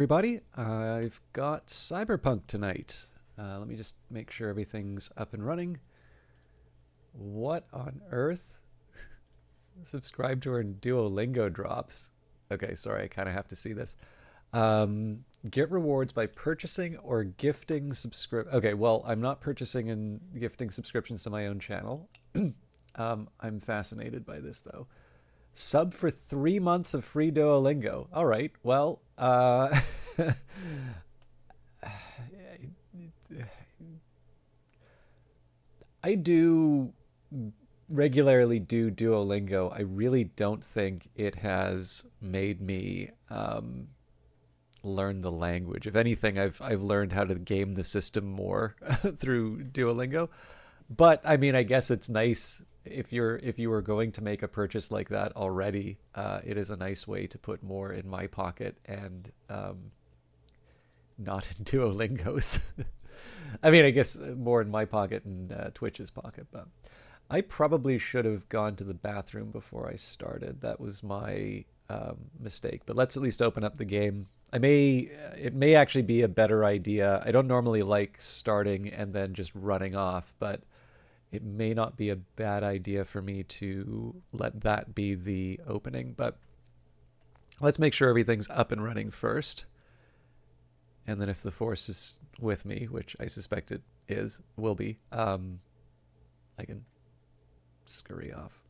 Everybody, I've got Cyberpunk tonight. Let me just make sure everything's up and running. What on earth? Subscribe to her Duolingo drops. Okay, sorry, I kind of have to see this. Get rewards by purchasing or gifting Okay, well, I'm not purchasing and gifting subscriptions to my own channel. I'm fascinated by this though. Sub for 3 months of free Duolingo. All right, well, I do regularly do Duolingo. I really don't think it has made me learn the language. If anything, I've learned how to game the system more through Duolingo. But I mean, I guess it's nice if you were going to make a purchase like that already. It is a nice way to put more in my pocket and not in Duolingo's. I mean, I guess more in my pocket and Twitch's pocket, but I probably should have gone to the bathroom before I started. That was my mistake. But let's at least open up the game. It may actually be a better idea. I don't normally like starting and then just running off, but it may not be a bad idea for me to let that be the opening. But let's make sure everything's up and running first. And then if the force is with me, which I suspect it will be, I can scurry off.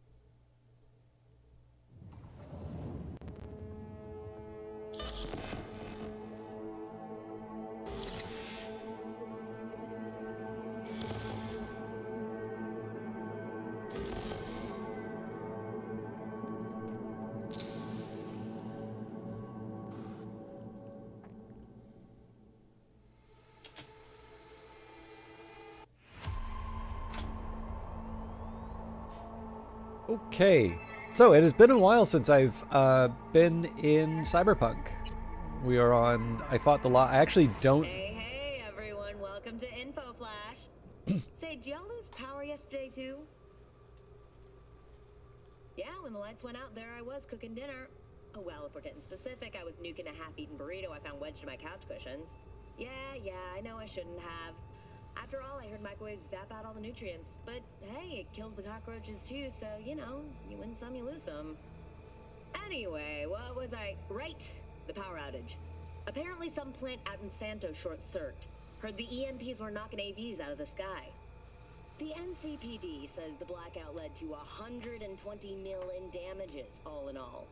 Okay, so it has been a while since I've been in Cyberpunk. We are on. I fought the lot. I actually don't. Hey, everyone. Welcome to Info Flash. Say, did y'all lose power yesterday, too? Yeah, when the lights went out, there I was cooking dinner. Oh, well, if we're getting specific, I was nuking a half-eaten burrito I found wedged in my couch cushions. Yeah, I know I shouldn't have. After all, I heard microwaves zap out all the nutrients. But hey, it kills the cockroaches too, so, you know, you win some, you lose some. Anyway, what was I... Right, the power outage. Apparently some plant out in Santo short-circuited. Heard the EMPs were knocking AVs out of the sky. The NCPD says the blackout led to 120 mil in damages, all in all.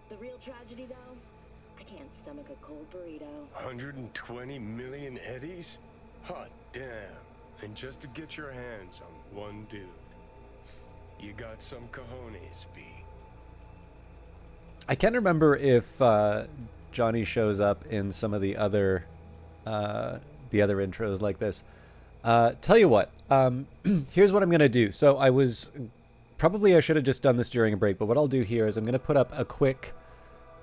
The real tragedy, though? I can't stomach a cold burrito. 120 million eddies? Hot damn. And just to get your hands on one dude. You got some cojones, V. I can't remember if Johnny shows up in some of the other intros like this. Tell you what, here's what I'm gonna do. So I should have just done this during a break, but what I'll do here is I'm gonna put up a quick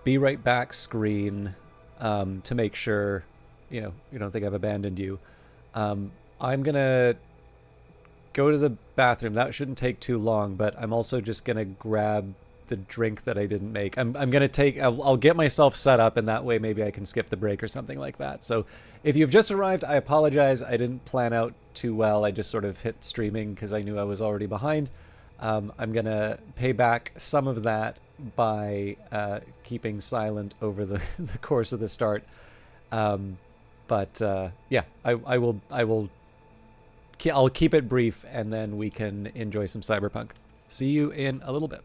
be right back screen to make sure you don't think I've abandoned you. I'm gonna go to the bathroom. That shouldn't take too long, but I'm also just gonna grab the drink that I didn't make. I'm gonna I'll get myself set up, and that way maybe I can skip the break or something like that. So if you've just arrived, I apologize. I didn't plan out too well. I just sort of hit streaming because I knew I was already behind. I'm gonna pay back some of that by keeping silent over the the course of the start. But yeah, I'll keep it brief, and then we can enjoy some Cyberpunk. See you in a little bit.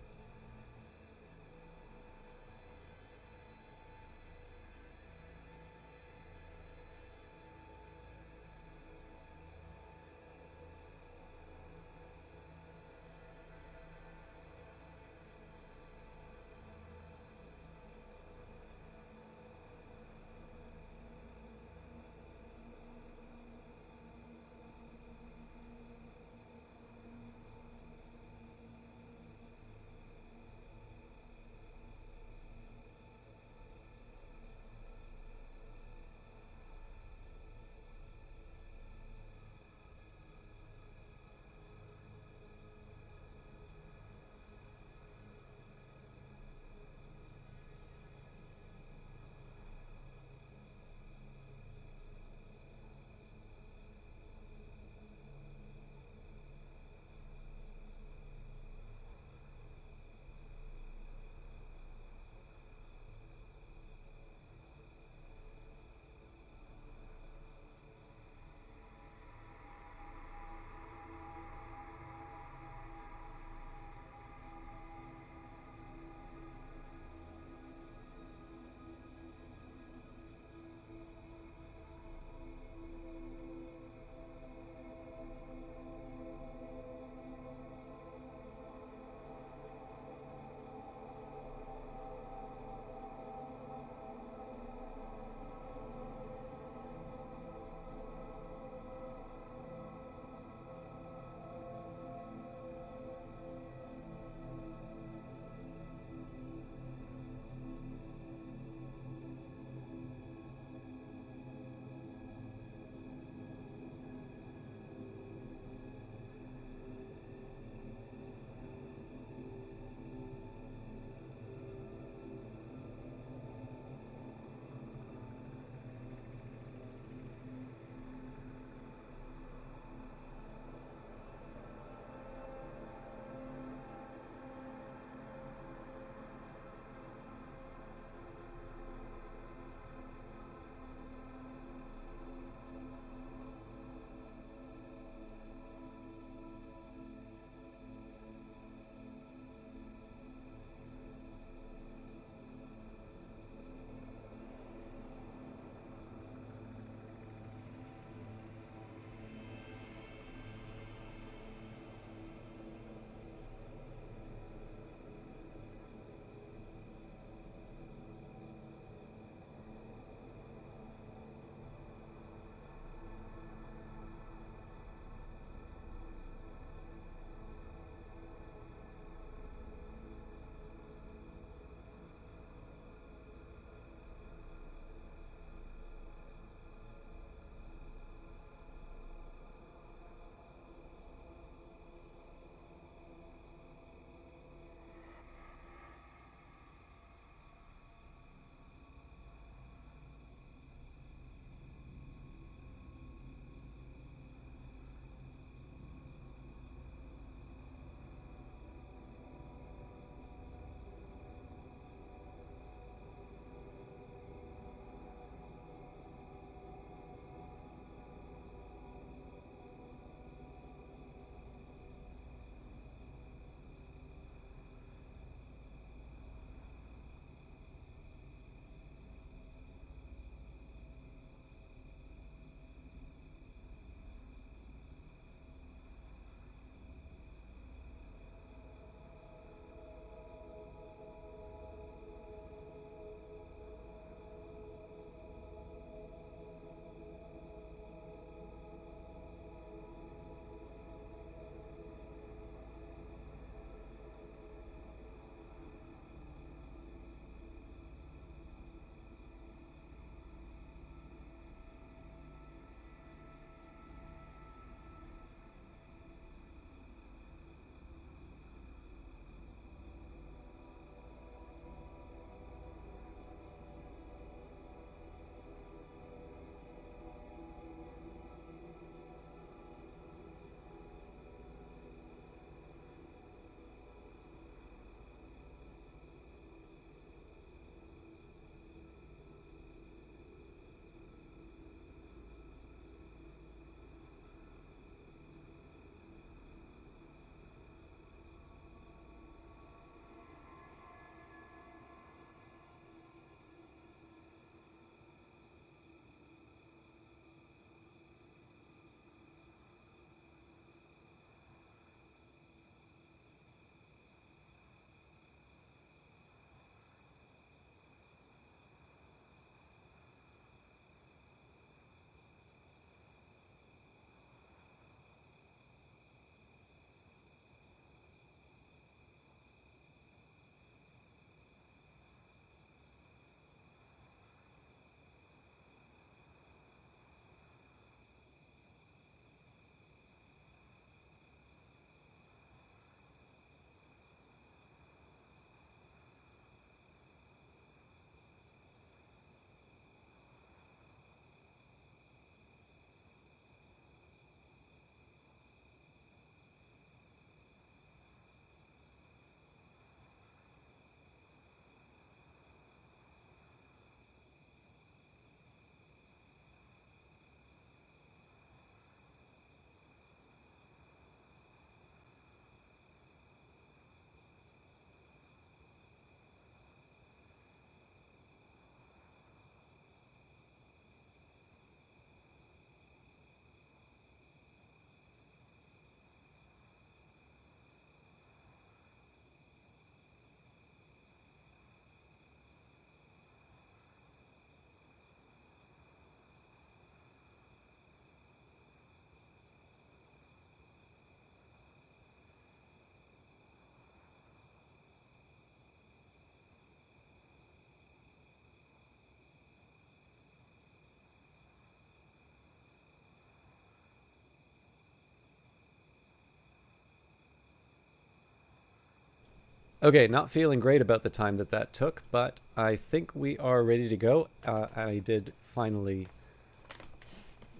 Okay, not feeling great about the time that took, but I think we are ready to go. I did finally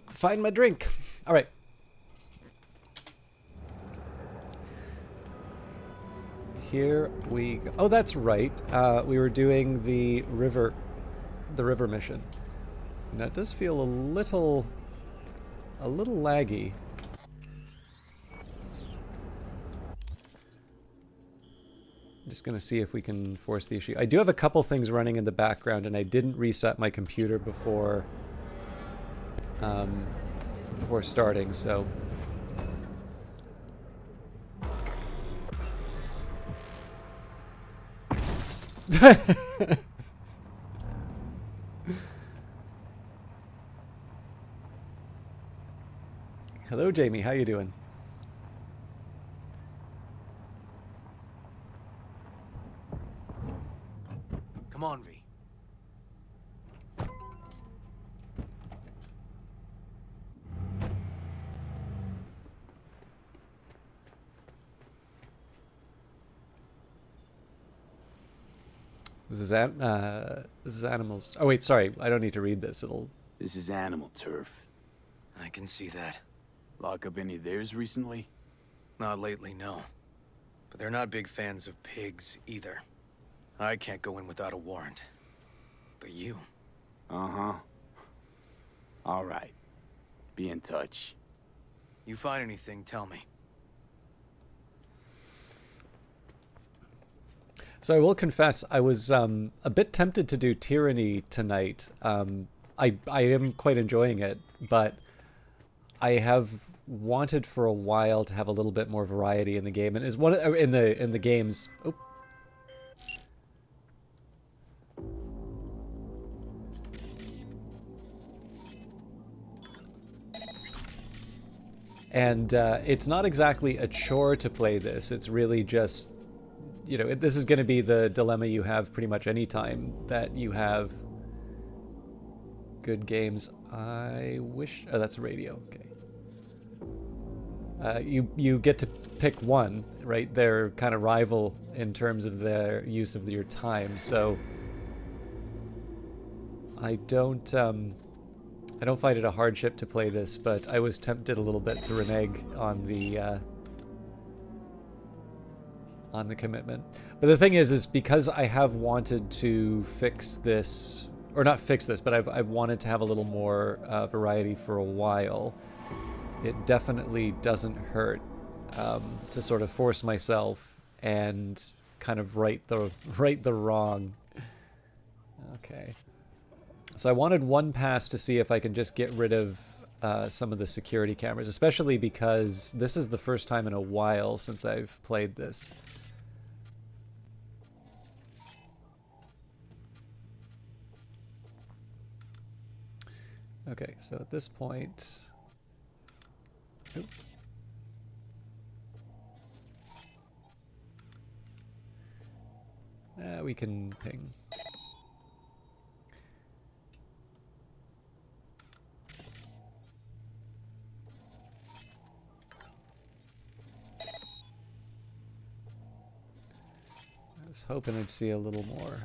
find my drink. All right. Here we go. Oh, that's right. We were doing the river mission. Now it does feel a little laggy. I'm just gonna see if we can force the issue. I do have a couple things running in the background, and I didn't reset my computer before before starting, so. Hello, Jamie. How you doing? Come on, V. This is animals. Oh wait, sorry. I don't need to read this. It'll. This is animal turf. I can see that. Lock up any of theirs recently? Not lately, no. But they're not big fans of pigs, either. I can't go in without a warrant. But you... Uh-huh. All right. Be in touch. You find anything, tell me. So I will confess, I was a bit tempted to do Tyranny tonight. I am quite enjoying it, but I have wanted for a while to have a little bit more variety in the game, and is one in the games. Oh. And it's not exactly a chore to play this. It's really just, you know, this is going to be the dilemma you have pretty much any time that you have good games. I wish... Oh, that's radio. Okay. You get to pick one, right? They're kind of rival in terms of their use of your time. So I don't find it a hardship to play this, but I was tempted a little bit to renege on the commitment. But the thing is because I have wanted to fix this, or not fix this, but I've wanted to have a little more variety for a while. It definitely doesn't hurt to sort of force myself and kind of right the wrong. Okay. So I wanted one pass to see if I can just get rid of some of the security cameras, especially because this is the first time in a while since I've played this. Okay, so at this point... Oop. We can ping. I was hoping I'd see a little more.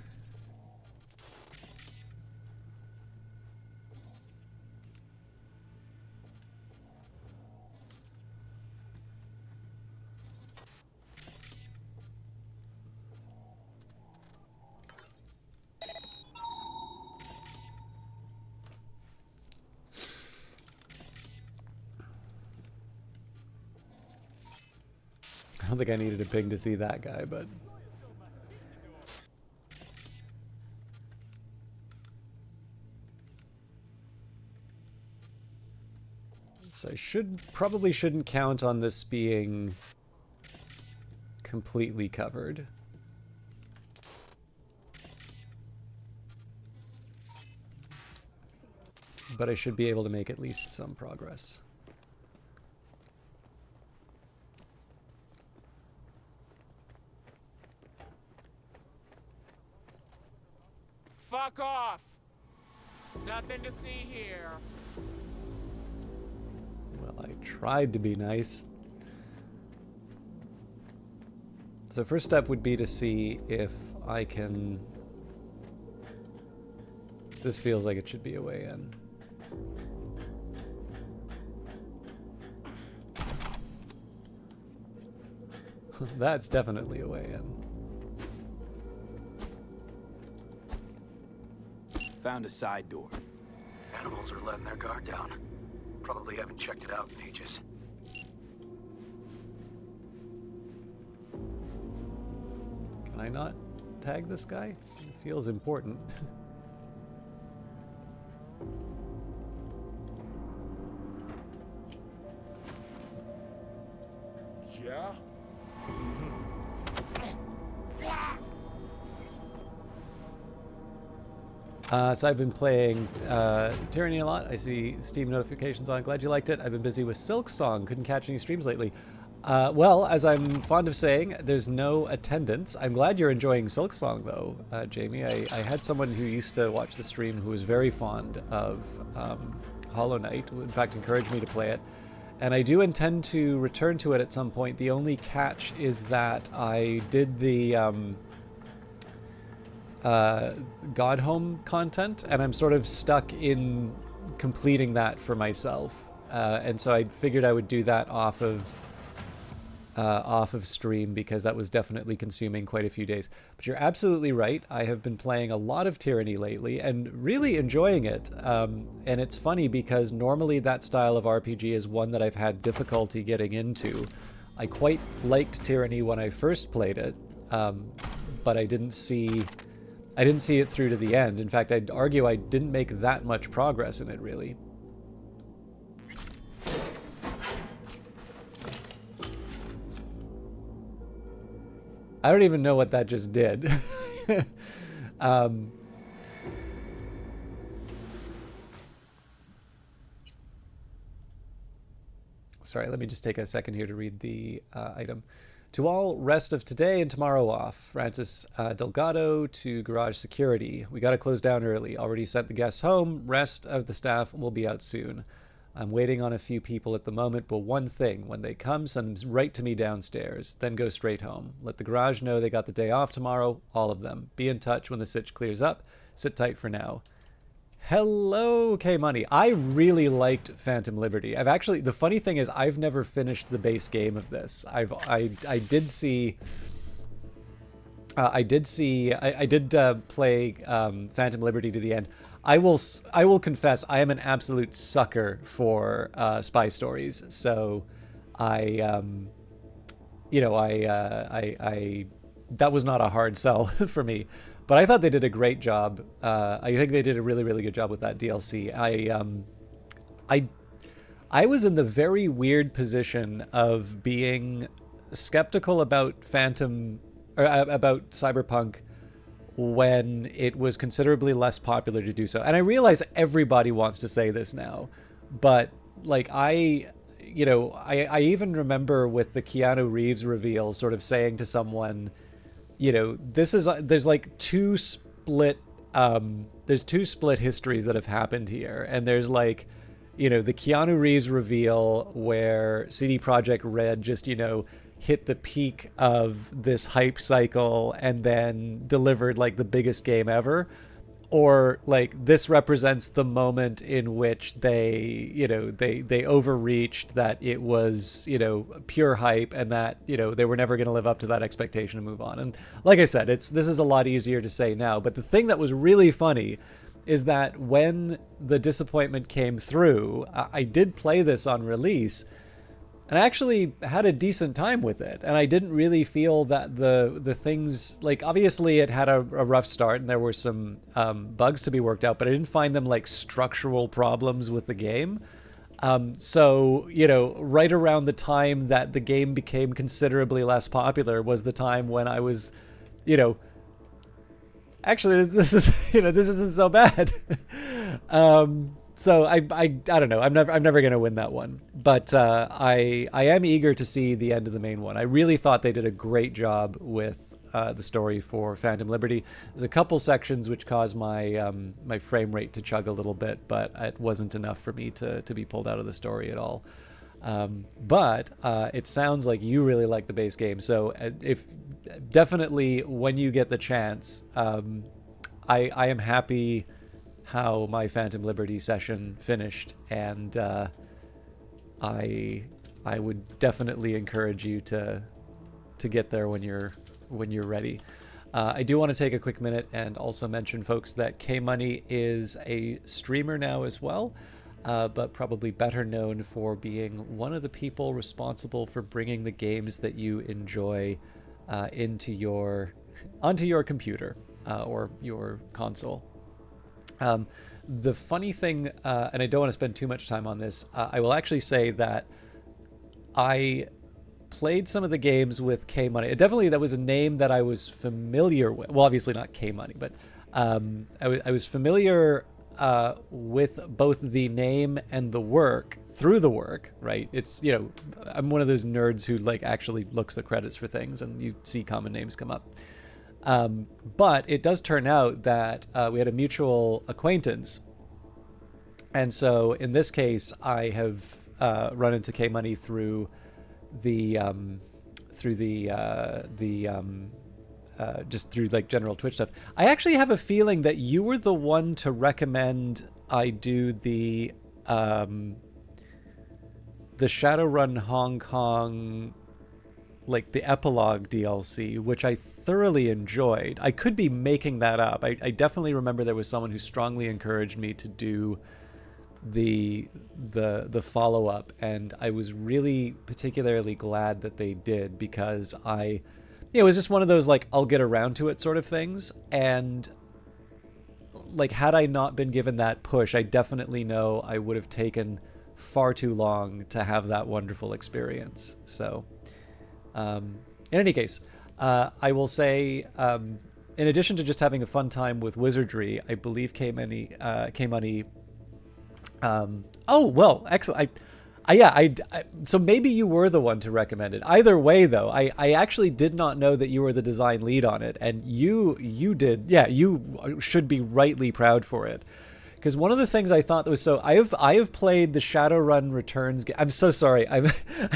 I don't think I needed a ping to see that guy, but... So I probably shouldn't count on this being completely covered. But I should be able to make at least some progress. Fuck off! Nothing to see here. Well, I tried to be nice. So first step would be to see if I can... This feels like it should be a way in. That's definitely a way in. Found a side door. Animals are letting their guard down. Probably haven't checked it out in ages. Can I not tag this guy? It feels important. Yeah? So I've been playing Tyranny a lot. I see Steam notifications on. Glad you liked it. I've been busy with Silk Song. Couldn't catch any streams lately. Well, as I'm fond of saying, there's no attendance. I'm glad you're enjoying Silk Song, though, Jamie. I had someone who used to watch the stream who was very fond of Hollow Knight, who in fact encouraged me to play it. And I do intend to return to it at some point. The only catch is that I did the God Home content, and I'm sort of stuck in completing that for myself. And so I figured I would do that off of stream, because that was definitely consuming quite a few days. But you're absolutely right. I have been playing a lot of Tyranny lately and really enjoying it. And it's funny because normally that style of RPG is one that I've had difficulty getting into. I quite liked Tyranny when I first played it, but I didn't see it through to the end. In fact, I'd argue I didn't make that much progress in it, really. I don't even know what that just did. Sorry, let me just take a second here to read the item. To all, rest of today and tomorrow off. Francis Delgado to Garage Security. We got to close down early. Already sent the guests home. Rest of the staff will be out soon. I'm waiting on a few people at the moment, but one thing, when they come, send them right to me downstairs, then go straight home. Let the garage know they got the day off tomorrow, all of them. Be in touch when the sitch clears up. Sit tight for now. Hello, K-Money. I really liked Phantom Liberty. The funny thing is, I've never finished the base game of this. I did play Phantom Liberty to the end. I will confess, I am an absolute sucker for spy stories. So that was not a hard sell for me. But I thought they did a great job. I think they did a really, really good job with that DLC. I was in the very weird position of being skeptical about about Cyberpunk when it was considerably less popular to do so. And I realize everybody wants to say this now, but like I even remember with the Keanu Reeves reveal sort of saying to someone, there's like two split histories that have happened here. And there's like, the Keanu Reeves reveal where CD Projekt Red just, hit the peak of this hype cycle and then delivered like the biggest game ever. Or like this represents the moment in which they overreached, that it was, pure hype, and that, they were never going to live up to that expectation and move on. And like I said, this is a lot easier to say now. But the thing that was really funny is that when the disappointment came through, I did play this on release, and I actually had a decent time with it. And I didn't really feel that the things, like, obviously it had a rough start and there were some bugs to be worked out, but I didn't find them like structural problems with the game. So, right around the time that the game became considerably less popular was the time when I was, actually this is, this isn't so bad. So I don't know. I'm never going to win that one, but I am eager to see the end of the main one. I really thought they did a great job with the story for Phantom Liberty. There's a couple sections which caused my my frame rate to chug a little bit, but it wasn't enough for me to be pulled out of the story at all. But it sounds like you really like the base game. So if definitely when you get the chance, I am happy how my Phantom Liberty session finished, and I would definitely encourage you to get there when you're ready. I do want to take a quick minute and also mention, folks, that K Money is a streamer now as well, but probably better known for being one of the people responsible for bringing the games that you enjoy onto your computer or your console. The funny thing, and I don't want to spend too much time on this, I will actually say that I played some of the games with K Money. Definitely, that was a name that I was familiar with. Well, obviously not K Money, but I was familiar with both the name and the work through the work, right? It's, you know, I'm one of those nerds who like actually looks the credits for things, and you see common names come up. But it does turn out that we had a mutual acquaintance, and so in this case, I have run into K Money through just through like general Twitch stuff. I actually have a feeling that you were the one to recommend I do the Shadowrun Hong Kong, like the epilogue DLC, which I thoroughly enjoyed. I could be making that up. I definitely remember there was someone who strongly encouraged me to do the follow-up, and I was really particularly glad that they did, because it was just one of those like I'll get around to it sort of things, and like had I not been given that push, I definitely know I would have taken far too long to have that wonderful experience. So in any case, I will say, in addition to just having a fun time with Wizardry, I believe K Money oh, well, excellent. So maybe you were the one to recommend it. Either way, though, I actually did not know that you were the design lead on it, and you did. Yeah, you should be rightly proud for it. Because one of the things I thought that was so, I have played the Shadowrun Returns game. I'm so sorry. I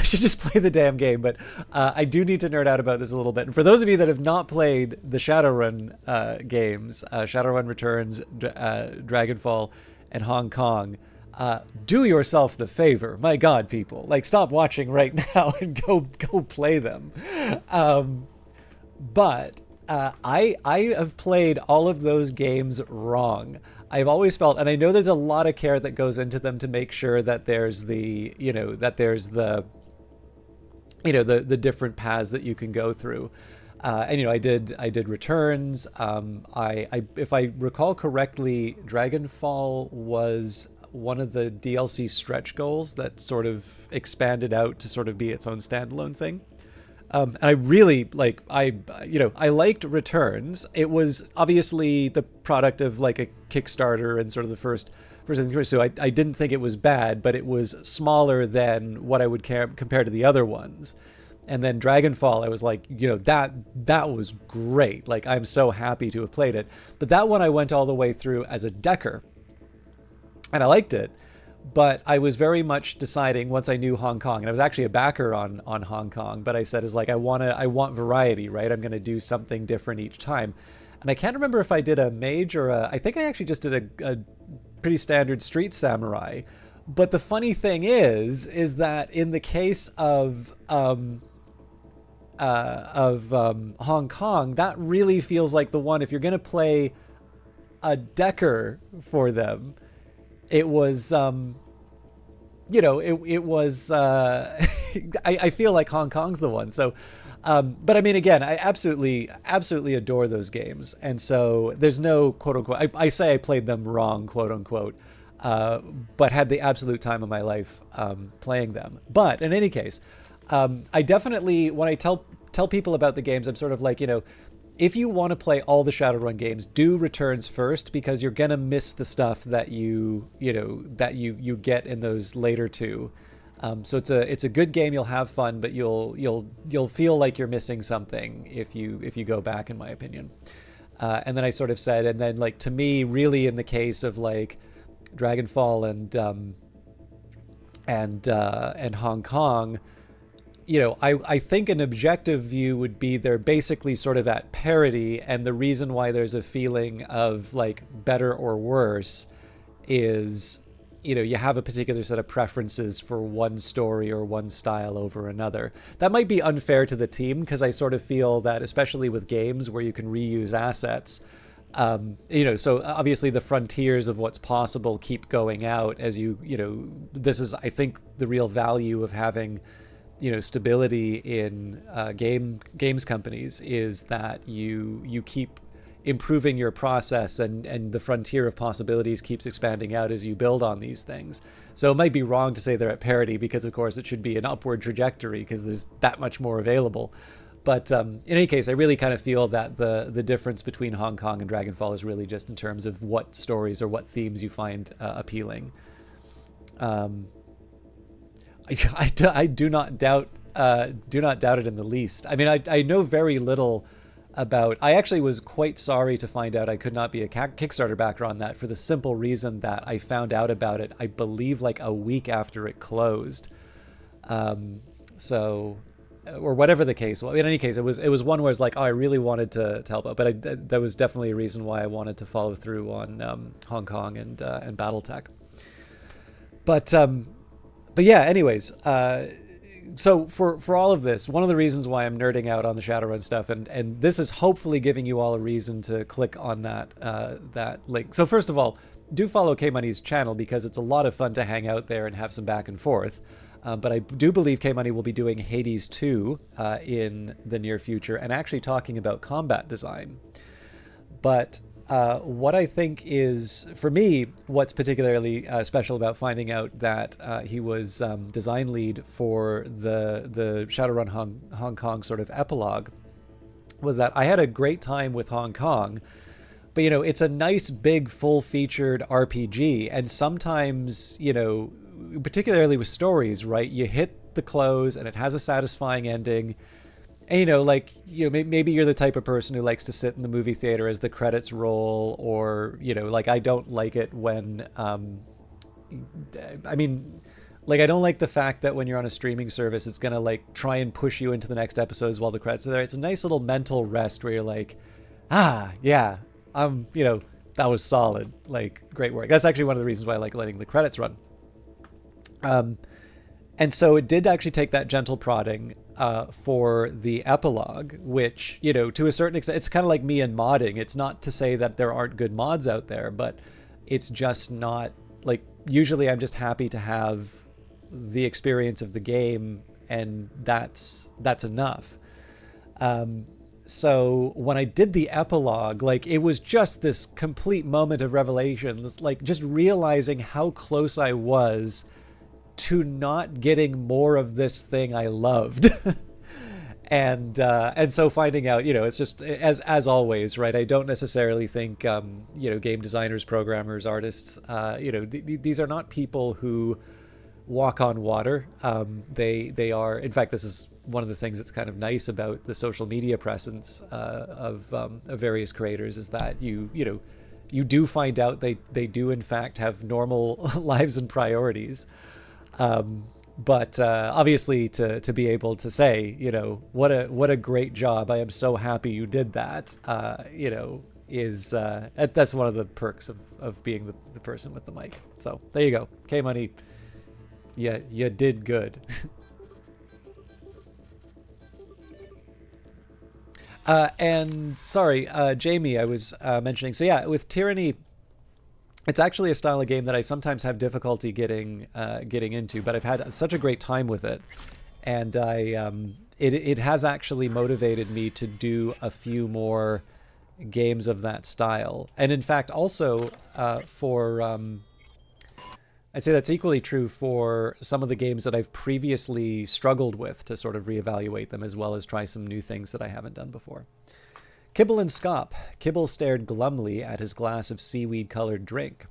should just play the damn game, but I do need to nerd out about this a little bit. And for those of you that have not played the Shadowrun games, Shadowrun Returns, Dragonfall, and Hong Kong, do yourself the favor. My God, people, like, stop watching right now and go play them. But I have played all of those games wrong. I've always felt, and I know there's a lot of care that goes into them to make sure that there's the different paths that you can go through. And I did Returns. If I recall correctly, Dragonfall was one of the DLC stretch goals that sort of expanded out to sort of be its own standalone thing. And I really I liked Returns. It was obviously the product of like a Kickstarter and sort of the first thing. So I didn't think it was bad, but it was smaller than what I would compare to the other ones. And then Dragonfall, I was like, that was great. Like, I'm so happy to have played it. But that one I went all the way through as a decker, and I liked it. But I was very much deciding once I knew Hong Kong, and I was actually a backer on Hong Kong, but I said, I want variety, right? I'm going to do something different each time. And I can't remember if I did a mage or I think I actually just did a pretty standard street samurai. But the funny thing is that in the case of Hong Kong, that really feels like the one, if you're going to play a decker for them, it was, it was, I feel like Hong Kong's the one. So, but I mean, again, I absolutely adore those games. And so there's no quote unquote, I say I played them wrong, quote unquote, but had the absolute time of my life, playing them. But in any case, I definitely, when I tell people about the games, I'm sort of like, if you want to play all the Shadowrun games, do Returns first, because you're gonna miss the stuff that you get in those later two. So it's a good game. You'll have fun, but you'll feel like you're missing something if you go back, in my opinion. And then I sort of said, and then like to me, really in the case of like Dragonfall and Hong Kong, I think an objective view would be they're basically sort of at parity, and the reason why there's a feeling of like better or worse is, you have a particular set of preferences for one story or one style over another. That might be unfair to the team, because I sort of feel that, especially with games where you can reuse assets, so obviously the frontiers of what's possible keep going out as this is, I think, the real value of having, stability in games companies, is that you keep improving your process, and the frontier of possibilities keeps expanding out as you build on these things. So it might be wrong to say they're at parity, because of course it should be an upward trajectory because there's that much more available. But in any case, I really kind of feel that the difference between Hong Kong and Dragonfall is really just in terms of what stories or what themes you find appealing. I do not doubt it in the least. I mean, I know very little about. I actually was quite sorry to find out I could not be a Kickstarter backer on that, for the simple reason that I found out about it, I believe, like a week after it closed. Or whatever the case. Well, in any case, it was one where it's like, oh, I really wanted to help out, but that was definitely a reason why I wanted to follow through on Hong Kong and BattleTech. But yeah. Anyways, so for all of this, one of the reasons why I'm nerding out on the Shadowrun stuff, and this is hopefully giving you all a reason to click on that link. So first of all, do follow K-Money's channel, because it's a lot of fun to hang out there and have some back and forth. But I do believe K-Money will be doing Hades 2 in the near future, and actually talking about combat design. But what I think is, for me, what's particularly special about finding out that he was design lead for the Shadowrun Hong Kong sort of epilogue, was that I had a great time with Hong Kong. But, it's a nice, big, full-featured RPG, and sometimes, particularly with stories, right? You hit the close and it has a satisfying ending. And, maybe you're the type of person who likes to sit in the movie theater as the credits roll, or, I don't like it when, I don't like the fact that when you're on a streaming service, it's going to try and push you into the next episodes while the credits are there. It's a nice little mental rest where you're like, yeah, that was solid. Great work. That's actually one of the reasons why I like letting the credits run. And so it did actually take that gentle prodding for the epilogue, which, to a certain extent, it's kind of like me and modding. It's not to say that there aren't good mods out there, but it's just not, usually I'm just happy to have the experience of the game, and that's enough. So when I did the epilogue, it was just this complete moment of revelation, just realizing how close I was to not getting more of this thing I loved. and so finding out, it's just, as always, right? I don't necessarily think, game designers, programmers, artists, these are not people who walk on water. They are, in fact, this is one of the things that's kind of nice about the social media presence of various creators, is that you do find out they do in fact have normal lives and priorities. But obviously to be able to say, what a great job, I am so happy you did that, is that's one of the perks of being the person with the mic. So there you go. K-Money, yeah, you did good. And sorry, Jamie, I was mentioning, so yeah, with Tyranny, it's actually a style of game that I sometimes have difficulty getting into, but I've had such a great time with it, and it has actually motivated me to do a few more games of that style. And in fact, also I'd say that's equally true for some of the games that I've previously struggled with, to sort of reevaluate them, as well as try some new things that I haven't done before. Kibble and Scop. Kibble stared glumly at his glass of seaweed-colored drink.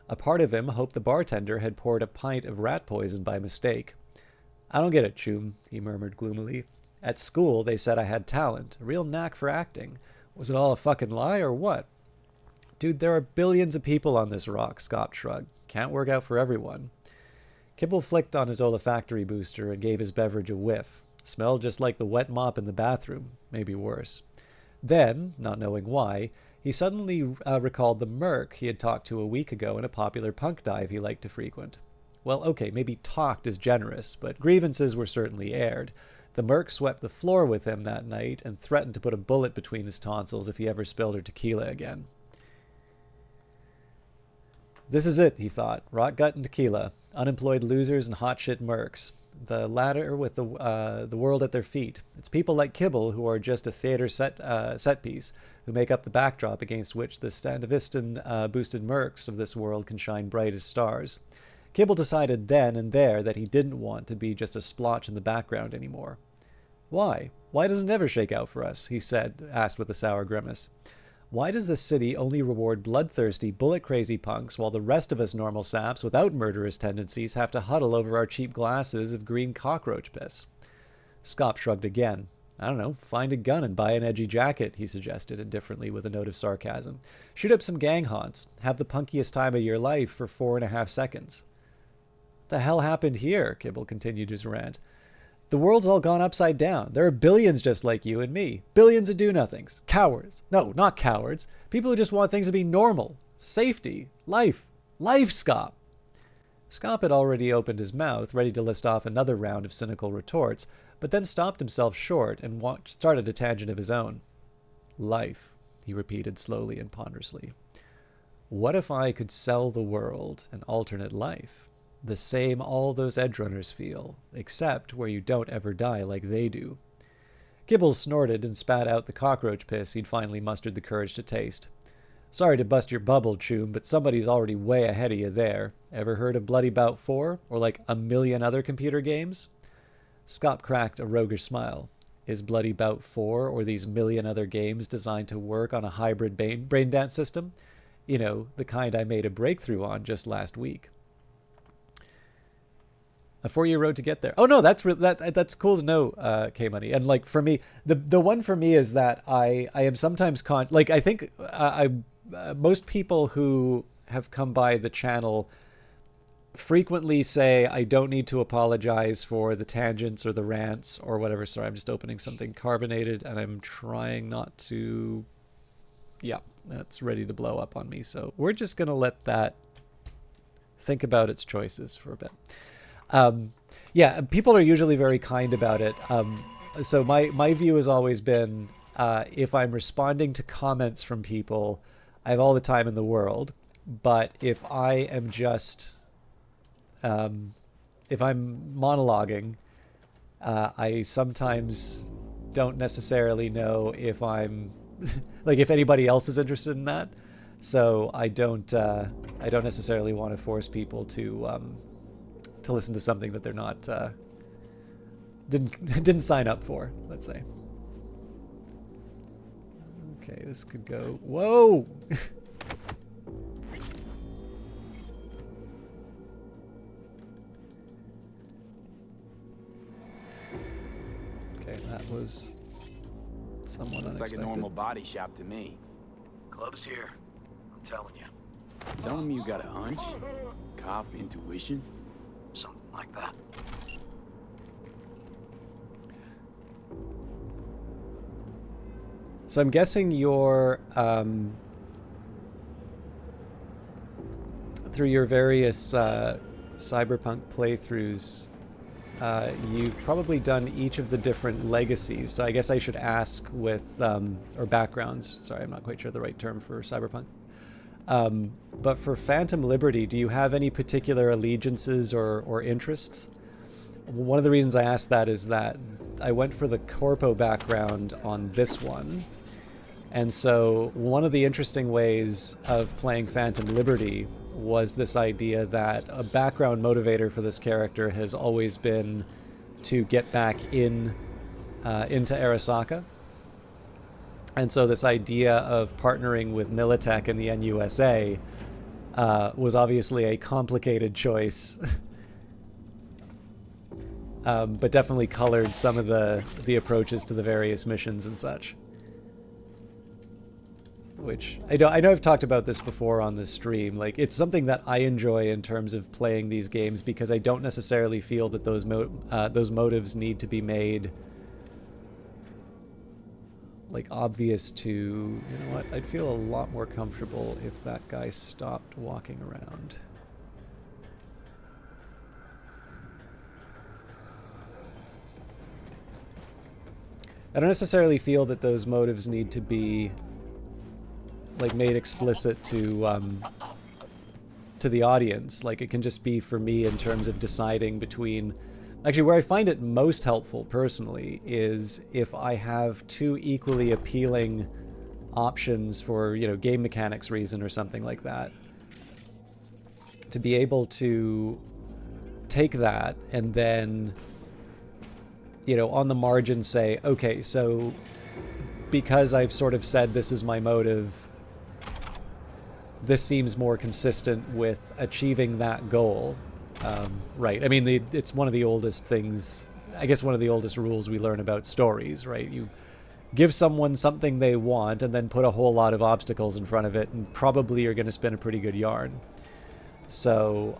A part of him hoped the bartender had poured a pint of rat poison by mistake. I don't get it, Choom, he murmured gloomily. At school, they said I had talent, a real knack for acting. Was it all a fucking lie, or what? Dude, there are billions of people on this rock, Scop shrugged. Can't work out for everyone. Kibble flicked on his olfactory booster and gave his beverage a whiff. Smelled just like the wet mop in the bathroom, maybe worse. Then, not knowing why, he suddenly recalled the merc he had talked to a week ago in a popular punk dive he liked to frequent. Well, okay, maybe talked is generous, but grievances were certainly aired. The merc swept the floor with him that night and threatened to put a bullet between his tonsils if he ever spilled her tequila again. This is it, he thought. Rot gut and tequila. Unemployed losers and hotshit mercs. The latter with the world at their feet. It's people like Kibble who are just a theater set piece, who make up the backdrop against which the Standavistan boosted mercs of this world can shine bright as stars. Kibble decided then and there that he didn't want to be just a splotch in the background anymore. Why? Why doesn't it ever shake out for us? He asked with a sour grimace. Why does this city only reward bloodthirsty, bullet-crazy punks while the rest of us normal saps without murderous tendencies have to huddle over our cheap glasses of green cockroach piss? Scop shrugged again. I don't know, find a gun and buy an edgy jacket, he suggested indifferently with a note of sarcasm. Shoot up some gang haunts. Have the punkiest time of your life for 4.5 seconds. The hell happened here? Kibble continued his rant. The world's all gone upside down. There are billions just like you and me. Billions of do-nothings. Cowards. No, not cowards. People who just want things to be normal. Safety. Life. Life, Scop. Scop had already opened his mouth, ready to list off another round of cynical retorts, but then stopped himself short and started a tangent of his own. Life, he repeated slowly and ponderously. What if I could sell the world an alternate life? The same all those edgerunners feel, except where you don't ever die like they do. Kibble snorted and spat out the cockroach piss he'd finally mustered the courage to taste. Sorry to bust your bubble, Choom, but somebody's already way ahead of you there. Ever heard of Bloody Bout 4? Or like a million other computer games? Scop cracked a roguish smile. Is Bloody Bout 4 or these million other games designed to work on a hybrid brain dance system? You know, the kind I made a breakthrough on just last week. A 4-year road to get there. Oh no, that's cool to know, K-Money. And like for me, the one for me is that I am sometimes I think most people who have come by the channel frequently say I don't need to apologize for the tangents or the rants or whatever. Sorry, I'm just opening something carbonated and I'm trying not to. Yeah, that's ready to blow up on me. So we're just gonna let that think about its choices for a bit. Yeah, people are usually very kind about it. So my view has always been, if I'm responding to comments from people, I have all the time in the world. But if I am just, if I'm monologuing, I sometimes don't necessarily know if I'm, like if anybody else is interested in that. So I don't necessarily want to force people to listen to something that they're not didn't sign up for, let's say. Okay, this could go. Whoa. Okay, that was somewhat Looks unexpected. like a normal body shop to me. Club's here. I'm telling you. Telling me you got a hunch? Cop intuition? Something like that. So I'm guessing you're through your various Cyberpunk playthroughs, you've probably done each of the different legacies. So I guess I should ask with or backgrounds. Sorry, I'm not quite sure the right term for Cyberpunk. But for Phantom Liberty, do you have any particular allegiances or interests? One of the reasons I asked that is that I went for the corpo background on this one. And so one of the interesting ways of playing Phantom Liberty was this idea that a background motivator for this character has always been to get back into Arasaka. And so this idea of partnering with Militech and the NUSA was obviously a complicated choice, but definitely colored some of the approaches to the various missions and such. which I know I've talked about this before on this stream. Like, it's something that I enjoy in terms of playing these games because I don't necessarily feel that those motives need to be made like obvious to, you know what, I'd feel a lot more comfortable if that guy stopped walking around. I don't necessarily feel that those motives need to be like made explicit to the audience. Like, it can just be for me in terms of deciding between. Actually, where I find it most helpful personally is if I have two equally appealing options for, you know, game mechanics reason or something like that. To be able to take that and then, you know, on the margin say, okay, so because I've sort of said this is my motive, this seems more consistent with achieving that goal. Right. I mean, it's one of the oldest things, I guess one of the oldest rules we learn about stories, right? You give someone something they want and then put a whole lot of obstacles in front of it, and probably you're going to spin a pretty good yarn. So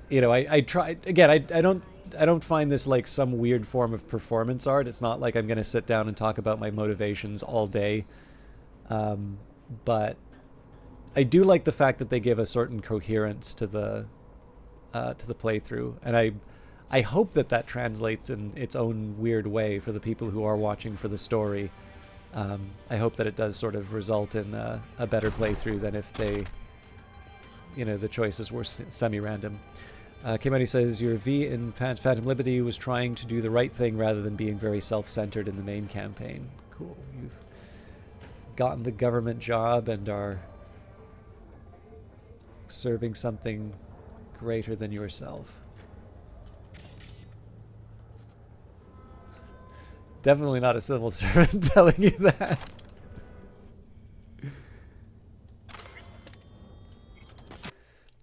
you know, I try, again, I don't find this like some weird form of performance art. It's not like I'm going to sit down and talk about my motivations all day. But I do like the fact that they give a certain coherence to the playthrough, and I hope that that translates in its own weird way for the people who are watching for the story. I hope that it does sort of result in a better playthrough than if they, you know, the choices were semi-random. Kimani says, your V in Phantom Liberty was trying to do the right thing rather than being very self-centered in the main campaign. Cool. You've gotten the government job and are serving something greater than yourself. Definitely not a civil servant telling you that.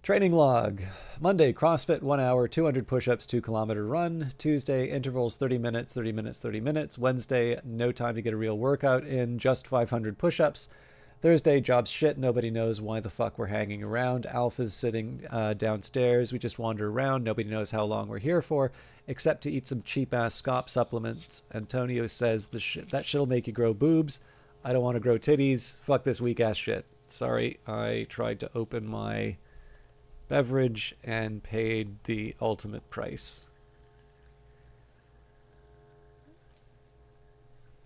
Training log. Monday, CrossFit 1 hour, 200 push-ups, 2 kilometer run. Tuesday, intervals 30 minutes, 30 minutes, 30 minutes. Wednesday, no time to get a real workout in, just 500 push-ups. Thursday, job's shit, nobody knows why the fuck we're hanging around. Alpha's sitting downstairs, we just wander around, nobody knows how long we're here for, except to eat some cheap-ass SCOP supplements. Antonio says that shit'll make you grow boobs. I don't want to grow titties. Fuck this weak-ass shit. Sorry, I tried to open my beverage and paid the ultimate price.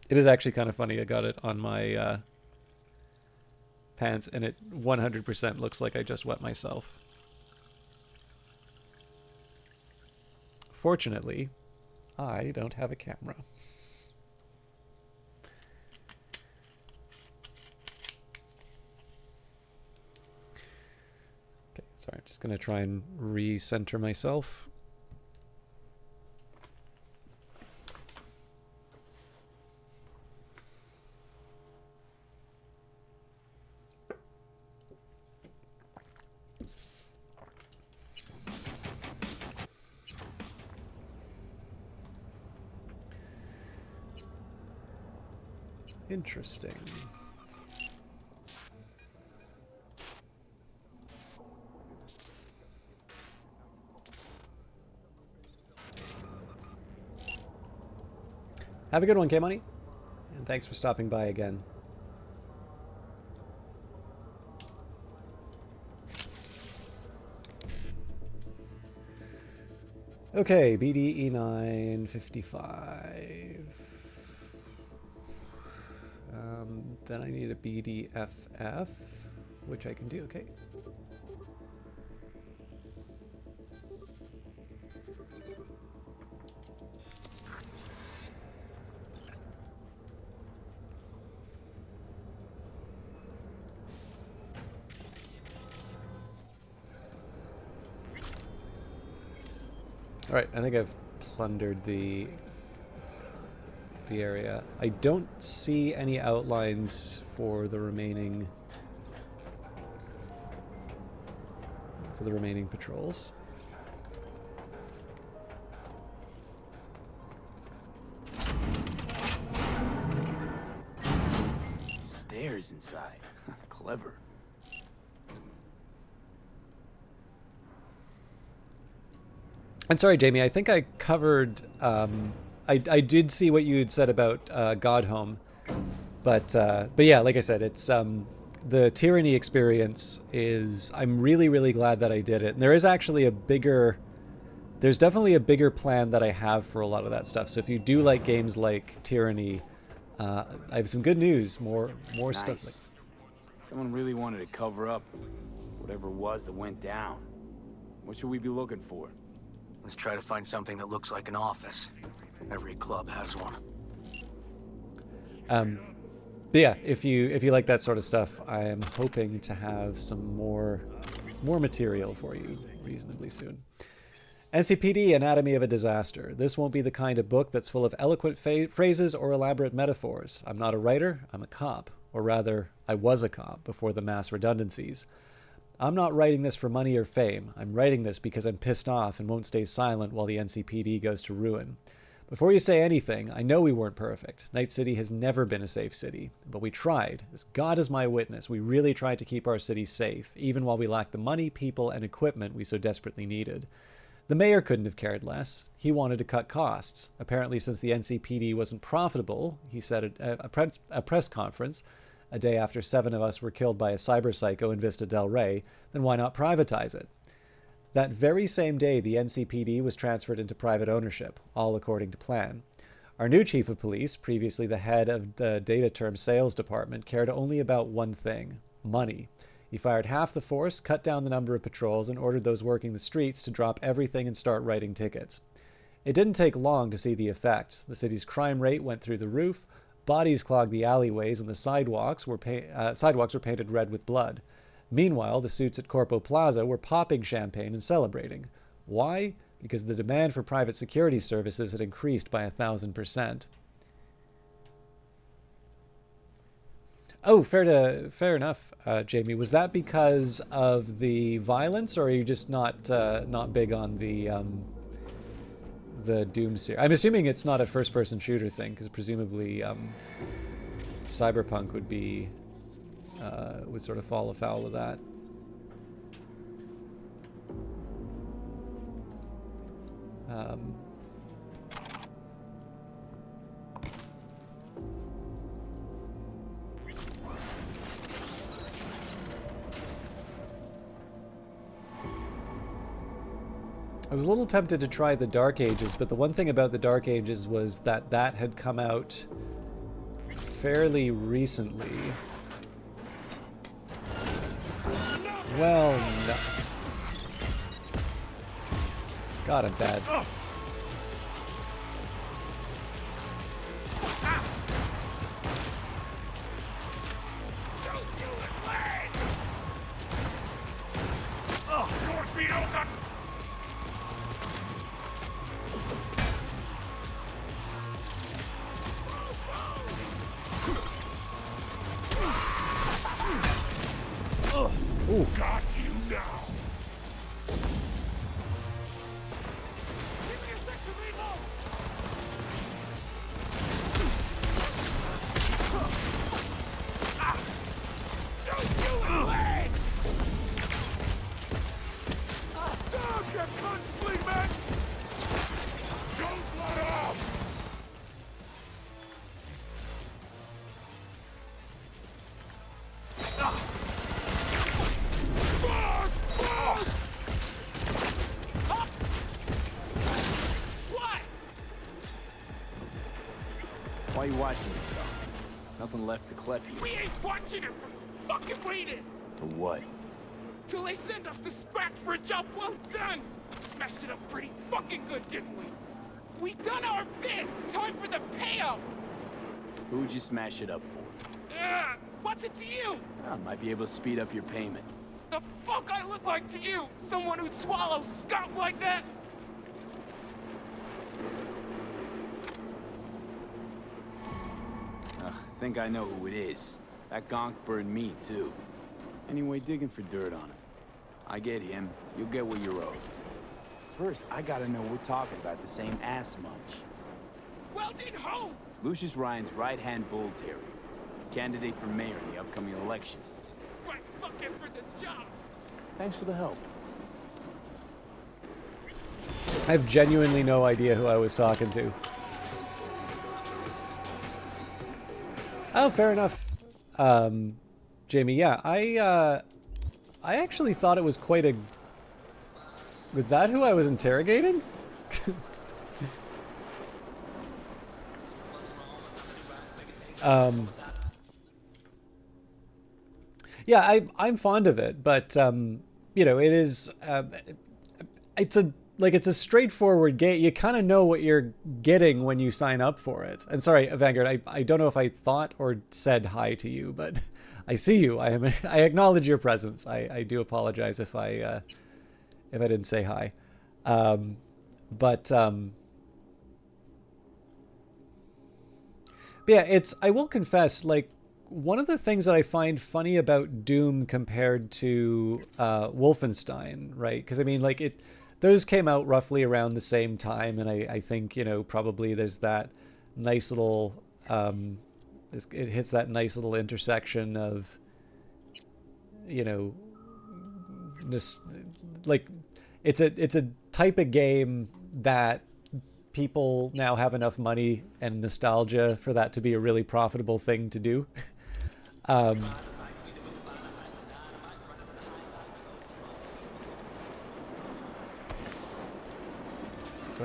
It is actually kind of funny. I got it on my pants, and it 100% looks like I just wet myself. Fortunately, I don't have a camera. Okay, sorry, I'm just going to try and recenter myself. Interesting. Have a good one, K-Money. And thanks for stopping by again. Okay, BDE 955. Then I need a BDFF, which I can do, okay. Alright, I think I've plundered the area. I don't see any outlines for the remaining patrols. inside. Clever. And sorry, Jamie, I think I covered. I did see what you had said about Godhome, but yeah, like I said, it's the Tyranny experience is. I'm really really glad that I did it. And there is actually a bigger. There's definitely a bigger plan that I have for a lot of that stuff. So if you do like games like Tyranny, I have some good news. More stuff. Like, Nice. Someone really wanted to cover up whatever it was that went down. What should we be looking for? Let's try to find something that looks like an office. Every club has one. but yeah, if you like that sort of stuff, I am hoping to have some more material for you reasonably soon. NCPD Anatomy of a Disaster. This won't be the kind of book that's full of eloquent phrases or elaborate metaphors. I'm not a writer, I'm a cop. Or rather, I was a cop before the mass redundancies. I'm not writing this for money or fame. I'm writing this because I'm pissed off and won't stay silent while the NCPD goes to ruin. Before you say anything, I know we weren't perfect. Night City has never been a safe city. But we tried. As God is my witness, we really tried to keep our city safe, even while we lacked the money, people, and equipment we so desperately needed. The mayor couldn't have cared less. He wanted to cut costs. Apparently, since the NCPD wasn't profitable, he said at a press conference a day after 7 of us were killed by a cyber psycho in Vista del Rey, then why not privatize it? That very same day, the NCPD was transferred into private ownership, all according to plan. Our new chief of police, previously the head of the data term sales department, cared only about one thing: money. He fired half the force, cut down the number of patrols, and ordered those working the streets to drop everything and start writing tickets. It didn't take long to see the effects. The city's crime rate went through the roof, bodies clogged the alleyways, and the sidewalks were painted red with blood. Meanwhile, the suits at Corpo Plaza were popping champagne and celebrating. Why? Because the demand for private security services had increased by 1,000%. Oh, fair enough, Jamie. Was that because of the violence, or are you just not big on the Doom series? I'm assuming it's not a first-person shooter thing, because presumably Cyberpunk would sort of fall afoul of that. I was a little tempted to try the Dark Ages, but the one thing about the Dark Ages was that had come out fairly recently. Well, nuts. God, I'm bad. Ooh. Got you now. Why are you watching this stuff? Nothing left to collect here. We ain't watching it. We're fucking waiting For what? till they send us to scratch for a job well done. Smashed it up pretty fucking good, didn't we? We done our bit. Time for the payout. Who'd you smash it up for? What's it to you? I might be able to speed up your payment. The fuck I look like to you? Someone who'd swallow scum like that? I think I know who it is. That gonk burned me, too. Anyway, digging for dirt on him. I get him, you'll get what you're owed. First, I gotta know we're talking about the same ass munch. Weldon Holt! Lucius Ryan's right-hand bull terrier. Candidate for mayor in the upcoming election. Right fucking for the job. Thanks for the help. I have genuinely no idea who I was talking to. Oh, fair enough. Jamie, yeah, I actually thought it was quite a... Was that who I was interrogating? Yeah, I'm fond of it, but you know, it is it's a straightforward game. You kind of know what you're getting when you sign up for it. And sorry, Vanguard, I don't know if I thought or said hi to you, but I see you. I acknowledge your presence. I do apologize if I didn't say hi. But yeah, I will confess, like, one of the things that I find funny about Doom compared to Wolfenstein, right? Because I mean, like, those came out roughly around the same time, and I think, you know, probably there's that nice little it hits that nice little intersection of, you know, this, like, it's a type of game that people now have enough money and nostalgia for that to be a really profitable thing to do. Do I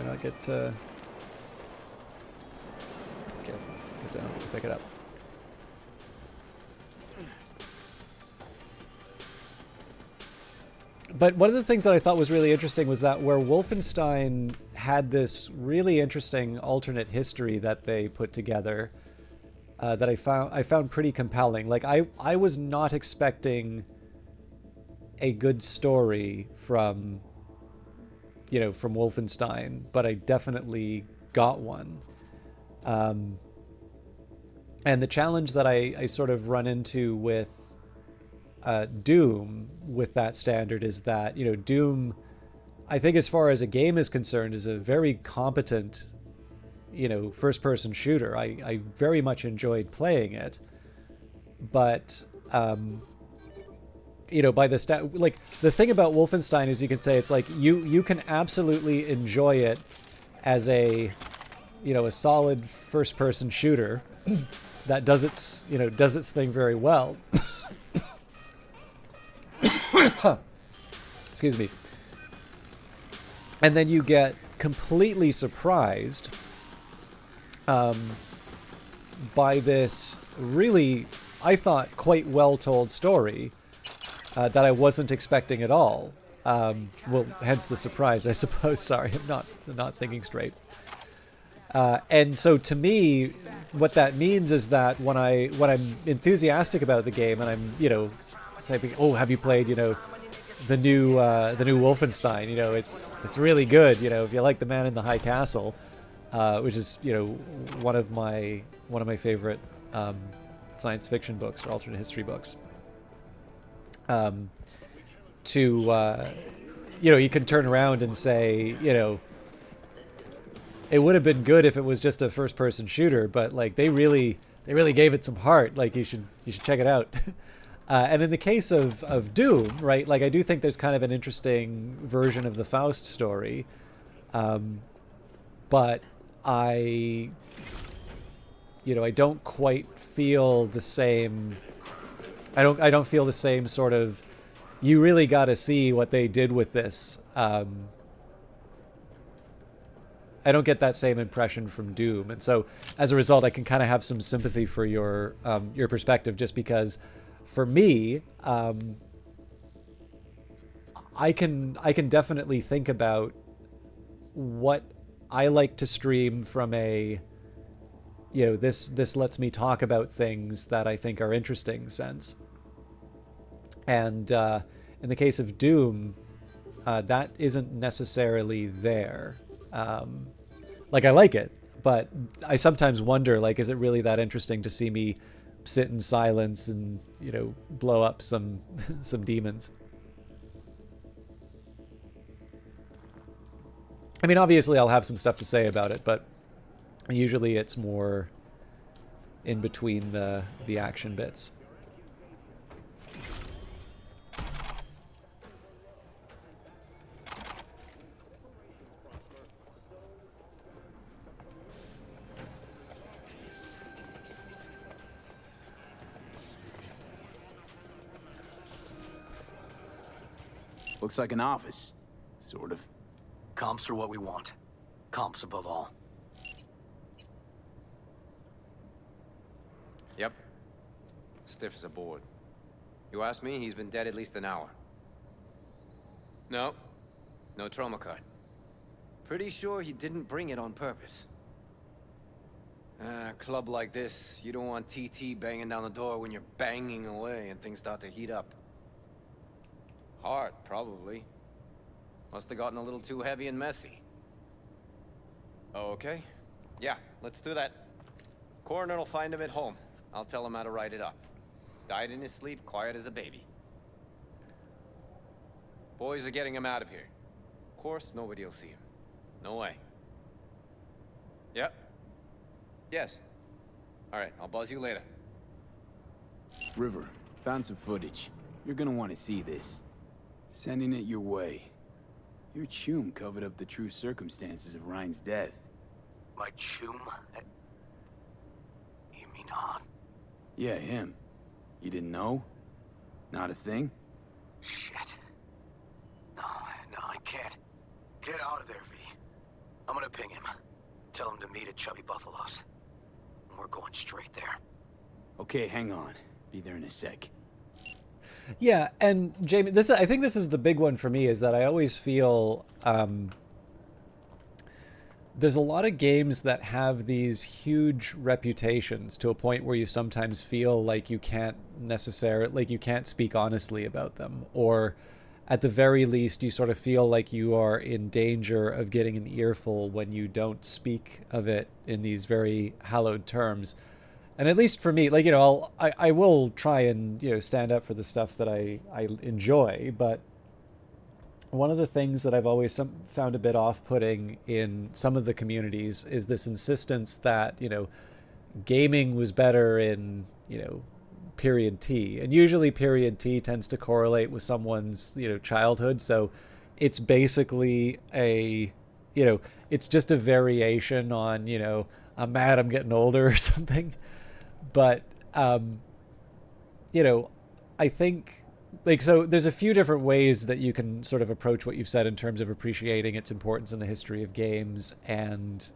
not get okay, I guess I don't have to pick it up. But one of the things that I thought was really interesting was that where Wolfenstein had this really interesting alternate history that they put together, that I found pretty compelling. Like, I was not expecting a good story from, you know, from Wolfenstein, but I definitely got one. And the challenge that I sort of run into with Doom with that standard is that, you know, Doom, I think as far as a game is concerned, is a very competent, you know, first-person shooter. I very much enjoyed playing it, but you know, by the like, the thing about Wolfenstein is, you can say it's like you can absolutely enjoy it as a, you know, a solid first-person shooter that does its thing very well. Excuse me. And then you get completely surprised by this really, I thought, quite well-told story that I wasn't expecting at all. Well, hence the surprise, I suppose. Sorry, I'm not thinking straight. And so to me, what that means is that when I'm enthusiastic about the game and I'm, you know, saying, oh, have you played, you know, the new Wolfenstein? You know, it's really good. You know, if you like The Man in the High Castle, which is, you know, one of my favorite science fiction books or alternate history books. You know, you can turn around and say, you know, it would have been good if it was just a first-person shooter, but like they really gave it some heart. Like, you should check it out. And in the case of Doom, right, like, I do think there's kind of an interesting version of the Faust story, but I don't quite feel the same. I don't feel the same sort of. You really got to see what they did with this. I don't get that same impression from Doom, and so as a result, I can kind of have some sympathy for your perspective, just because, for me, I can definitely think about what I like to stream from a, you know, this lets me talk about things that I think are interesting sense. And in the case of Doom, that isn't necessarily there. Like, I like it, but I sometimes wonder, like, is it really that interesting to see me sit in silence and, you know, blow up some demons? I mean, obviously I'll have some stuff to say about it, but usually it's more, in between the action bits. Looks like an office. Sort of. Comps are what we want. Comps above all. Yep. Stiff as a board. You ask me, he's been dead at least an hour. No. No trauma card. Pretty sure he didn't bring it on purpose. A club like this, you don't want TT banging down the door when you're banging away and things start to heat up. Heart, probably. Must have gotten a little too heavy and messy. Okay. Yeah, let's do that. Coroner will find him at home. I'll tell him how to write it up. Died in his sleep, quiet as a baby. Boys are getting him out of here. Of course, nobody will see him. No way. Yep. Yes. All right, I'll buzz you later. River, found some footage. You're gonna want to see this. Sending it your way. Your chum covered up the true circumstances of Ryan's death. My chum? You mean Han? Yeah, him. You didn't know? Not a thing? Shit. No, I can't. Get out of there, V. I'm gonna ping him. Tell him to meet at Chubby Buffalo's. We're going straight there. Okay, hang on. Be there in a sec. Yeah, and Jamie, I think this is the big one for me, is that I always feel there's a lot of games that have these huge reputations to a point where you sometimes feel like you can't speak honestly about them, or at the very least you sort of feel like you are in danger of getting an earful when you don't speak of it in these very hallowed terms. And at least for me, I will try and, stand up for the stuff that I enjoy. But one of the things that I've always found a bit off-putting in some of the communities is this insistence that, gaming was better in, period T. And usually period T tends to correlate with someone's, childhood. So it's basically it's just a variation on, I'm mad I'm getting older or something. But, I think, so there's a few different ways that you can sort of approach what you've said in terms of appreciating its importance in the history of games and,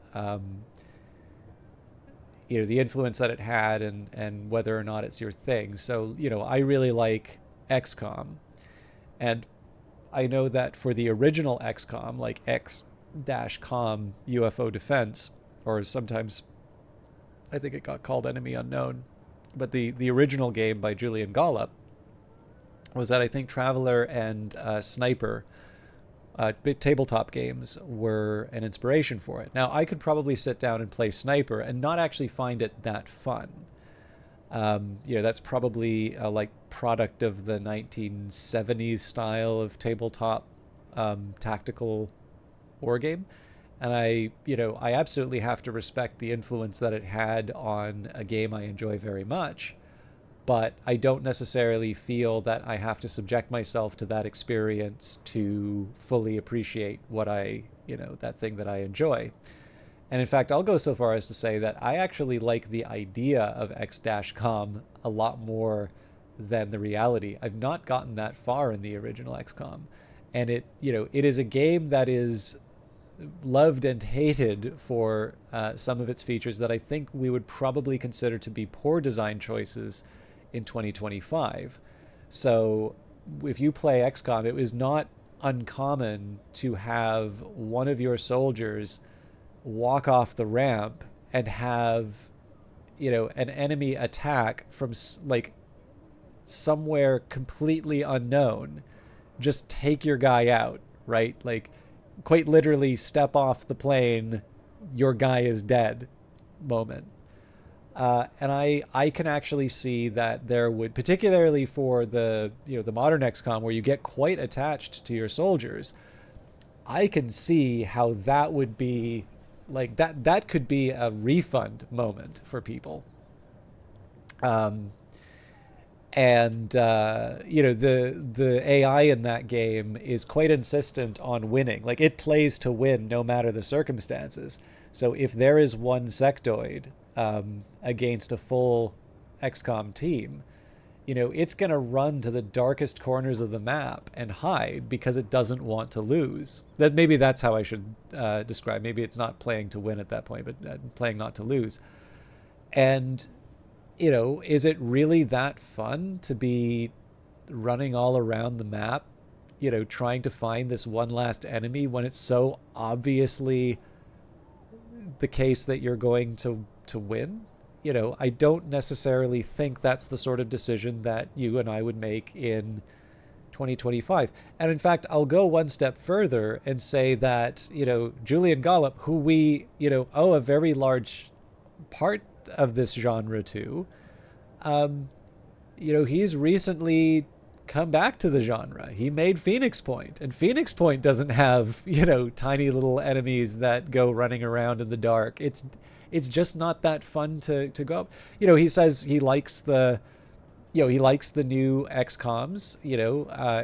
the influence that it had and whether or not it's your thing. So, I really like XCOM. And I know that for the original XCOM, like X-COM UFO Defense, or sometimes I think it got called Enemy Unknown, but the original game by Julian Gollop was that I think Traveler and Sniper tabletop games were an inspiration for it. Now, I could probably sit down and play Sniper and not actually find it that fun. That's probably a product of the 1970s style of tabletop tactical war game. And I absolutely have to respect the influence that it had on a game I enjoy very much. But I don't necessarily feel that I have to subject myself to that experience to fully appreciate what that thing that I enjoy. And in fact, I'll go so far as to say that I actually like the idea of X-COM a lot more than the reality. I've not gotten that far in the original XCOM. And it is a game that is loved and hated for some of its features that I think we would probably consider to be poor design choices in 2025. So if you play XCOM, it was not uncommon to have one of your soldiers walk off the ramp and have an enemy attack from somewhere completely unknown just take your guy out, right? Quite literally step off the plane, your guy is dead moment. And I can actually see that there would, particularly for the modern XCOM where you get quite attached to your soldiers, I can see how that would be that could be a refund moment for people. Um, and the AI in that game is quite insistent on winning. Like, it plays to win no matter the circumstances. So if there is one sectoid against a full XCOM team, it's going to run to the darkest corners of the map and hide because it doesn't want to lose. Maybe that's how I should describe. Maybe it's not playing to win at that point, but playing not to lose. And is it really that fun to be running all around the map, trying to find this one last enemy when it's so obviously the case that you're going to win? I don't necessarily think that's the sort of decision that you and I would make in 2025. And in fact, I'll go one step further and say that, Julian Gollop, who we, owe a very large part of this genre to, he's recently come back to the genre. He made Phoenix Point, and Phoenix Point doesn't have, tiny little enemies that go running around in the dark. It's just not that fun to go up. He says he likes the new XComs.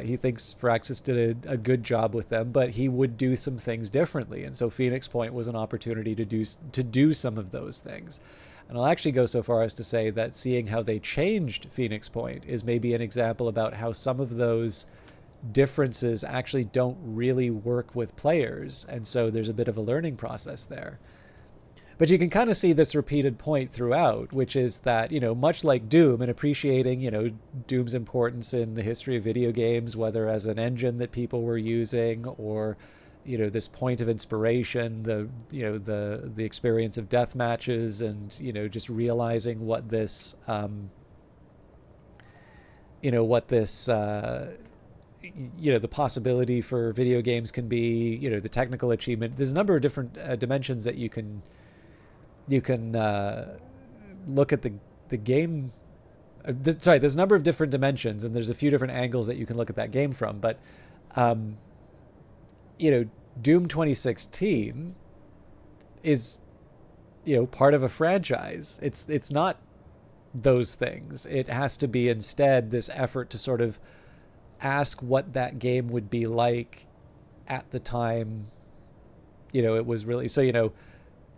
He thinks Firaxis did a good job with them, but he would do some things differently. And so Phoenix Point was an opportunity to do some of those things. And I'll actually go so far as to say that seeing how they changed Phoenix Point is maybe an example about how some of those differences actually don't really work with players. And so there's a bit of a learning process there. But you can kind of see this repeated point throughout, which is that, much like Doom, and appreciating, Doom's importance in the history of video games, whether as an engine that people were using or, this point of inspiration, the experience of death matches, and, just realizing what this, the possibility for video games can be, the technical achievement. There's a number of different dimensions that you can look at the game. There's a number of different dimensions, and there's a few different angles that you can look at that game from. But, Doom 2016 is, part of a franchise. It's not those things. It has to be instead this effort to sort of ask what that game would be like at the time, it was really. So,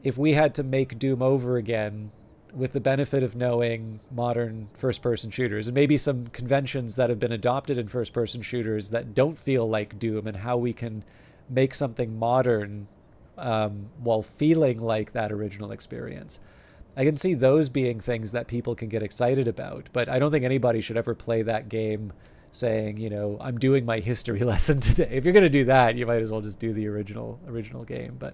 if we had to make Doom over again with the benefit of knowing modern first-person shooters and maybe some conventions that have been adopted in first-person shooters that don't feel like Doom, and how we can make something modern while feeling like that original experience, I can see those being things that people can get excited about. But I don't think anybody should ever play that game saying, I'm doing my history lesson today. If you're going to do that, you might as well just do the original game. But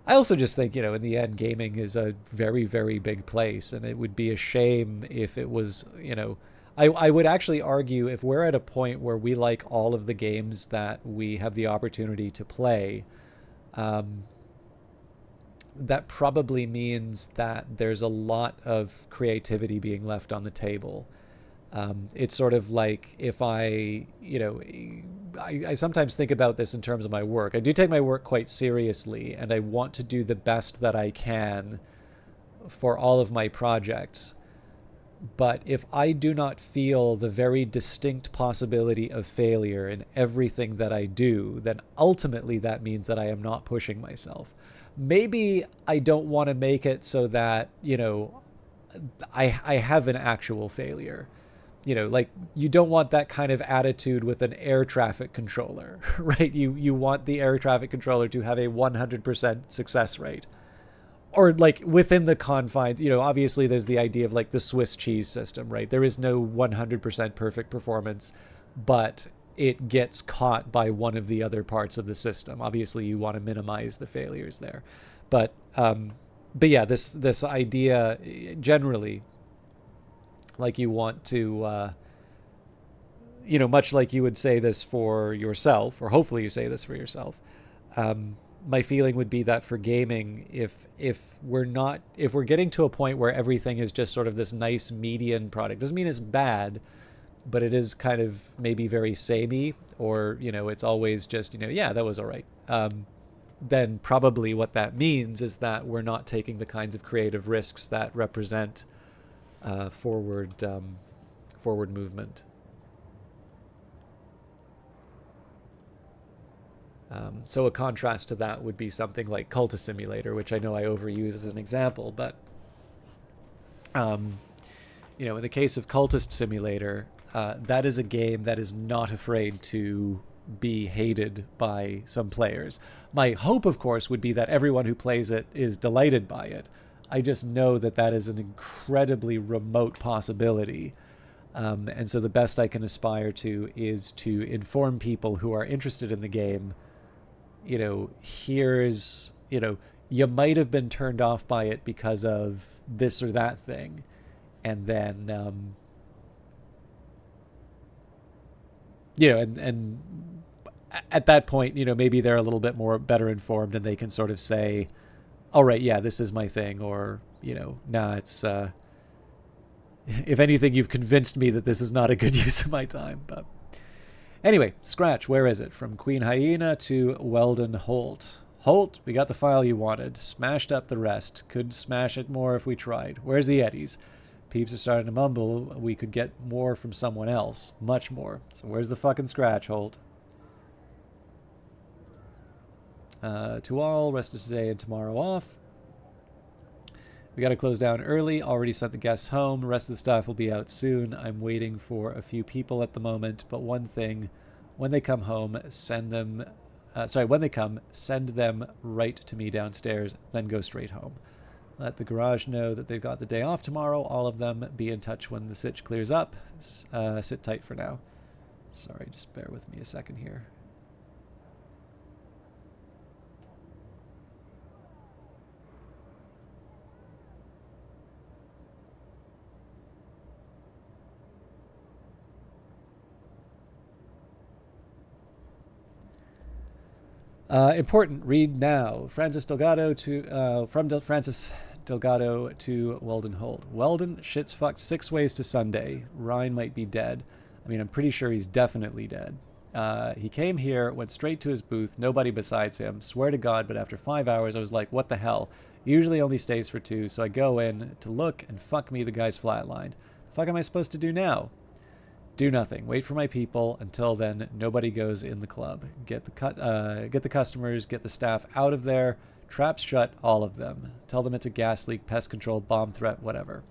I also just think, in the end, gaming is a very, very big place, and it would be a shame if it was, I would actually argue if we're at a point where we like all of the games that we have the opportunity to play, that probably means that there's a lot of creativity being left on the table. It's sort of like if I sometimes think about this in terms of my work. I do take my work quite seriously, and I want to do the best that I can for all of my projects. But if I do not feel the very distinct possibility of failure in everything that I do, then ultimately that means that I am not pushing myself. Maybe I don't want to make it so that, I have an actual failure. Like, you don't want that kind of attitude with an air traffic controller, right? You want the air traffic controller to have a 100% success rate. Or, like, within the confines, obviously there's the idea of, like, the Swiss cheese system, right? There is no 100% perfect performance, but it gets caught by one of the other parts of the system. Obviously, you want to minimize the failures there. But yeah, this idea generally, like, you want to, much like you would say this for yourself, or hopefully you say this for yourself. My feeling would be that for gaming, if we're getting to a point where everything is just sort of this nice median product, doesn't mean it's bad, but it is kind of maybe very samey, or, it's always just, yeah, that was all right. Then probably what that means is that we're not taking the kinds of creative risks that represent forward movement. So a contrast to that would be something like Cultist Simulator, which I know I overuse as an example, but you know, in the case of Cultist Simulator, that is a game that is not afraid to be hated by some players. My hope, of course, would be that everyone who plays it is delighted by it. I just know that that is an incredibly remote possibility. And so the best I can aspire to is to inform people who are interested in the game, you know, here's, you know, you might have been turned off by it because of this or that thing. And then, you know, and at that point, you know, maybe they're a little bit more better informed and they can sort of say, all right, yeah, this is my thing. Or, you know, nah, it's, if anything, you've convinced me that this is not a good use of my time. But anyway, Scratch, where is it? From Queen Hyena to Weldon Holt. Holt, we got the file you wanted. Smashed up the rest. Could smash it more if we tried. Where's the Eddies? Peeps are starting to mumble. We could get more from someone else. Much more. So where's the fucking Scratch, Holt? To all, rest of today and tomorrow off. We got to close down early. Already sent the guests home. The rest of the staff will be out soon. I'm waiting for a few people at the moment. But one thing, when they come home, send them... when they come, send them right to me downstairs, then go straight home. Let the garage know that they've got the day off tomorrow. All of them be in touch when the sitch clears up. Sit tight for now. Sorry, just bear with me a second here. Important. Read now. Francis Delgado to Francis Delgado to Weldon Holt. Weldon shit's fucked 6 ways to Sunday. Ryan might be dead. I mean, I'm pretty sure he's definitely dead. He came here, went straight to his booth, nobody besides him. Swear to God, but after 5 hours, I was like, what the hell? He usually only stays for 2, so I go in to look, and fuck me, the guy's flatlined. The fuck am I supposed to do now? Do nothing. Wait for my people. Until then, nobody goes in the club. Get the customers, get the staff out of there. Traps shut, all of them. Tell them it's a gas leak, pest control, bomb threat, whatever.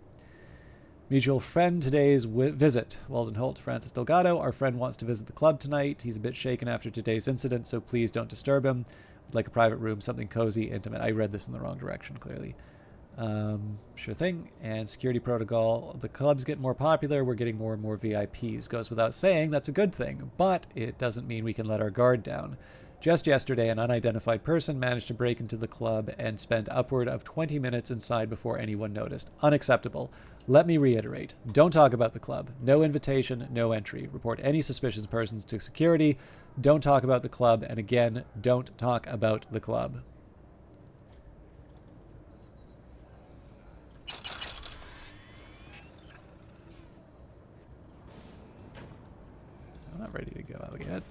Mutual friend today's visit. Weldon Holt, Francis Delgado. Our friend wants to visit the club tonight. He's a bit shaken after today's incident, so please don't disturb him. Would like a private room, something cozy, intimate. I read this in the wrong direction, clearly. Sure thing. And security protocol. The clubs get more popular. We're getting more and more VIPs. Goes without saying, that's a good thing. But it doesn't mean we can let our guard down. Just yesterday, an unidentified person managed to break into the club and spent upward of 20 minutes inside before anyone noticed. Unacceptable. Let me reiterate. Don't talk about the club. No invitation, no entry. Report any suspicious persons to security. Don't talk about the club. And again, don't talk about the club. I'm not ready to go out yet.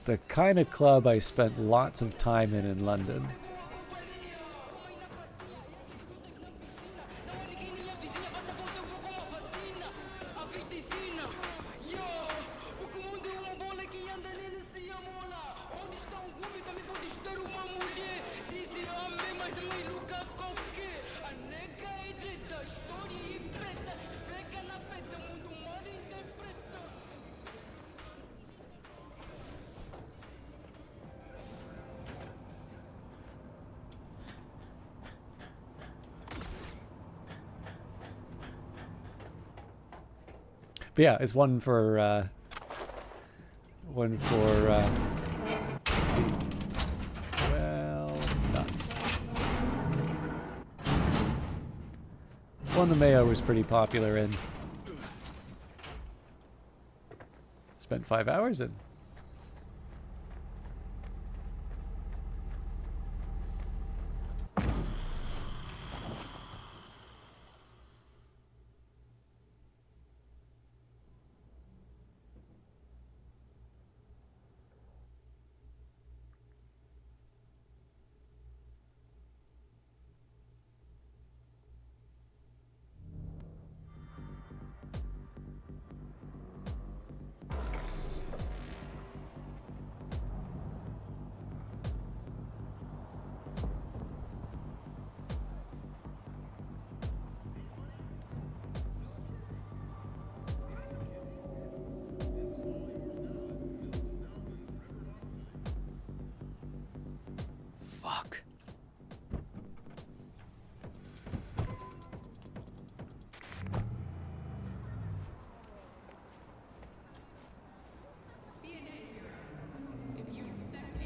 The kind of club I spent lots of time in London. But yeah, it's one for well, nuts. It's one the Mayo was pretty popular in. Spent 5 hours in.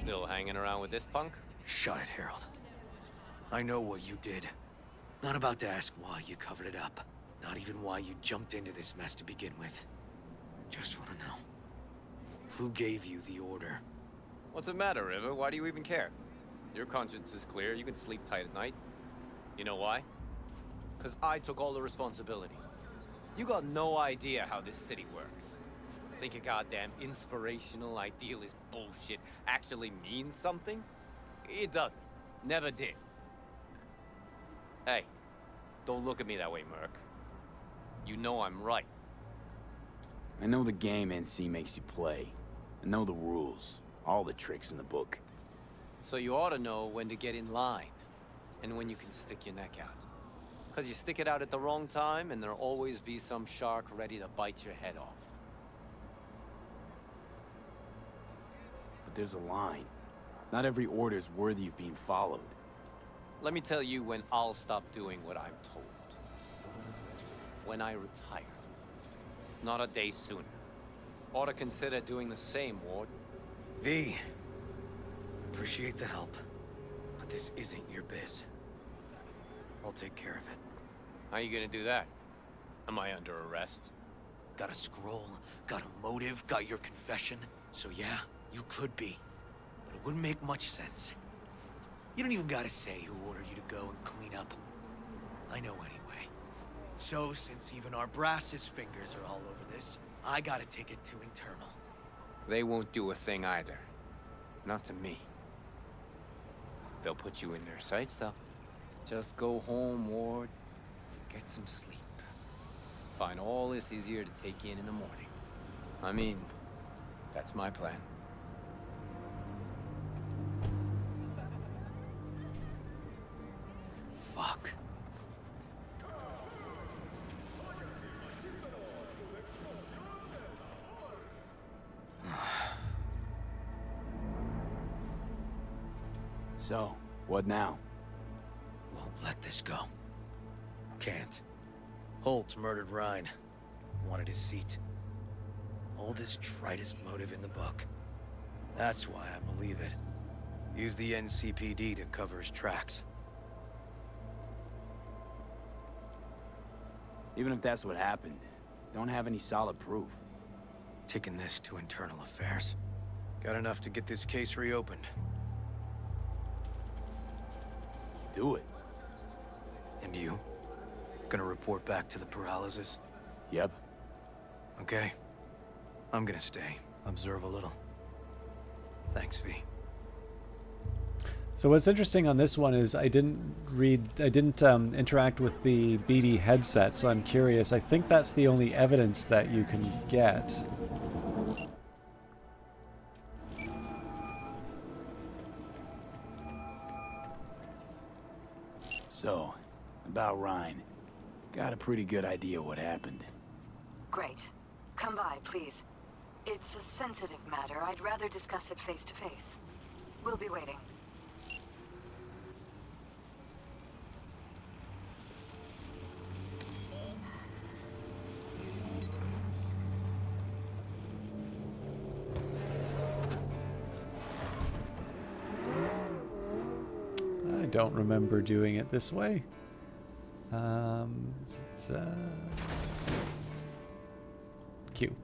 Still hanging around with this punk? Shut it, Harold. I know what you did. Not about to ask why you covered it up. Not even why you jumped into this mess to begin with. Just want to know. Who gave you the order? What's the matter, River? Why do you even care? Your conscience is clear. You can sleep tight at night. You know why? Because I took all the responsibility. You got no idea how this city works. Think your goddamn inspirational, idealist bullshit actually means something? It doesn't. Never did. Hey, don't look at me that way, Merc. You know I'm right. I know the game NC makes you play. I know the rules. All the tricks in the book. So you ought to know when to get in line, and when you can stick your neck out. Because you stick it out at the wrong time, and there'll always be some shark ready to bite your head off. But there's a line. Not every order's worthy of being followed. Let me tell you when I'll stop doing what I'm told. When I retire. Not a day sooner. Ought to consider doing the same, Ward. V. Appreciate the help. But this isn't your biz. I'll take care of it. How you gonna do that? Am I under arrest? Got a scroll, got a motive, got your confession. So yeah, you could be. But it wouldn't make much sense. You don't even gotta say who ordered you to go and clean up. I know anyway. So, since even our brass's fingers are all over this, I gotta take it to internal. They won't do a thing either. Not to me. They'll put you in their sights, though. Just go home, Ward. Get some sleep. Find all this easier to take in the morning. I mean, that's my plan. Fuck. So, what now? Won't let this go. Can't. Holt murdered Rhine. Wanted his seat. Oldest, tritest motive in the book. That's why I believe it. Use the NCPD to cover his tracks. Even if that's what happened, don't have any solid proof. Kicking this to internal affairs. Got enough to get this case reopened. Do it. And you? Gonna report back to the paralysis? Yep. Okay. I'm gonna stay. Observe a little. Thanks, V. So what's interesting on this one is I didn't interact with the BD headset, so I'm curious. I think that's the only evidence that you can get. So, about Rhine. Got a pretty good idea what happened. Great. Come by, please. It's a sensitive matter. I'd rather discuss it face to face. We'll be waiting. I don't remember doing it this way. Q.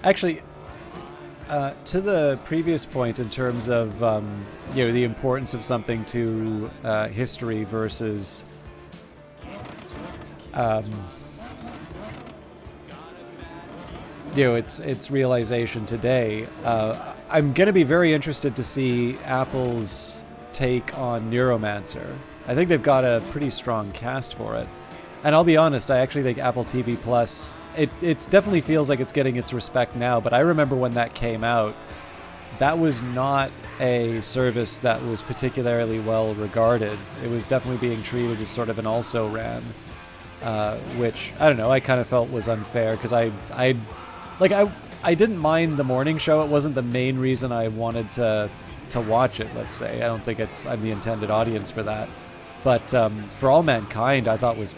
Actually, to the previous point in terms of the importance of something to history versus its realization today. I'm going to be very interested to see Apple's take on Neuromancer. I think they've got a pretty strong cast for it. And I'll be honest, I actually think Apple TV Plus, it definitely feels like it's getting its respect now, but I remember when that came out, that was not a service that was particularly well regarded. It was definitely being treated as sort of an also-ran, which, I don't know, I kind of felt was unfair, because I didn't mind the morning show. It wasn't the main reason I wanted to watch it, let's say. I don't think I'm the intended audience for that. But For All Mankind, I thought was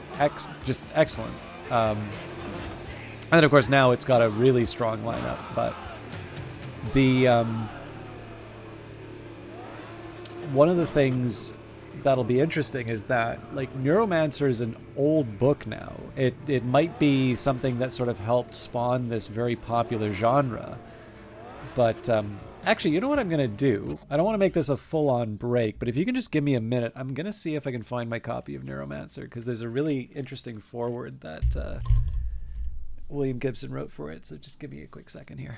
just excellent. And of course now it's got a really strong lineup. But the one of the things that'll be interesting is that, like, Neuromancer is an old book now. It might be something that sort of helped spawn this very popular genre. But actually, you know what I'm going to do? I don't want to make this a full-on break, but if you can just give me a minute, I'm going to see if I can find my copy of Neuromancer, because there's a really interesting foreword that William Gibson wrote for it. So just give me a quick second here.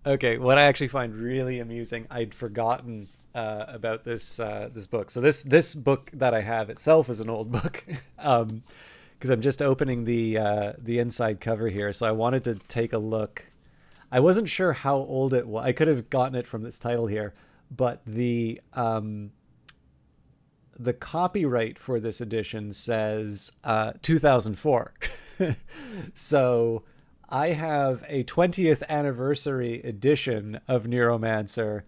Okay, what I actually find really amusing, I'd forgotten about this book. So this book that I have itself is an old book, because I'm just opening the inside cover here. So I wanted to take a look. I wasn't sure how old it was. I could have gotten it from this title here, but the copyright for this edition says 2004. So I have a 20th anniversary edition of Neuromancer,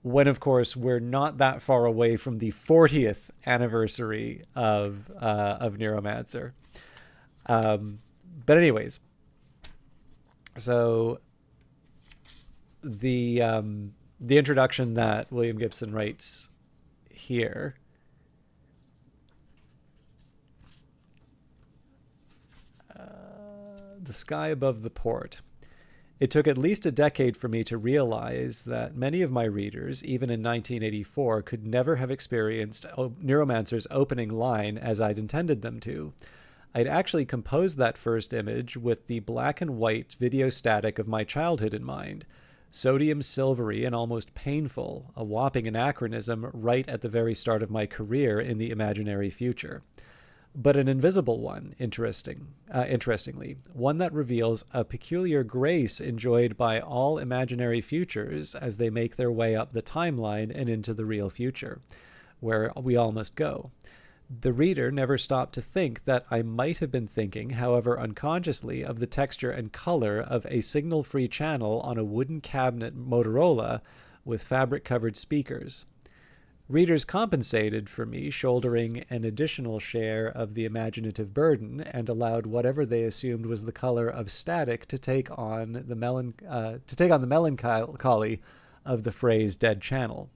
when of course we're not that far away from the 40th anniversary of Neuromancer. But anyways, so the introduction that William Gibson writes here. The sky above the port. It took at least a decade for me to realize that many of my readers, even in 1984, could never have experienced Neuromancer's opening line as I'd intended them to. I'd actually composed that first image with the black and white video static of my childhood in mind. Sodium silvery and almost painful, a whopping anachronism right at the very start of my career in the imaginary future. But an invisible one, interestingly, one that reveals a peculiar grace enjoyed by all imaginary futures as they make their way up the timeline and into the real future, where we all must go. The reader never stopped to think that I might have been thinking, however unconsciously, of the texture and color of a signal-free channel on a wooden cabinet Motorola with fabric-covered speakers. Readers compensated for me shouldering an additional share of the imaginative burden and allowed whatever they assumed was the color of static to take on the melancholy of the phrase dead channel.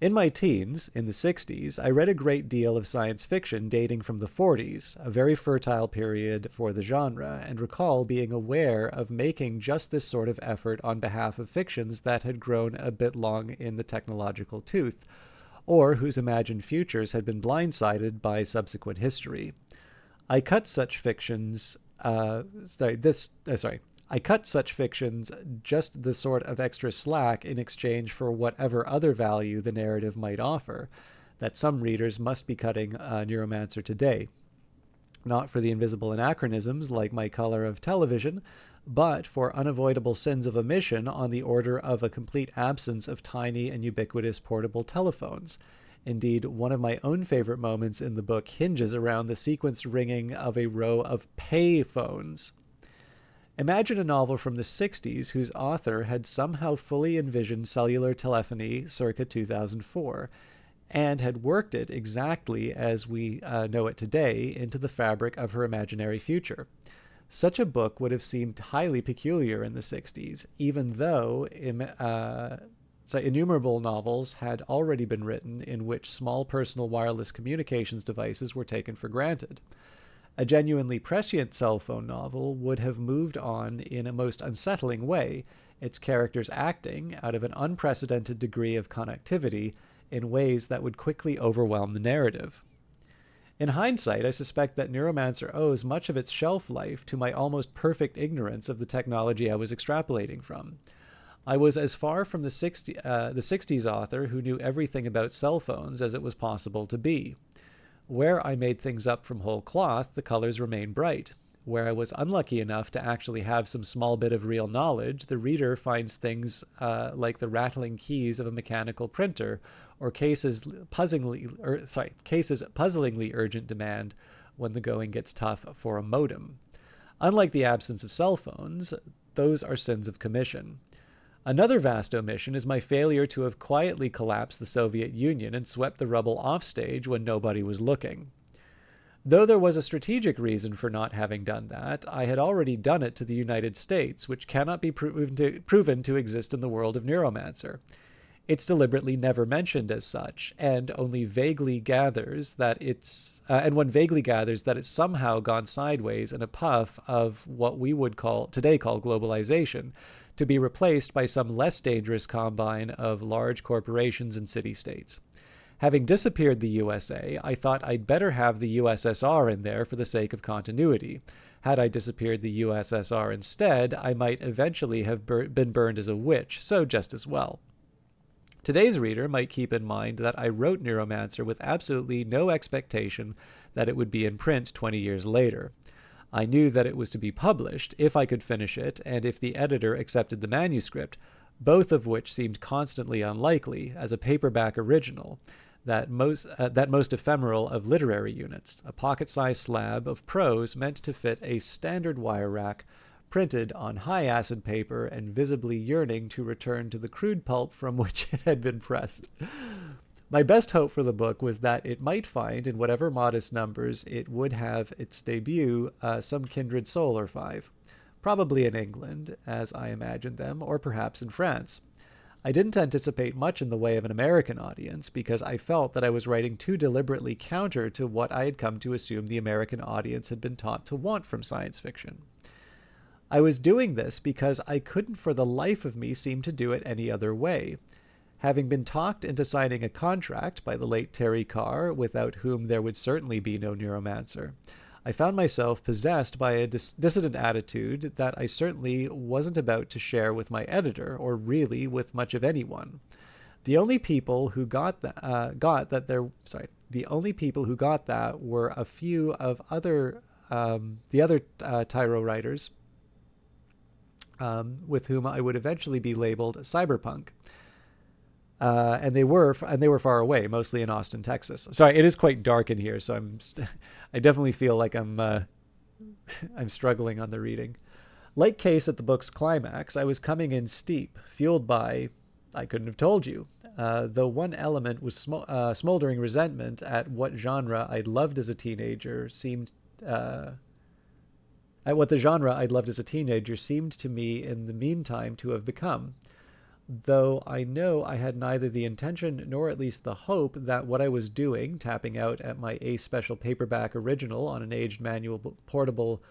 In my teens, in the 60s, I read a great deal of science fiction dating from the 40s, a very fertile period for the genre, and recall being aware of making just this sort of effort on behalf of fictions that had grown a bit long in the technological tooth, or whose imagined futures had been blindsided by subsequent history. I cut such fictions just the sort of extra slack in exchange for whatever other value the narrative might offer, that some readers must be cutting Neuromancer today. Not for the invisible anachronisms like my color of television, but for unavoidable sins of omission on the order of a complete absence of tiny and ubiquitous portable telephones. Indeed, one of my own favorite moments in the book hinges around the sequenced ringing of a row of pay phones. Imagine a novel from the 60s whose author had somehow fully envisioned cellular telephony circa 2004 and had worked it exactly as we know it today into the fabric of her imaginary future. Such a book would have seemed highly peculiar in the 60s, even though innumerable novels had already been written in which small personal wireless communications devices were taken for granted. A genuinely prescient cell phone novel would have moved on in a most unsettling way, its characters acting out of an unprecedented degree of connectivity in ways that would quickly overwhelm the narrative. In hindsight, I suspect that Neuromancer owes much of its shelf life to my almost perfect ignorance of the technology I was extrapolating from. I was as far from the 60s author who knew everything about cell phones as it was possible to be. Where I made things up from whole cloth, the colors remain bright. Where I was unlucky enough to actually have some small bit of real knowledge, the reader finds things like the rattling keys of a mechanical printer, or cases puzzlingly urgent demand when the going gets tough for a modem. Unlike the absence of cell phones, those are sins of commission. Another vast omission is my failure to have quietly collapsed the Soviet Union and swept the rubble offstage when nobody was looking. Though there was a strategic reason for not having done that, I had already done it to the United States, which cannot be proven to exist in the world of Neuromancer. It's deliberately never mentioned as such, and only vaguely gathers that it's somehow gone sideways in a puff of what we would today call globalization, to be replaced by some less dangerous combine of large corporations and city-states. Having disappeared the USA, I thought I'd better have the USSR in there for the sake of continuity. Had I disappeared the USSR instead, I might eventually have been burned as a witch, so just as well. Today's reader might keep in mind that I wrote Neuromancer with absolutely no expectation that it would be in print 20 years later. I knew that it was to be published, if I could finish it, and if the editor accepted the manuscript, both of which seemed constantly unlikely, as a paperback original, that most ephemeral of literary units, a pocket-sized slab of prose meant to fit a standard wire rack, printed on high-acid paper and visibly yearning to return to the crude pulp from which it had been pressed. My best hope for the book was that it might find, in whatever modest numbers it would have its debut, some kindred soul or five. Probably in England, as I imagined them, or perhaps in France. I didn't anticipate much in the way of an American audience, because I felt that I was writing too deliberately counter to what I had come to assume the American audience had been taught to want from science fiction. I was doing this because I couldn't for the life of me seem to do it any other way. Having been talked into signing a contract by the late Terry Carr, without whom there would certainly be no Neuromancer, I found myself possessed by a dissident attitude that I certainly wasn't about to share with my editor, or really with much of anyone. The only people who got that were a few of the other Tyro writers, with whom I would eventually be labeled Cyberpunk. And they were far away, mostly in Austin, Texas. Sorry, it is quite dark in here, so I definitely feel like I'm struggling on the reading. Like Case at the book's climax, I was coming in steep, fueled by, I couldn't have told you, though one element was smoldering resentment at what genre I'd loved as a teenager seemed to me in the meantime to have become. Though I know I had neither the intention nor at least the hope that what I was doing, tapping out at my Ace Special paperback original on an aged manual portable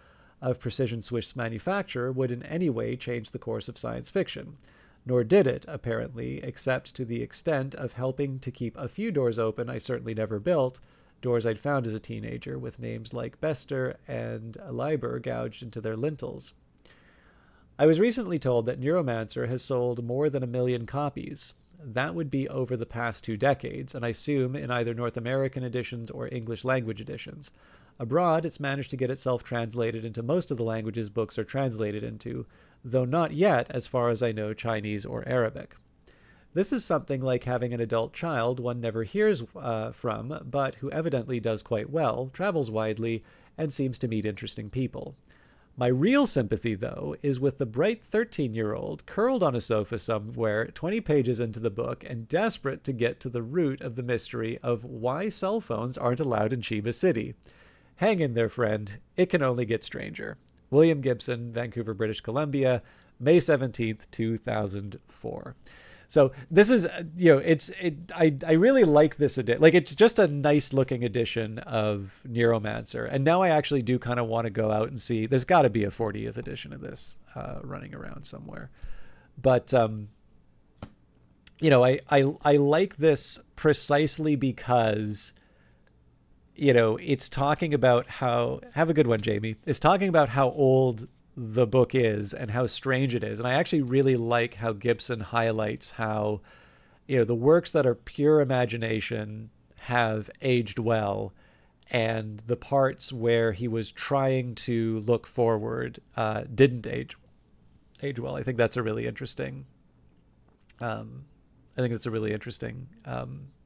of Precision Swiss manufacture, would in any way change the course of science fiction. Nor did it, apparently, except to the extent of helping to keep a few doors open I certainly never built, doors I'd found as a teenager, with names like Bester and Liber gouged into their lintels. I was recently told that Neuromancer has sold more than 1 million copies. That would be over the past 2 decades, and I assume in either North American editions or English language editions. Abroad, it's managed to get itself translated into most of the languages books are translated into, though not yet, as far as I know, Chinese or Arabic. This is something like having an adult child one never hears from, but who evidently does quite well, travels widely, and seems to meet interesting people. My real sympathy, though, is with the bright 13-year-old curled on a sofa somewhere 20 pages into the book and desperate to get to the root of the mystery of why cell phones aren't allowed in Chiba City. Hang in there, friend. It can only get stranger. William Gibson, Vancouver, British Columbia, May 17th, 2004. So this is, I really like this edition. Like, it's just a nice looking edition of Neuromancer. And now I actually do kind of want to go out and see, there's got to be a 40th edition of this running around somewhere. But, I like this precisely because, it's talking about how, have a good one, Jamie. It's talking about how old the book is and how strange it is. And I actually really like how Gibson highlights how, the works that are pure imagination have aged well, and the parts where he was trying to look forward didn't age well. I think that's a really interesting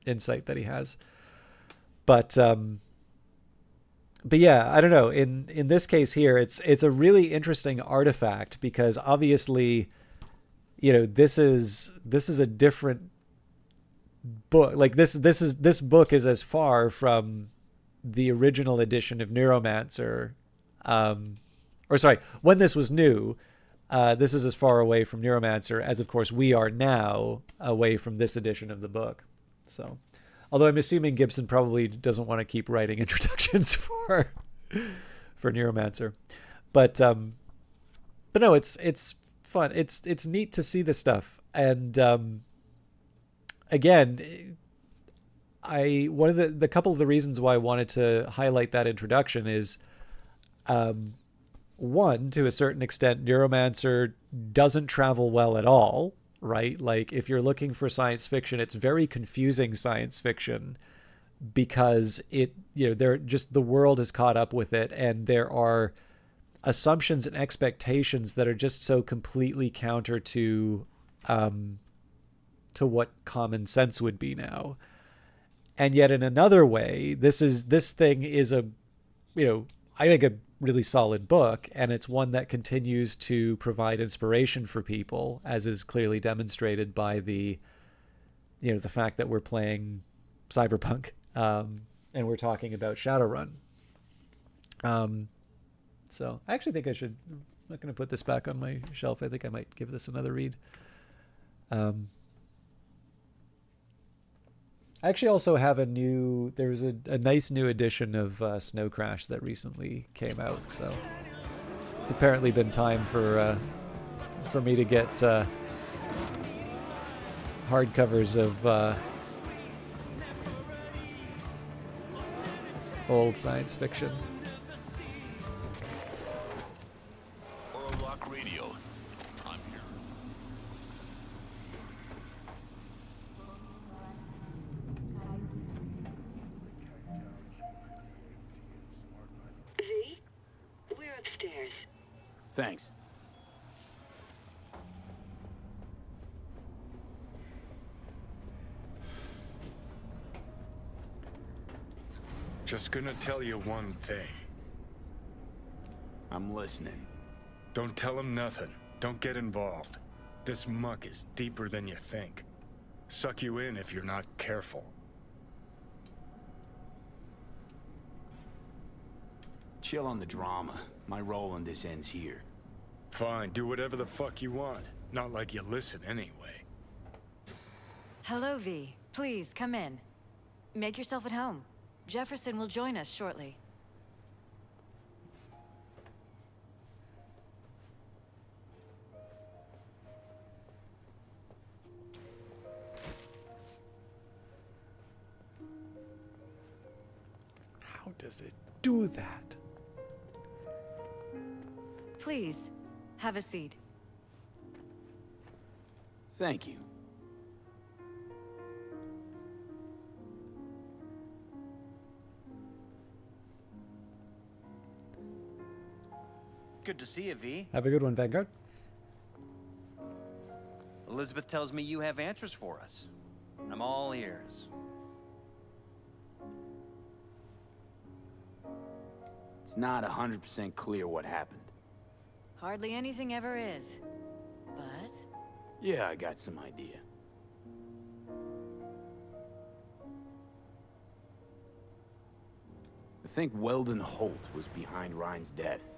insight that he has. But yeah, I don't know. In this case here, it's a really interesting artifact because obviously, this is a different book. Like this book is as far from the original edition of Neuromancer, when this was new. This is as far away from Neuromancer as, of course, we are now away from this edition of the book. So. Although I'm assuming Gibson probably doesn't want to keep writing introductions for Neuromancer, but no, it's fun. It's neat to see this stuff, and again, one of the couple of the reasons why I wanted to highlight that introduction is, one, to a certain extent, Neuromancer doesn't travel well at all. Right? Like, if you're looking for science fiction, it's very confusing science fiction because the world is caught up with it, and there are assumptions and expectations that are just so completely counter to what common sense would be now. And yet, in another way, this thing is I think a really solid book, and it's one that continues to provide inspiration for people, as is clearly demonstrated by the fact that we're playing Cyberpunk, and we're talking about Shadowrun. So I actually think I'm not going to put this back on my shelf. I think I might give this another read. I actually also have there was a nice new edition of Snow Crash that recently came out, so it's apparently been time for me to get hardcovers of old science fiction. Thanks. Just gonna tell you one thing. I'm listening. Don't tell him nothing. Don't get involved. This muck is deeper than you think. Suck you in if you're not careful. Chill on the drama. My role in this ends here. Fine, do whatever the fuck you want. Not like you listen anyway. Hello, V. Please, come in. Make yourself at home. Jefferson will join us shortly. How does it do that? Please, have a seat. Thank you. Good to see you, V. Have a good one, Vanguard. Elizabeth tells me you have answers for us. I'm all ears. It's not 100% clear what happened. Hardly anything ever is. But Yeah, I got some idea. I think Weldon Holt was behind Ryan's death.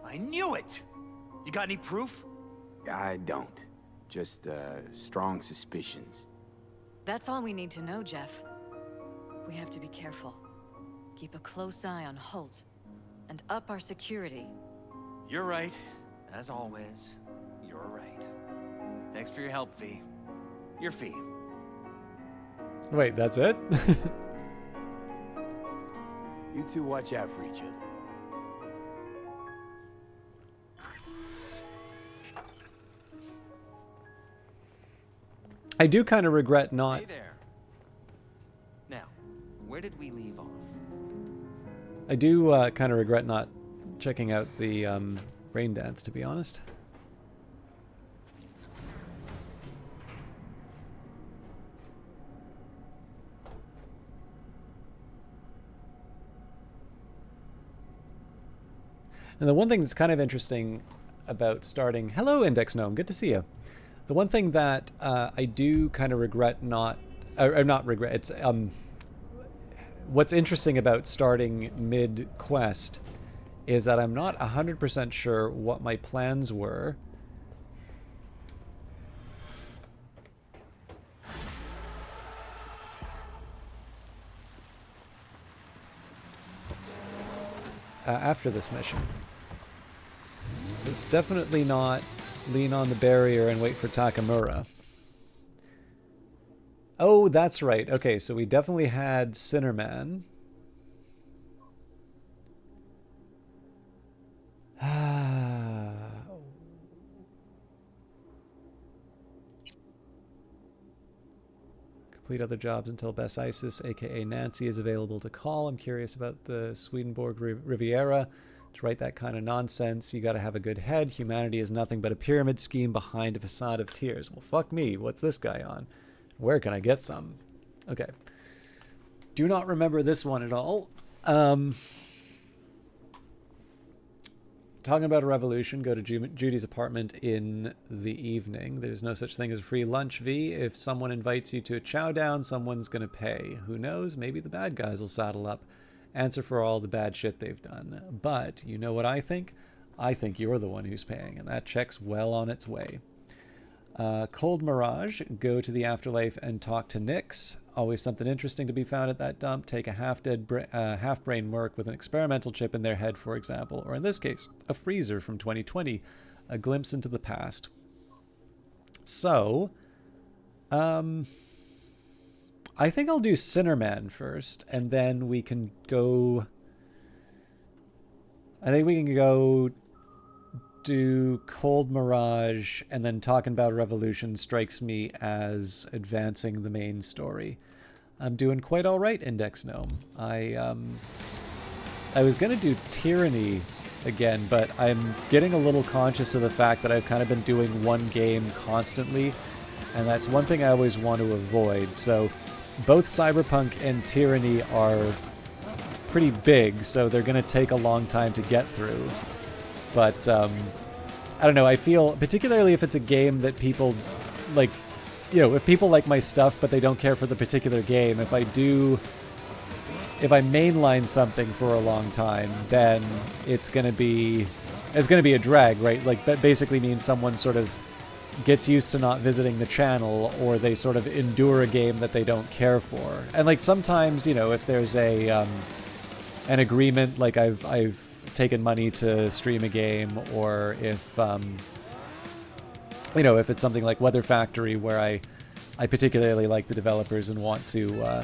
I knew it! You got any proof? I don't. Just, strong suspicions. that's all we need to know, Jeff. We have to be careful. Keep a close eye on Holt. And up our security. You're right. As always, you're right. Thanks for your help, V. Your fee. Wait, that's it? You two watch out for each other. I do kind of regret not... Hey there. Now, where did we leave off? I do kind of regret not checking out the rain dance, to be honest. And the one thing that's kind of interesting about starting... Hello, Index Gnome. Good to see you. The one thing that I do kind of regret not... Or not regret. It's... what's interesting about starting mid-quest is that I'm not 100% sure what my plans were. After this mission. So it's definitely not lean on the barrier and wait for Takamura. Oh, that's right. Okay, so we definitely had Sinnerman. Complete other jobs until Bess Isis, aka Nancy, is available to call. I'm curious about the Swedenborg Riviera. To write that kind of nonsense, you gotta have a good head. Humanity is nothing but a pyramid scheme behind a facade of tears. Well, fuck me. What's this guy on? Where can I get some? Okay. Do not remember this one at all. Talking about a revolution, go to Judy's apartment in the evening. There's no such thing as free lunch, V. If someone invites you to a chow down, someone's going to pay. Who knows? Maybe the bad guys will saddle up. Answer for all the bad shit they've done. But you know what I think? I think you're the one who's paying, and that check's well on its way. Cold Mirage, go to the afterlife and talk to Nyx. Always something interesting to be found at that dump. Take a half-brain merc with an experimental chip in their head, for example. Or in this case, a freezer from 2020. A glimpse into the past. So, I think I'll do Sinnerman first, and then we can go... I think we can go... do Cold Mirage, and then talking about Revolution strikes me as advancing the main story. I'm doing quite all right, Index Gnome. I was going to do Tyranny again, but I'm getting a little conscious of the fact that I've kind of been doing one game constantly, and that's one thing I always want to avoid. So both Cyberpunk and Tyranny are pretty big, so they're going to take a long time to get through. But, I don't know, I feel, particularly if it's a game that people, like, you know, if people like my stuff but they don't care for the particular game, if I mainline something for a long time, then it's going to be a drag, right? Like, that basically means someone sort of gets used to not visiting the channel, or they sort of endure a game that they don't care for. And, like, sometimes, you know, if there's an agreement, like I've taken money to stream a game, or if you know, if it's something like Weather Factory where I particularly like the developers and want to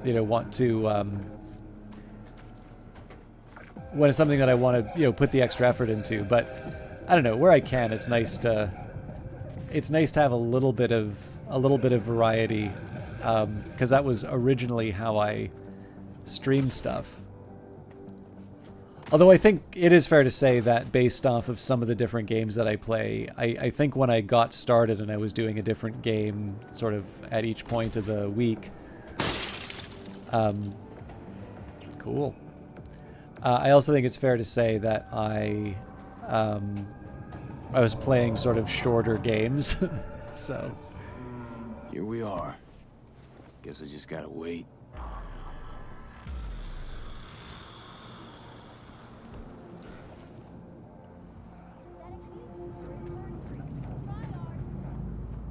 you know, when it's something that I want to, you know, put the extra effort into. But I don't know, where I can, it's nice to have a little bit of variety, because that was originally how I streamed stuff. Although I think it is fair to say that based off of some of the different games that I play, I think when I got started and I was doing a different game sort of at each point of the week, cool. I also think it's fair to say that I was playing sort of shorter games, so. Here we are. Guess I just gotta wait.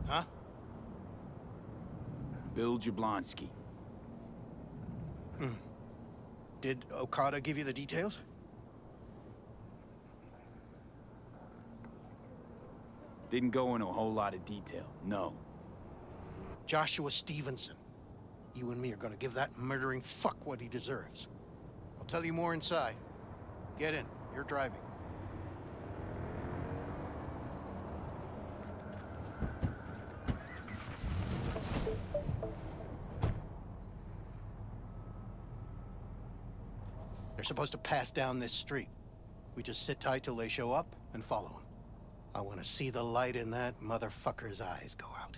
Huh? Bill Jablonski. Did Okada give you the details? Didn't go into a whole lot of detail, no. Joshua Stevenson. You and me are gonna give that murdering fuck what he deserves. I'll tell you more inside. Get in. You're driving. They're supposed to pass down this street. We just sit tight till they show up and follow them. I want to see the light in that motherfucker's eyes go out.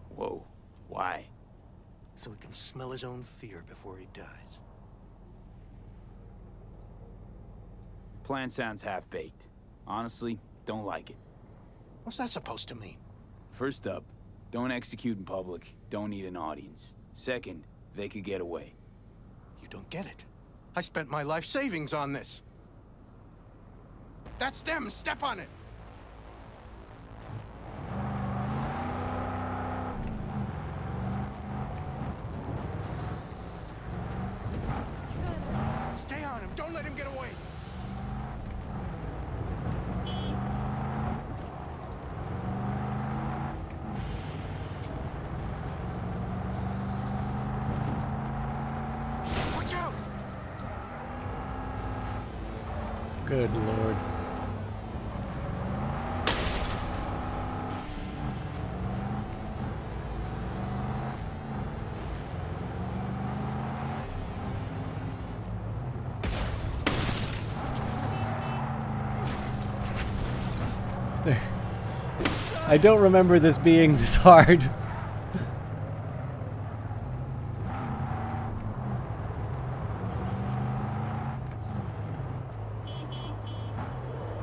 Whoa, why? So he can smell his own fear before he dies. Plan sounds half-baked. Honestly, don't like it. What's that supposed to mean? First up, don't execute in public, don't need an audience. Second, they could get away. You don't get it. I spent my life savings on this. That's them. Step on it. Stay on him. Don't let him get away. Watch out! Good lord. I don't remember this being this hard.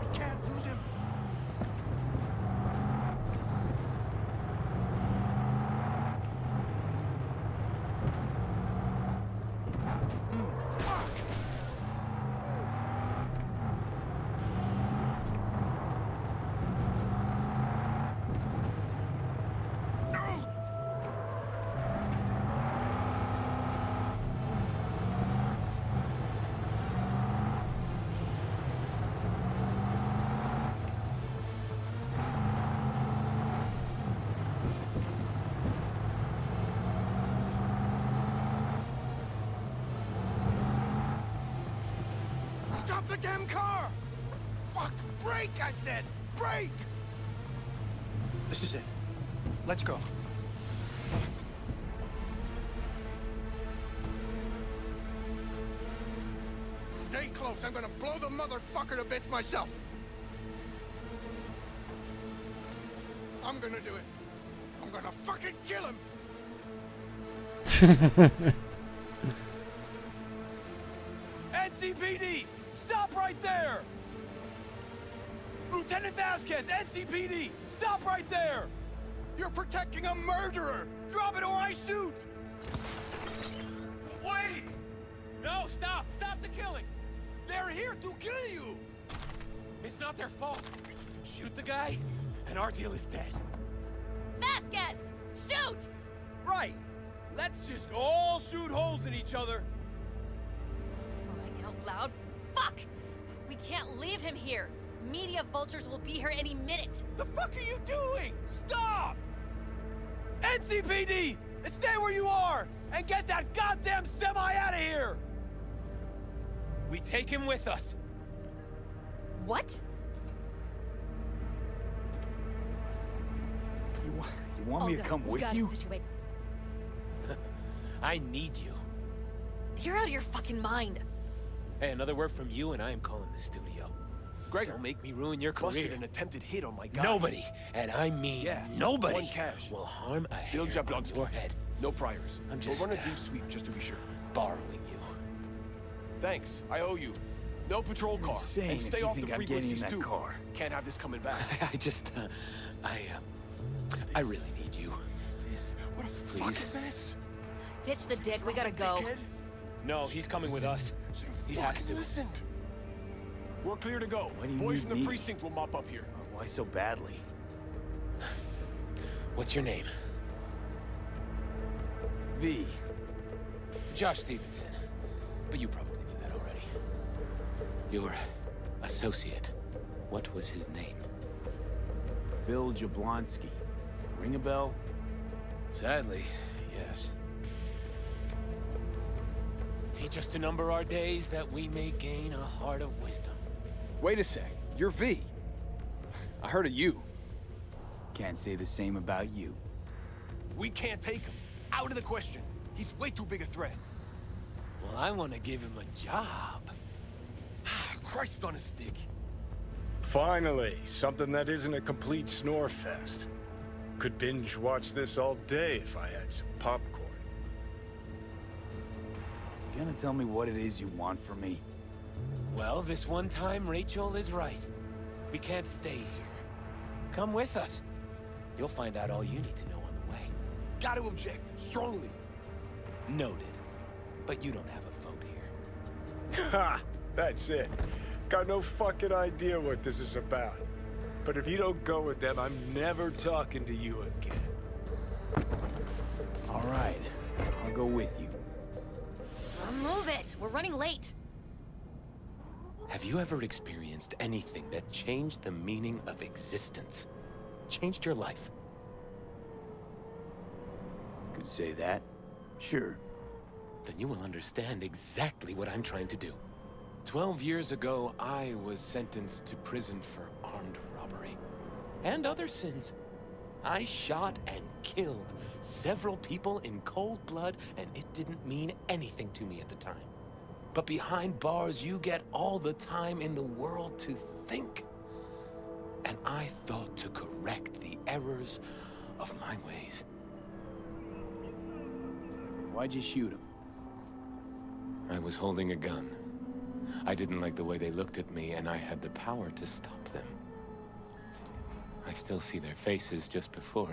We can't lose him. Stop the damn car! Fuck! Brake, I said! Brake! This is it. Let's go. Stay close. I'm gonna blow the motherfucker to bits myself. I'm gonna do it. I'm gonna fucking kill him. NCPD! Stop right there! Lieutenant Vasquez, NCPD! Stop right there! You're protecting a murderer! Drop it or I shoot! Wait! No, stop! Stop the killing! They're here to kill you! It's not their fault. Shoot the guy, and our deal is dead. Vasquez! Shoot! Right! Let's just all shoot holes in each other. Crying out loud. Fuck! We can't leave him here. Media vultures will be here any minute. The fuck are you doing? Stop! NCPD! Stay where you are! And get that goddamn semi out of here! We take him with us. What? You want me to come with you? I need you. You're out of your fucking mind. Hey, another word from you and I am calling the studio. Gregor, Don't make me ruin your busted career. an attempted hit on my guy. Nobody, and I mean Yeah, nobody, one cash. will harm a hair Bill on Jablonski. your head. No priors. I'm just, We'll run a deep sweep just to be sure. Borrowing you. Thanks, I owe you. No patrol car. insane And if stay you off the think I'm getting in frequencies that too. car. Can't have this coming back. I really need you. What a Please. fucking mess. Ditch the dick, we gotta go. Dickhead. No, he's coming with us. He has to. Listened. We're clear to go. Why do you Boys need from the me? precinct will mop up here. Why so badly? What's your name? V. Josh Stevenson. But you probably knew that already. Your associate. What was his name? Bill Jablonski. Ring a bell? Sadly, yes. Teach us to number our days that we may gain a heart of wisdom. Wait a sec. You're V. I heard of you. Can't say the same about you. We can't take him. Out of the question. He's way too big a threat. Well, I want to give him a job. Christ on a stick. Finally, something that isn't a complete snore fest. Could binge watch this all day if I had some popcorn. You gonna tell me what it is you want from me? Well, this one time, Rachel is right. We can't stay here. Come with us. You'll find out all you need to know on the way. Gotta object. Strongly. Noted. But you don't have a vote here. Ha! That's it. Got no fucking idea what this is about. But if you don't go with them, I'm never talking to you again. All right, I'll go with you. Move it! We're running late. Have you ever experienced anything that changed the meaning of existence? Changed your life? Could say that. Sure. Then you will understand exactly what I'm trying to do. 12 years ago, I was sentenced to prison for armed robbery. And other sins. I shot and killed several people in cold blood, and it didn't mean anything to me at the time. But behind bars, you get all the time in the world to think. And I thought to correct the errors of my ways. Why'd you shoot him? I was holding a gun. I didn't like the way they looked at me, and I had the power to stop them. I still see their faces just before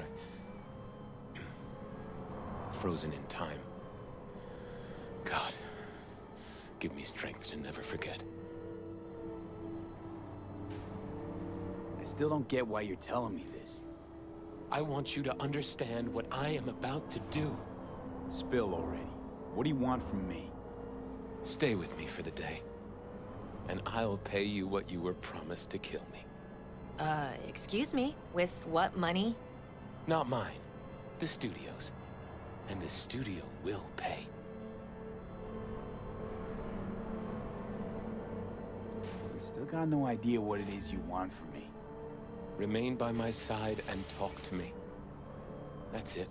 frozen in time. God, give me strength to never forget. I still don't get why you're telling me this. I want you to understand what I am about to do. Spill already. What do you want from me? Stay with me for the day, and I'll pay you what you were promised to kill me. Excuse me? With what money? Not mine. The studio's. And the studio will pay. Still got no idea what it is you want from me. Remain by my side and talk to me. That's it.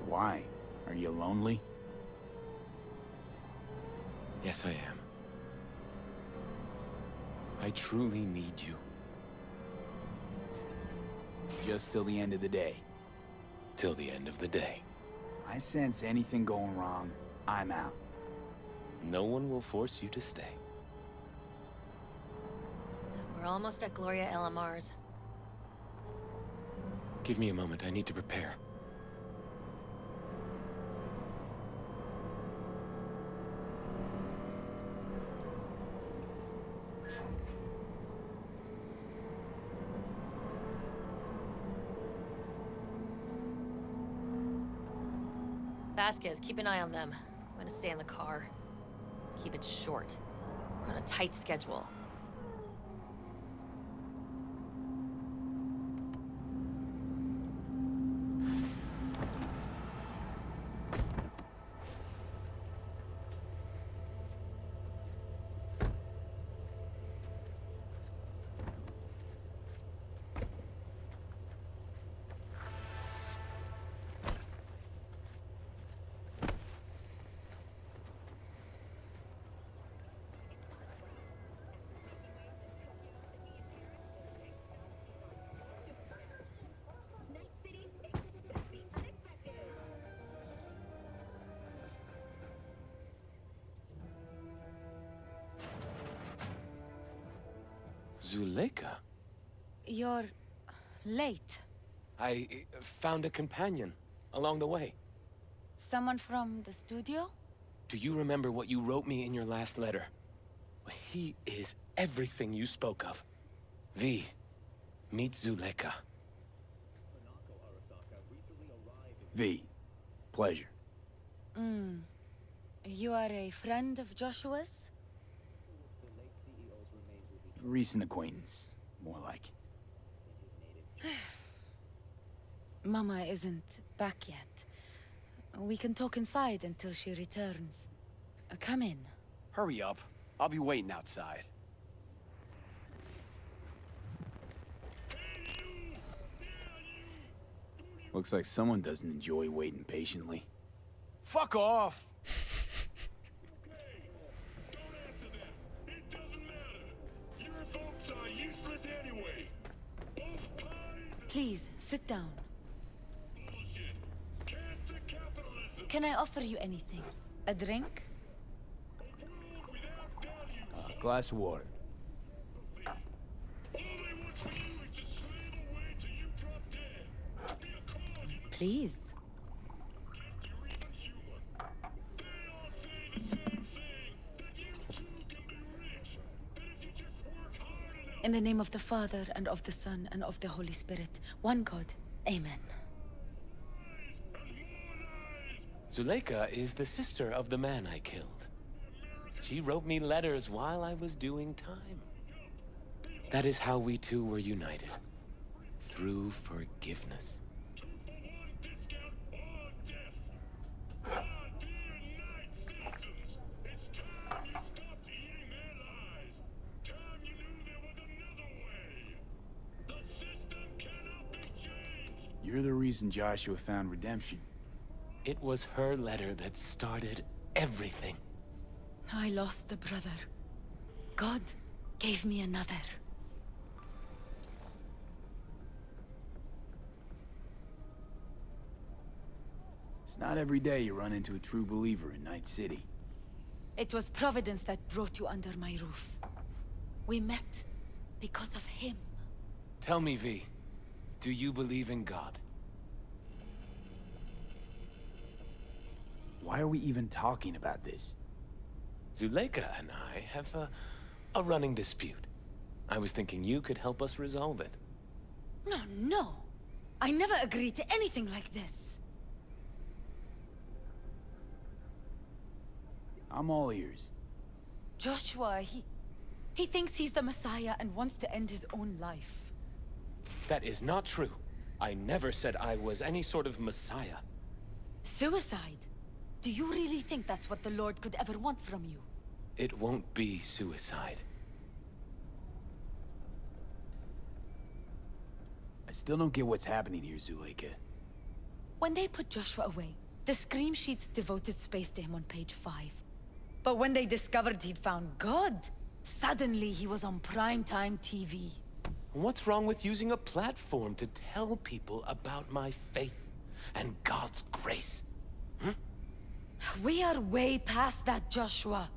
Why? Are you lonely? Yes, I am. I truly need you. Just till the end of the day. Till the end of the day. I sense anything going wrong, I'm out. No one will force you to stay. We're almost at Gloria LMR's. Give me a moment, I need to prepare. Vasquez, keep an eye on them. I'm gonna stay in the car. Keep it short. We're on a tight schedule. Zuleika? You're late. I found a companion along the way. Someone from the studio? Do you remember what you wrote me in your last letter? He is everything you spoke of. V, meet Zuleika. V, pleasure. You are a friend of Joshua's? Recent acquaintance, more like. Mama isn't back yet. We can talk inside until she returns. Come in. Hurry up. I'll be waiting outside. Looks like someone doesn't enjoy waiting patiently. Fuck off! Please, sit down. Can I offer you anything? A drink? Glass of water. Please. In the name of the Father, and of the Son, and of the Holy Spirit, one God. Amen. Zuleika is the sister of the man I killed. She wrote me letters while I was doing time. That is how we two were united. Through forgiveness. You're the reason Joshua found redemption. It was her letter that started everything. I lost a brother. God gave me another. It's not every day you run into a true believer in Night City. It was Providence that brought you under my roof. We met because of him. Tell me, V, do you believe in God? Why are we even talking about this? Zuleika and I have a running dispute. I was thinking you could help us resolve it. No. I never agreed to anything like this. I'm all ears. Joshua, he thinks he's the Messiah and wants to end his own life. That is not true. I never said I was any sort of Messiah. Suicide? Do you really think that's what the Lord could ever want from you? It won't be suicide. I still don't get what's happening here, Zuleika. When they put Joshua away, the scream sheets devoted space to him on page 5. But when they discovered he'd found God, suddenly he was on primetime TV. What's wrong with using a platform to tell people about my faith and God's grace? We are way past that, Joshua.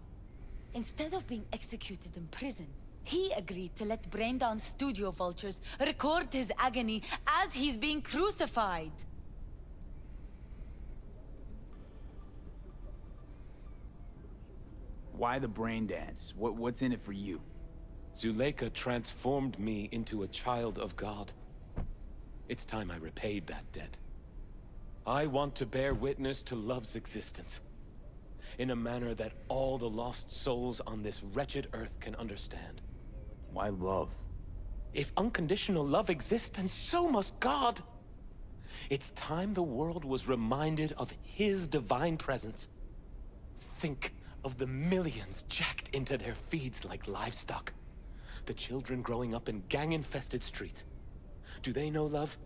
Instead of being executed in prison, he agreed to let brain-down studio vultures record his agony as he's being crucified. Why the brain dance? What's in it for you? Zuleika transformed me into a child of God. It's time I repaid that debt. I want to bear witness to love's existence, in a manner that all the lost souls on this wretched earth can understand. Why love? If unconditional love exists, then so must God. It's time the world was reminded of His divine presence. Think of the millions jacked into their feeds like livestock. The children growing up in gang-infested streets. Do they know love?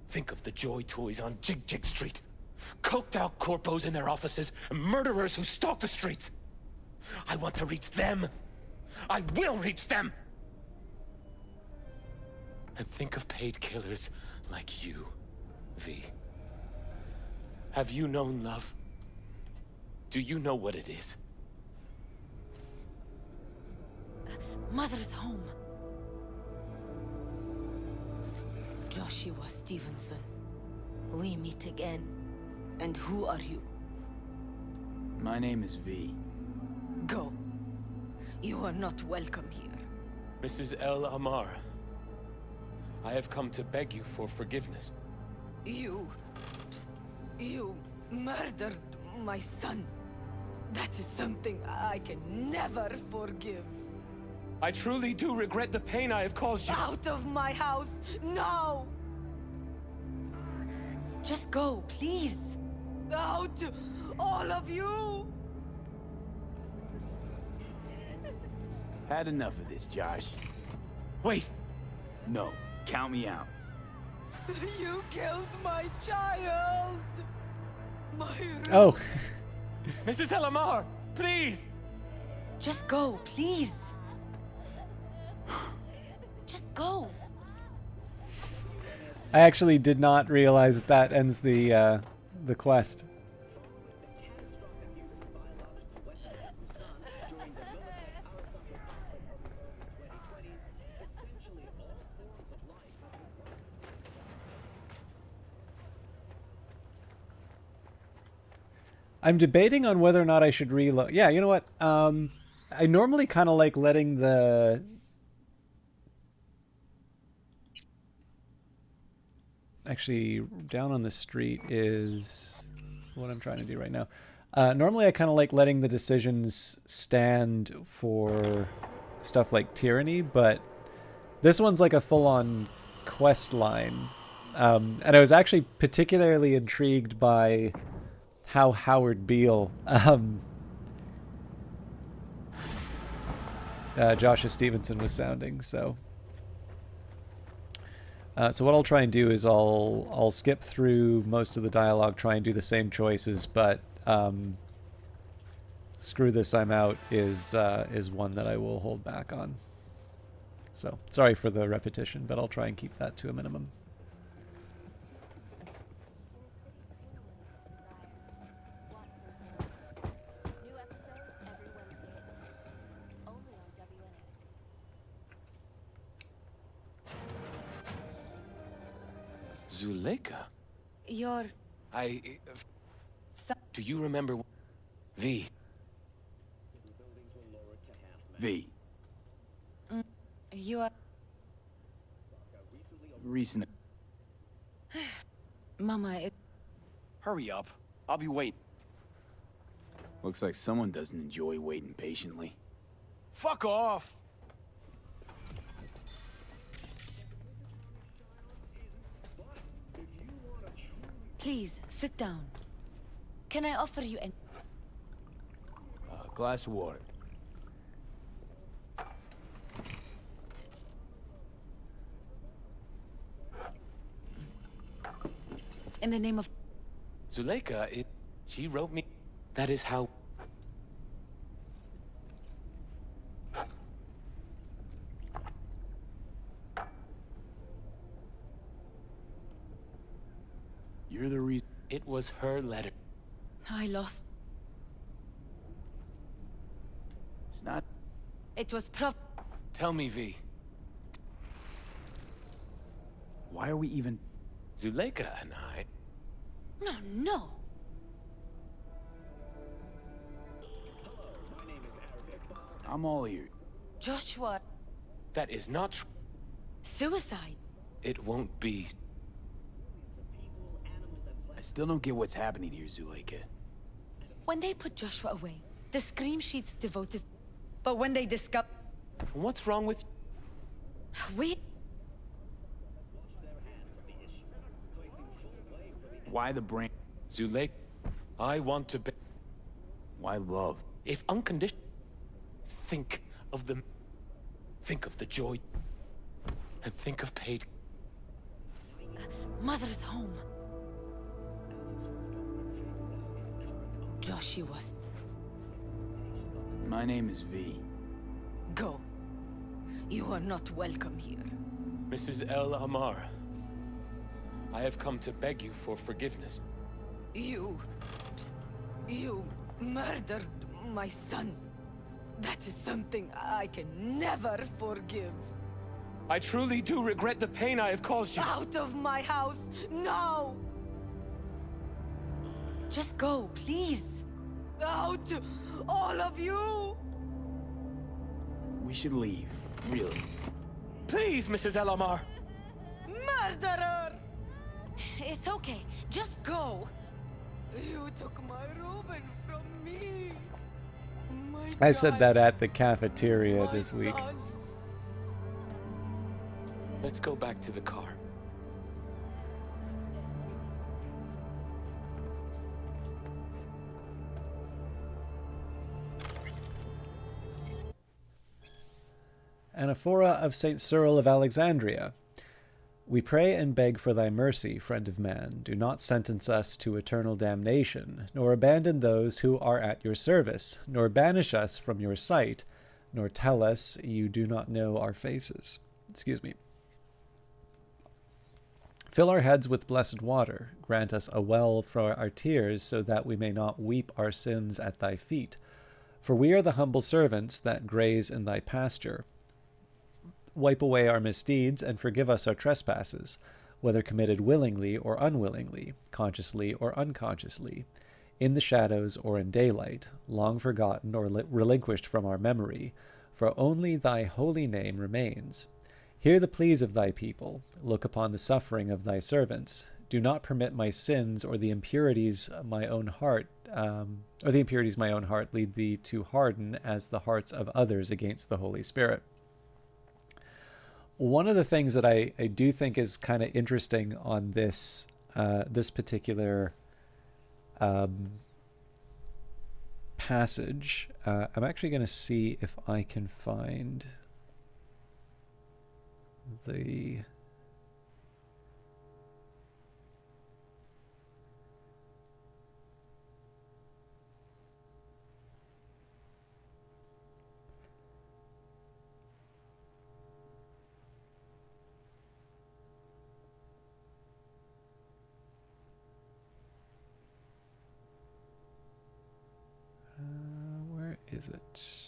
Think of the joy toys on Jig Jig Street. Coked-out corpos in their offices, and murderers who stalk the streets. I want to reach them. I will reach them! And think of paid killers like you, V. Have you known love? Do you know what it is? Mother's home. Joshua Stevenson. We meet again. And who are you? My name is V. Go. You are not welcome here. Mrs. El Amar, I have come to beg you for forgiveness. You murdered my son. That is something I can never forgive. I truly do regret the pain I have caused you. Out of my house, now! Just go, please. Out, all of you! Had enough of this, Josh. Wait! No, count me out. You killed my child! My Oh. Mrs. El Amar, please! Just go, please. Just go. I actually did not realize that that ends the quest. I'm debating on whether or not I should reload. Yeah, you know what? I normally kind of like letting the... Actually, down on the street is what I'm trying to do right now. Normally, I kind of like letting the decisions stand for stuff like tyranny, but this one's like a full-on quest line. And I was actually particularly intrigued by how Howard Beale, Joshua Stevenson was sounding. So what I'll try and do is I'll skip through most of the dialogue, try and do the same choices, but Screw This, I'm Out is one that I will hold back on. So sorry for the repetition, but I'll try and keep that to a minimum. Zuleika? You're... Do you remember... V? V. You are... Recent... Mama, it... Hurry up. I'll be waiting. Looks like someone doesn't enjoy waiting patiently. Fuck off! Please, sit down. Can I offer you an... Glass of water. In the name of... Zuleika, she wrote me... That is how... You're the reason... It was her letter. I lost... It's not... It was Tell me, V. Why are we even... Zuleika and I... No. I'm all ears. Joshua... That is not true. Suicide. It won't be. I still don't get what's happening here, Zuleika. When they put Joshua away, the scream sheets devoted... But when they discover... What's wrong with... We... Why the brain? Zuleika, I want to be... Why love? If unconditional... Think of the... Think of the joy... And think of paid... Mother's home. Joshua's... My name is V. Go. You are not welcome here. Mrs. El Amar, I have come to beg you for forgiveness. You murdered my son. That is something I can never forgive. I truly do regret the pain I have caused you. Out of my house! No! Just go, please. Out! All of you! We should leave, really. Please, Mrs. Elamar. Murderer! It's okay. Just go. You took my Ruben from me. My I said child, that at the cafeteria my this week. son. Let's go back to the car. Anaphora of St. Cyril of Alexandria. We pray and beg for thy mercy, friend of man. Do not sentence us to eternal damnation, nor abandon those who are at your service, nor banish us from your sight, nor tell us you do not know our faces. Excuse me. Fill our heads with blessed water. Grant us a well for our tears, so that we may not weep our sins at thy feet. For we are the humble servants that graze in thy pasture. Wipe away our misdeeds and forgive us our trespasses, whether committed willingly or unwillingly, consciously or unconsciously, in the shadows or in daylight, long forgotten or relinquished from our memory, for only thy holy name remains. Hear the pleas of thy people. Look upon the suffering of thy servants. Do not permit my sins or the impurities my own heart lead thee to harden as the hearts of others against the Holy Spirit. One of the things that I do think is kind of interesting on this this particular passage, I'm actually going to see if I can find the where is it?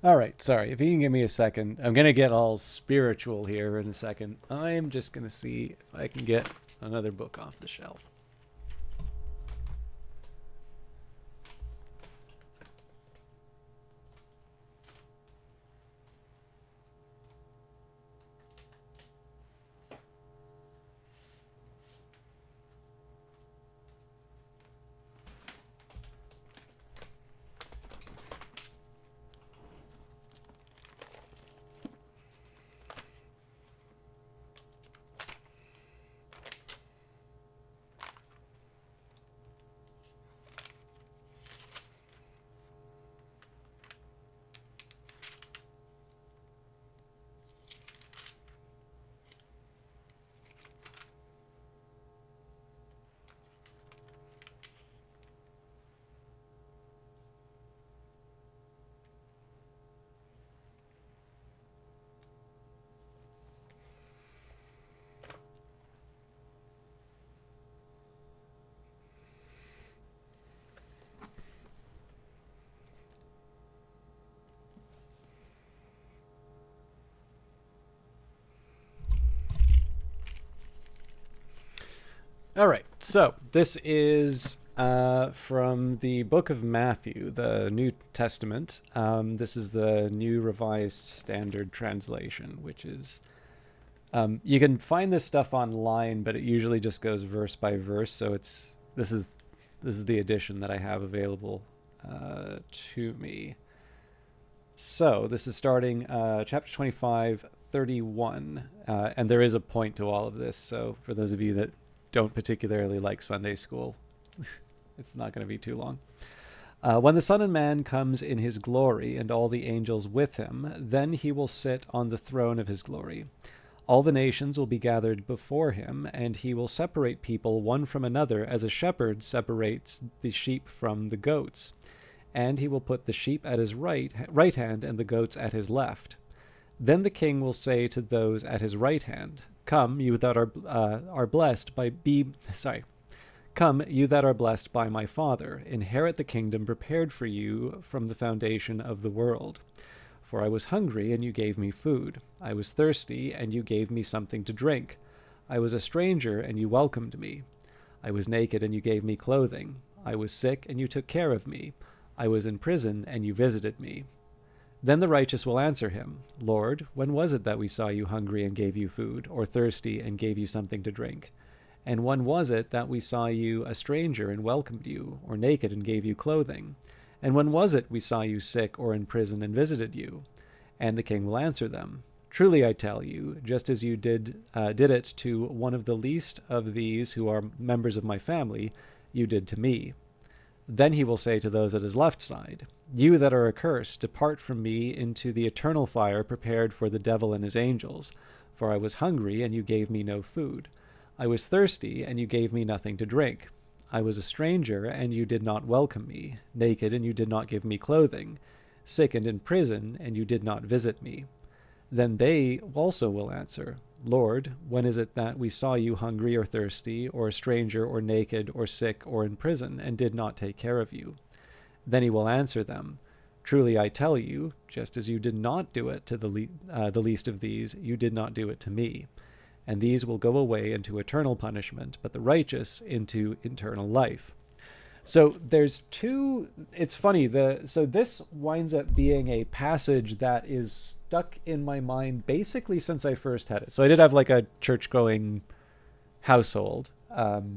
All right, sorry. If you can give me a second, I'm going to get all spiritual here in a second. I'm just going to see if I can get another book off the shelf. All right, so this is from the book of Matthew, the New Testament. This is the New Revised Standard Translation, which is you can find this stuff online, but it usually just goes verse by verse. So this is the edition that I have available to me. So this is starting chapter 25, 31, and there is a point to all of this. So for those of you that don't particularly like Sunday school, it's not going to be too long. When the Son of Man comes in his glory and all the angels with him, then he will sit on the throne of his glory. All the nations will be gathered before him, and he will separate people one from another as a shepherd separates the sheep from the goats. And he will put the sheep at his right hand and the goats at his left. Then the king will say to those at his right hand, Come, you that are blessed by Come, you that are blessed by my Father, inherit the kingdom prepared for you from the foundation of the world. For I was hungry, and you gave me food. I was thirsty, and you gave me something to drink. I was a stranger, and you welcomed me. I was naked, and you gave me clothing. I was sick, and you took care of me. I was in prison, and you visited me. Then the righteous will answer him, Lord, when was it that we saw you hungry and gave you food, or thirsty and gave you something to drink? And when was it that we saw you a stranger and welcomed you, or naked and gave you clothing? And when was it we saw you sick or in prison and visited you? And the king will answer them, Truly I tell you, just as you did it to one of the least of these who are members of my family, you did to me. Then he will say to those at his left side, You that are accursed, depart from me into the eternal fire prepared for the devil and his angels. For I was hungry, and you gave me no food. I was thirsty, and you gave me nothing to drink. I was a stranger, and you did not welcome me, naked, and you did not give me clothing, sick and in prison, and you did not visit me. Then they also will answer, Lord, when is it that we saw you hungry or thirsty, or a stranger, or naked, or sick, or in prison, and did not take care of you? Then he will answer them, Truly I tell you, just as you did not do it to the least of these, you did not do it to me. And these will go away into eternal punishment, but the righteous into eternal life. So there's two, it's funny, so this winds up being a passage that is stuck in my mind basically since I first had it. So I did have like a church-going household,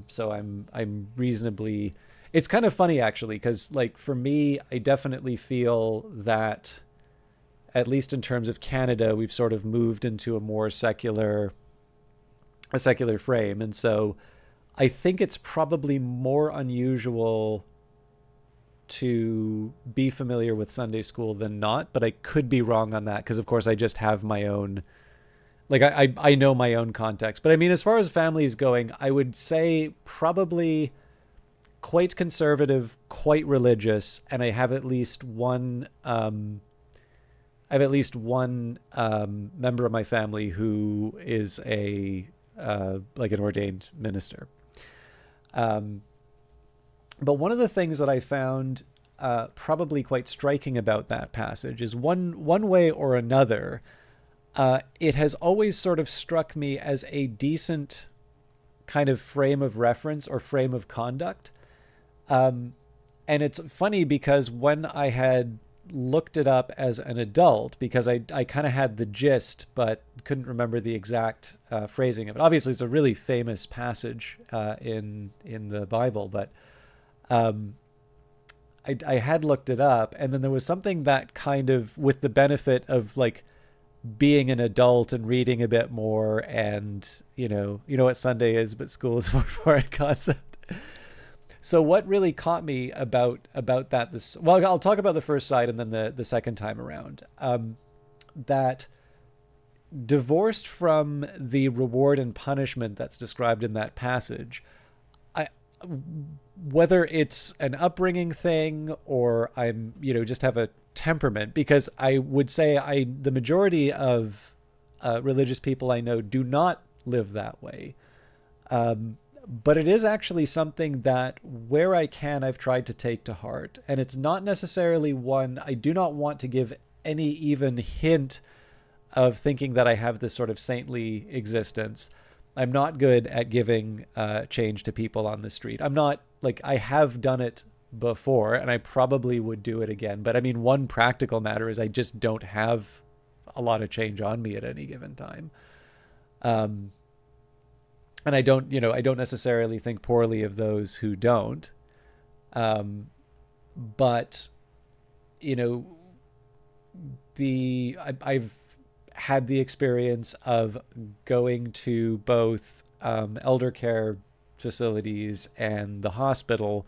so I'm reasonably, it's kind of funny actually, because like for me, I definitely feel that, at least in terms of Canada, we've sort of moved into a more secular frame. And so I think it's probably more unusual to be familiar with Sunday school than not, but I could be wrong on that because of course I just have my own, like I know my own context. But I mean, as far as families going, I would say probably quite conservative, quite religious, and I have at least one member of my family who is like an ordained minister. But one of the things that I found probably quite striking about that passage is one way or another, it has always sort of struck me as a decent kind of frame of reference or frame of conduct. And it's funny because when I had looked it up as an adult, because I kind of had the gist but couldn't remember the exact phrasing of it. Obviously it's a really famous passage in the Bible, but I had looked it up, and then there was something that kind of, with the benefit of like being an adult and reading a bit more, and you know what Sunday is, but school is more foreign concept. So what really caught me about that, well, I'll talk about the first side and then the second time around, that divorced from the reward and punishment that's described in that passage, whether it's an upbringing thing or I'm, just have a temperament, because I would say the majority of religious people I know do not live that way. But it is actually something that, where I can, I've tried to take to heart. And it's not necessarily one, I do not want to give any even hint of thinking that I have this sort of saintly existence. I'm not good at giving change to people on the street. I'm not, like, I have done it before and I probably would do it again. But I mean, one practical matter is I just don't have a lot of change on me at any given time. And I don't necessarily think poorly of those who don't. But, I've had the experience of going to both elder care facilities and the hospital,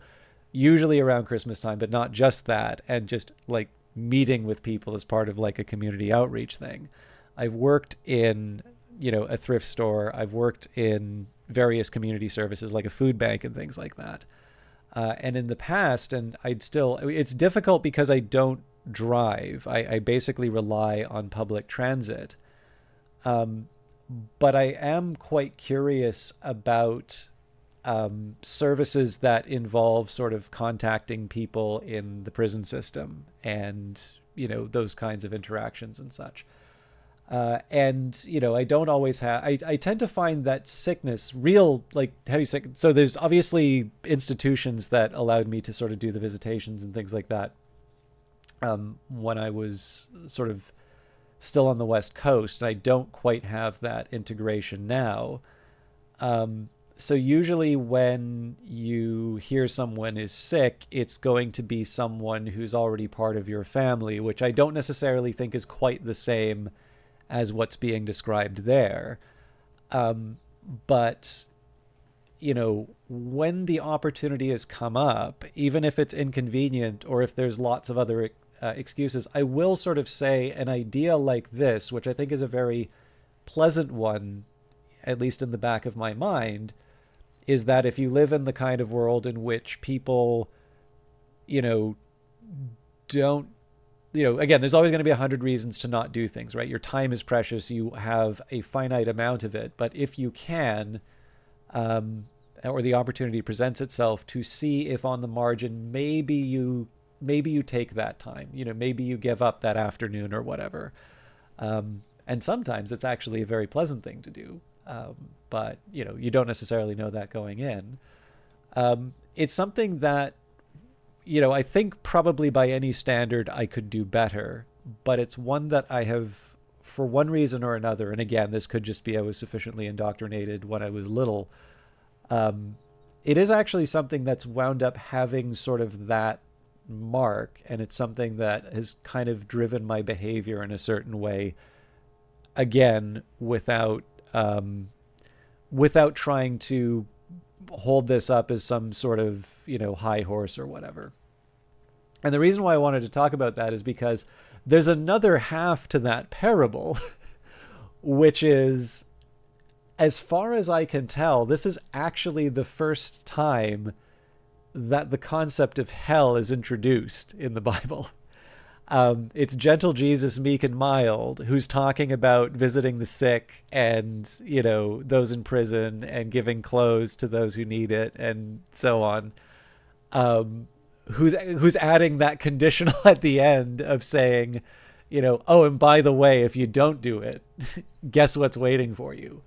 usually around Christmas time, but not just that, and just like meeting with people as part of like a community outreach thing. I've worked in a thrift store. I've worked in various community services like a food bank and things like that. And in the past, and it's difficult because I don't drive. I basically rely on public transit. But I am quite curious about services that involve sort of contacting people in the prison system and, those kinds of interactions and such. And, I don't always have, I tend to find that sickness, real, like heavy sick. So there's obviously institutions that allowed me to sort of do the visitations and things like that when I was sort of still on the West Coast. And I don't quite have that integration now. So usually when you hear someone is sick, it's going to be someone who's already part of your family, which I don't necessarily think is quite the same as what's being described there. But, when the opportunity has come up, even if it's inconvenient or if there's lots of other excuses, I will sort of say an idea like this, which I think is a very pleasant one, at least in the back of my mind, is that if you live in the kind of world in which people, don't, again, there's always going to be 100 reasons to not do things, right? Your time is precious. You have a finite amount of it. But if you can, or the opportunity presents itself to see if on the margin, maybe you take that time, maybe you give up that afternoon or whatever. And sometimes it's actually a very pleasant thing to do. But, you don't necessarily know that going in. It's something that, I think probably by any standard I could do better, but it's one that I have, for one reason or another, and again, this could just be I was sufficiently indoctrinated when I was little. It is actually something that's wound up having sort of that mark, and it's something that has kind of driven my behavior in a certain way, again, without trying to hold this up as some sort of, high horse or whatever. And the reason why I wanted to talk about that is because there's another half to that parable, which is, as far as I can tell, this is actually the first time that the concept of hell is introduced in the Bible. It's gentle Jesus, meek and mild, who's talking about visiting the sick and, those in prison and giving clothes to those who need it and so on. Who's adding that conditional at the end of saying, oh, and by the way, if you don't do it, guess what's waiting for you?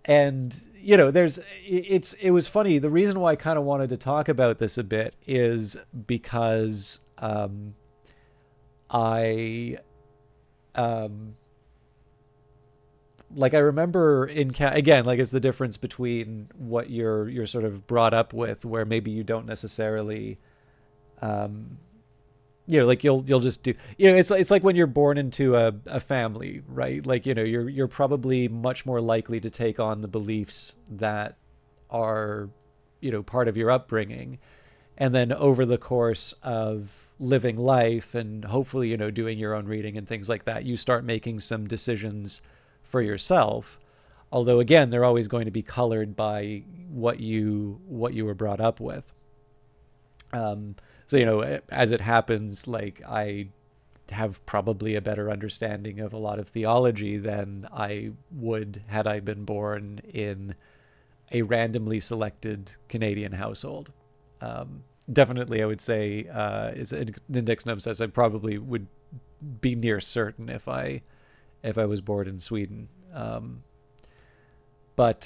And, it was funny. The reason why I kind of wanted to talk about this a bit is because, I remember again, it's the difference between what you're sort of brought up with, where maybe you don't necessarily, you'll just do, it's like when you're born into a family, right? You're probably much more likely to take on the beliefs that are, part of your upbringing. And then over the course of living life and hopefully, doing your own reading and things like that, you start making some decisions for yourself. Although, again, they're always going to be colored by what you were brought up with. So, as it happens, I have probably a better understanding of a lot of theology than I would had I been born in a randomly selected Canadian household. Definitely, I would say, as Index Nub says, I probably would be near certain if I was born in Sweden. But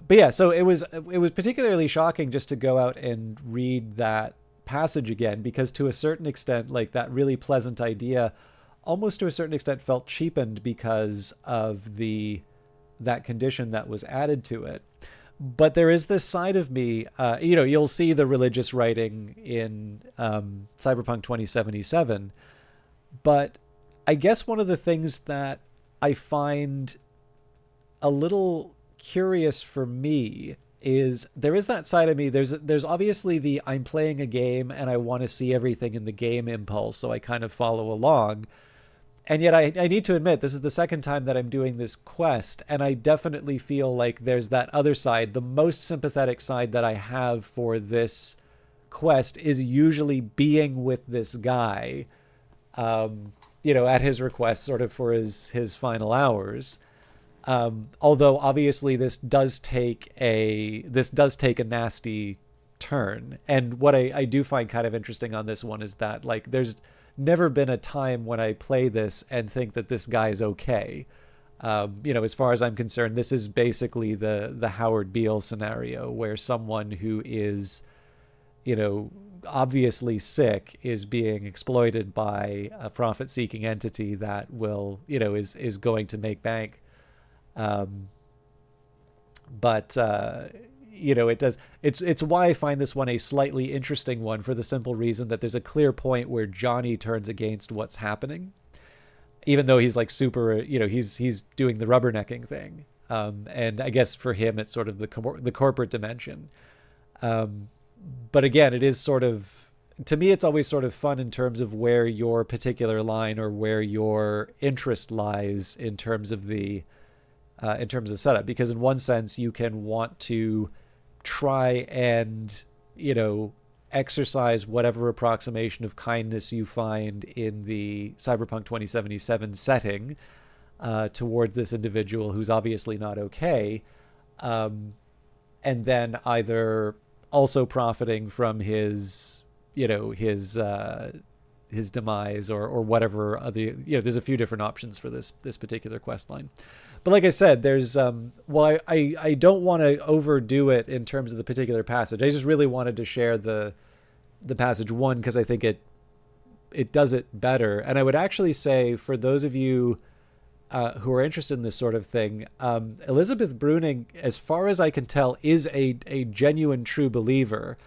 yeah, so it was particularly shocking just to go out and read that passage again, because to a certain extent, that really pleasant idea, almost to a certain extent, felt cheapened because of that condition that was added to it. But there is this side of me, you'll see the religious writing in Cyberpunk 2077. But I guess one of the things that I find a little curious for me is there is that side of me. There's obviously I'm playing a game and I want to see everything in the game impulse, so I kind of follow along. And yet I need to admit, this is the second time that I'm doing this quest, and I definitely feel like there's that other side. The most sympathetic side that I have for this quest is usually being with this guy, at his request, sort of for his final hours. Although obviously this does take a nasty turn. And what I do find kind of interesting on this one is that, like, there's never been a time when I play this and think that this guy's okay. As far as I'm concerned, this is basically the Howard Beale scenario, where someone who is, obviously sick is being exploited by a profit-seeking entity that will, is going to make bank. It does. It's why I find this one a slightly interesting one, for the simple reason that there's a clear point where Johnny turns against what's happening, even though he's like super, he's doing the rubbernecking thing. And I guess for him, it's sort of the corporate dimension. But again, it is sort of, to me, it's always sort of fun in terms of where your particular line or where your interest lies in terms of the setup, because in one sense you can want to try and exercise whatever approximation of kindness you find in the Cyberpunk 2077 setting towards this individual who's obviously not okay, and then either also profiting from his demise or whatever other, there's a few different options for this particular quest line. But like I said, there's I don't want to overdo it in terms of the particular passage. I just really wanted to share the passage one because I think it does it better. And I would actually say, for those of you who are interested in this sort of thing, Elizabeth Bruning, as far as I can tell, is a genuine true believer.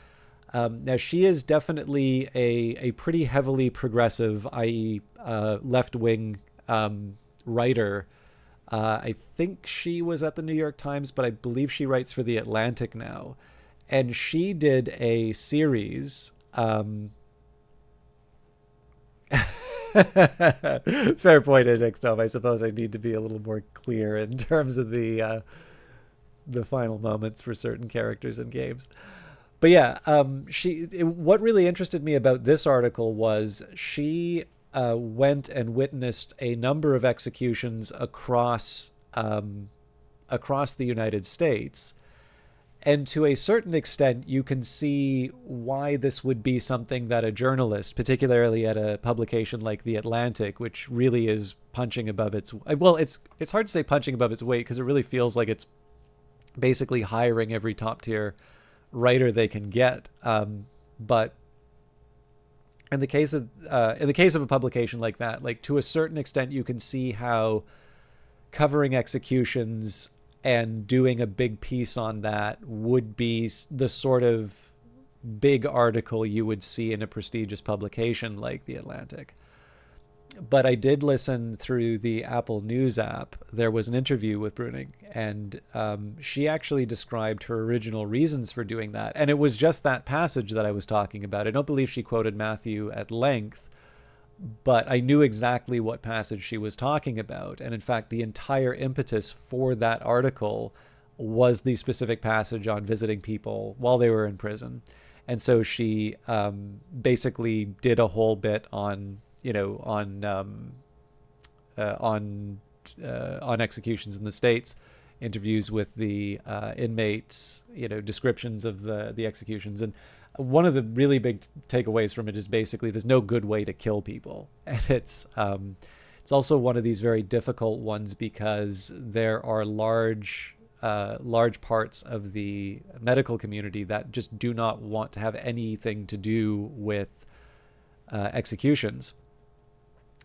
Now, she is definitely a pretty heavily progressive, i.e. Left-wing writer. I think she was at the New York Times, but I believe she writes for The Atlantic now. And she did a series. Fair point, Tom. I suppose I need to be a little more clear in terms of the final moments for certain characters in games. But yeah, what really interested me about this article was she went and witnessed a number of executions across the United States. And to a certain extent, you can see why this would be something that a journalist, particularly at a publication like The Atlantic, which really is punching above its... Well, it's hard to say punching above its weight, because it really feels like it's basically hiring every top-tier writer they can get. But in the case of a publication like that, like, to a certain extent, you can see how covering executions and doing a big piece on that would be the sort of big article you would see in a prestigious publication like The Atlantic. But I did listen through the Apple News app. There was an interview with Bruning, and she actually described her original reasons for doing that. And it was just that passage that I was talking about. I don't believe she quoted Matthew at length, but I knew exactly what passage she was talking about. And in fact, the entire impetus for that article was the specific passage on visiting people while they were in prison. And so she basically did a whole bit on executions in the States, interviews with the inmates, descriptions of the executions. And one of the really big takeaways from it is basically there's no good way to kill people. And it's also one of these very difficult ones because there are large parts of the medical community that just do not want to have anything to do with executions.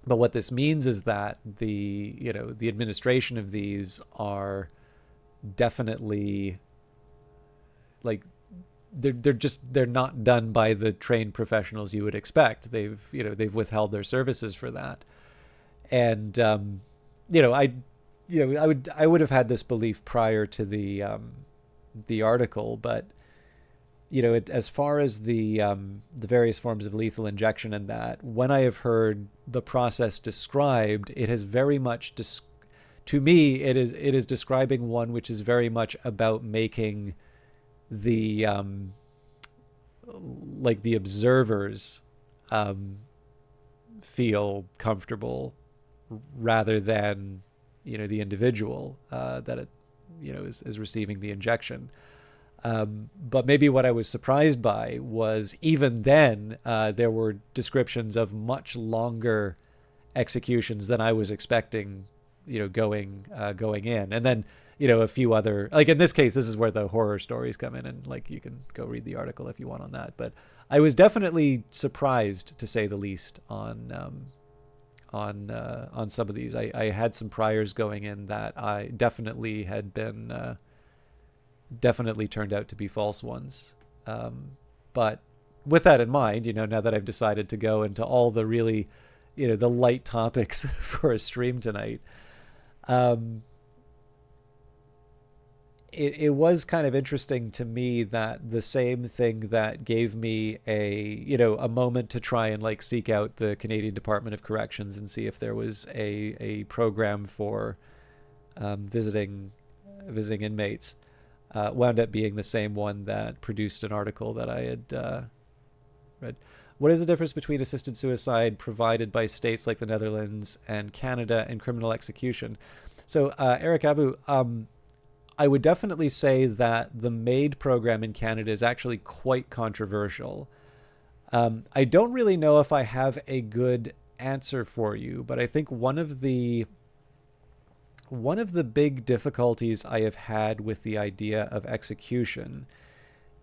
But what this means is that the administration of these are definitely, like, they're not done by the trained professionals you would expect. They've withheld their services for that. And I would have had this belief prior to the article, but as far as the various forms of lethal injection and that, when I have heard the process described, it has very much to me, it is describing one which is very much about making the the observers feel comfortable rather than the individual that it is receiving the injection. But maybe what I was surprised by was even then there were descriptions of much longer executions than I was expecting, going in. And then, a few other, like in this case, this is where the horror stories come in, and like you can go read the article if you want on that. But I was definitely surprised, to say the least, on some of these. I had some priors going in that I definitely had been definitely turned out to be false ones. But with that in mind, now that I've decided to go into all the really, the light topics for a stream tonight, it was kind of interesting to me that the same thing that gave me a moment to try and like seek out the Canadian Department of Corrections and see if there was a program for visiting inmates, wound up being the same one that produced an article that I had read. What is the difference between assisted suicide provided by states like the Netherlands and Canada and criminal execution? So, Eric Abu, I would definitely say that the MAID program in Canada is actually quite controversial. I don't really know if I have a good answer for you, but I think one of the big difficulties I have had with the idea of execution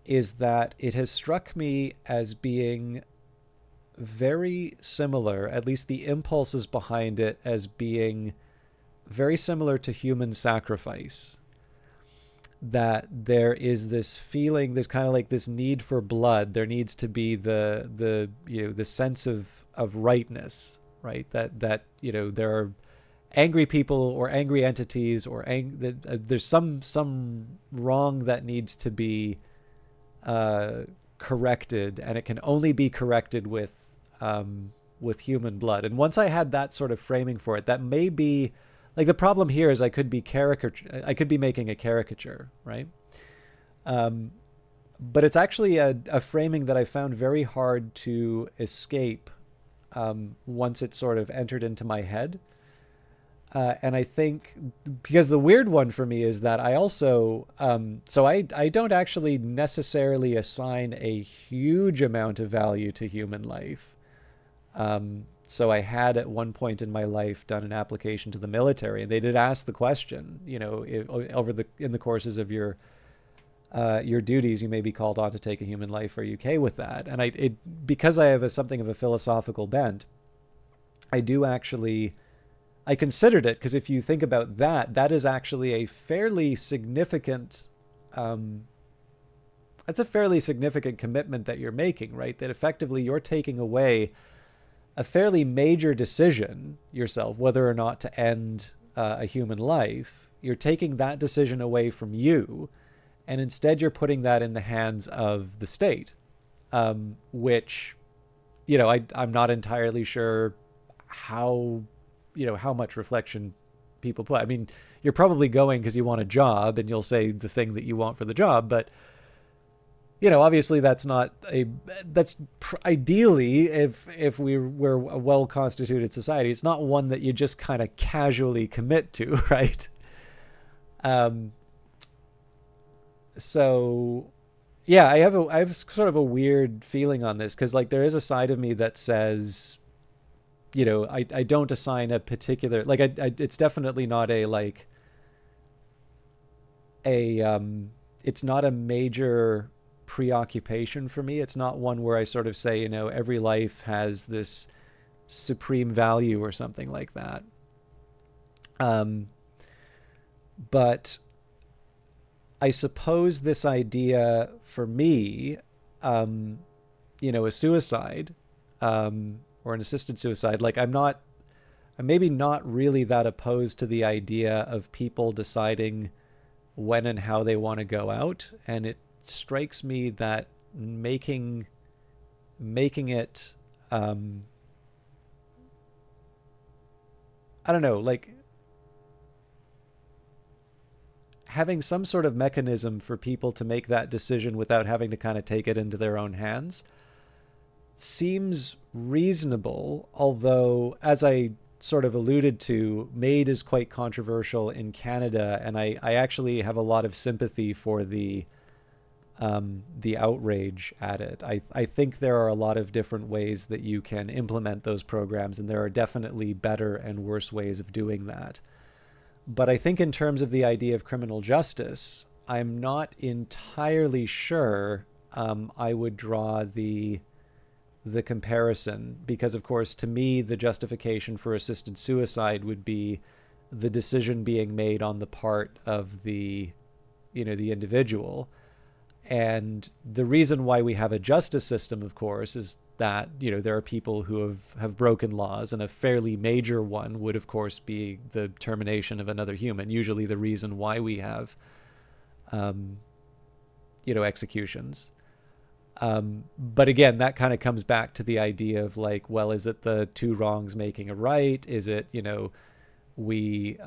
is that it has struck me as being very similar, at least the impulses behind it, as being very similar to human sacrifice. That there is this feeling, there's kind of like this need for blood. There needs to be the sense of rightness, right? That there are angry people or angry entities or there's some wrong that needs to be corrected, and it can only be corrected with human blood. And once I had that sort of framing for it, that may be like the problem here is I could be making a caricature, right? But it's actually a framing that I found very hard to escape once it sort of entered into my head. And I think because the weird one for me is that I also, so I don't actually necessarily assign a huge amount of value to human life. So I had at one point in my life done an application to the military, and they did ask the question, in the courses of your duties, you may be called on to take a human life. Are you okay with that? And because I have something of a philosophical bent, I considered it, because if you think about that is actually a fairly significant, that's a fairly significant commitment that you're making, right? That effectively you're taking away a fairly major decision yourself, whether or not to end a human life. You're taking that decision away from you, and instead you're putting that in the hands of the state, which, I'm not entirely sure how much reflection people put. I mean, you're probably going because you want a job, and you'll say the thing that you want for the job, but obviously that's ideally, if we're a well-constituted society, it's not one that you just kind of casually commit to, right? So yeah, I have sort of a weird feeling on this, because like there is a side of me that says, I don't assign a particular, like it's definitely not it's not a major preoccupation for me. It's not one where I sort of say, every life has this supreme value or something like that. But I suppose this idea for me, a suicide, or an assisted suicide, like I'm maybe not really that opposed to the idea of people deciding when and how they want to go out. And it strikes me that making it, I don't know, like having some sort of mechanism for people to make that decision without having to kind of take it into their own hands seems reasonable, although, as I sort of alluded to, MAID is quite controversial in Canada, and I actually have a lot of sympathy for the outrage at it. I think there are a lot of different ways that you can implement those programs, and there are definitely better and worse ways of doing that. But I think in terms of the idea of criminal justice, I'm not entirely sure I would draw the comparison, because of course to me the justification for assisted suicide would be the decision being made on the part of the individual. And the reason why we have a justice system, of course, is that there are people who have broken laws, and a fairly major one would of course be the termination of another human, usually the reason why we have executions. But again, that kind of comes back to the idea of like, well, is it the two wrongs making a right? Is it, we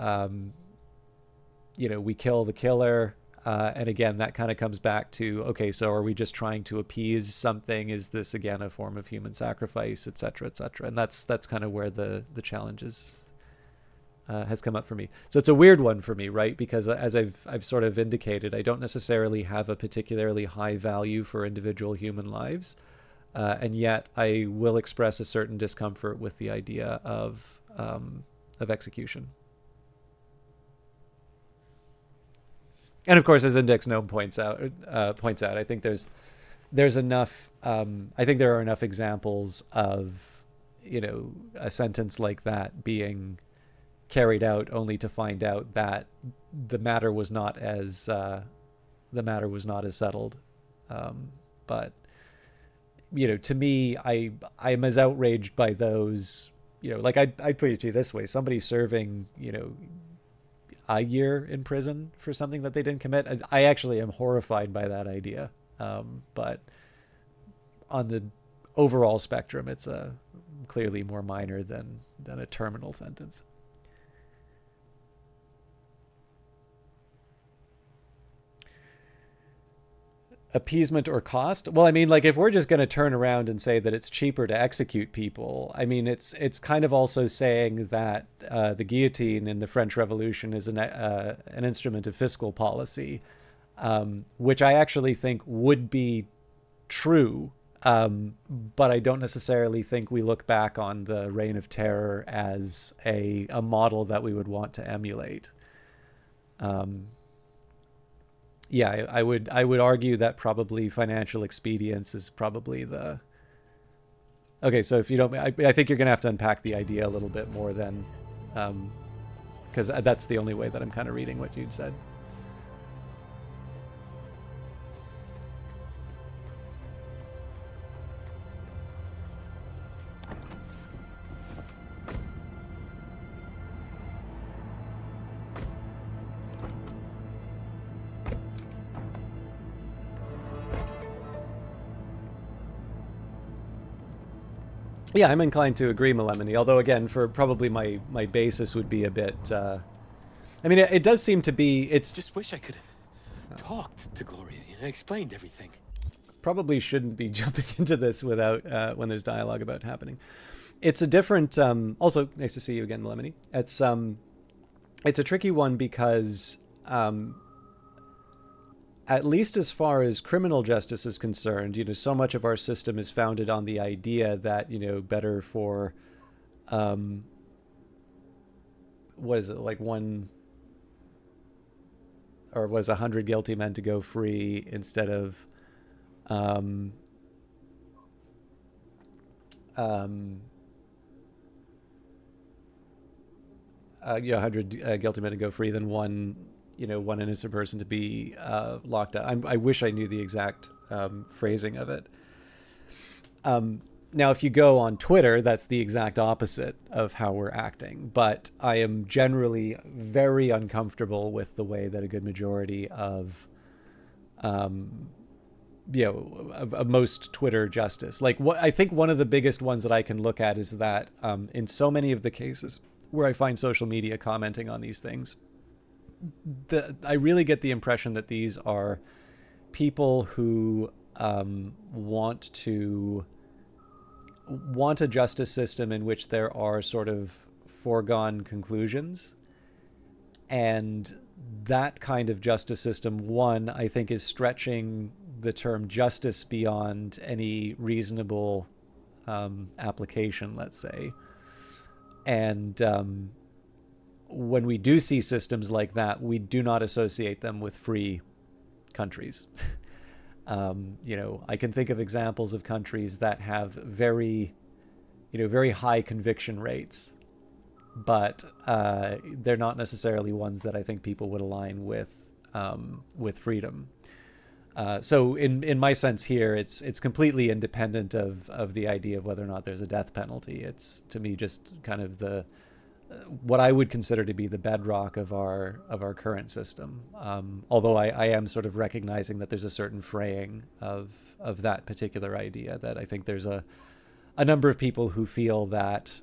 kill the killer? And again, that kind of comes back to, okay, so are we just trying to appease something? Is this again a form of human sacrifice, et cetera, et cetera? And that's kind of where the challenges has come up for me. So it's a weird one for me, right? Because as I've sort of indicated, I don't necessarily have a particularly high value for individual human lives, and yet I will express a certain discomfort with the idea of execution. And of course, as Index Gnome points out, I think there's enough. I think there are enough examples of a sentence like that being carried out only to find out that the matter was not as settled. But to me, I'm as outraged by those. Like I'd put it to you this way: somebody serving a year in prison for something that they didn't commit. I actually am horrified by that idea. But on the overall spectrum, it's clearly more minor than a terminal sentence. Appeasement or cost? Well, I mean, like if we're just going to turn around and say that it's cheaper to execute people, I mean, it's kind of also saying that the guillotine in the French Revolution is an instrument of fiscal policy, which I actually think would be true, but I don't necessarily think we look back on the Reign of Terror as a model that we would want to emulate. Yeah, I would argue that probably financial expedience is probably the... Okay, so if you don't... I think you're going to have to unpack the idea a little bit more then, because that's the only way that I'm kind of reading what you'd said. Yeah, I'm inclined to agree, Melemony, although again, for probably my basis would be a bit... I mean, it does seem to be... It's just wish I could have talked to Gloria and explained everything. Probably shouldn't be jumping into this without when there's dialogue about happening. It's a different... also, nice to see you again, Melemony. It's a tricky one because... at least as far as criminal justice is concerned, so much of our system is founded on the idea that, better for, what is it, like 100 guilty men to go free instead of, 100 guilty men to go free than one innocent person to be locked up. I wish I knew the exact phrasing of it. Now, if you go on Twitter, that's the exact opposite of how we're acting. But I am generally very uncomfortable with the way that a good majority of most Twitter justice. Like, what I think one of the biggest ones that I can look at is that in so many of the cases where I find social media commenting on these things, I really get the impression that these are people who want a justice system in which there are sort of foregone conclusions. And that kind of justice system, one, I think is stretching the term justice beyond any reasonable application, let's say. And when we do see systems like that, we do not associate them with free countries. I can think of examples of countries that have very high conviction rates, but they're not necessarily ones that I think people would align with freedom. So in my sense here, it's completely independent of the idea of whether or not there's a death penalty. It's, to me, just kind of what I would consider to be the bedrock of our current system. Although I am sort of recognizing that there's a certain fraying of that particular idea, that I think there's a number of people who feel that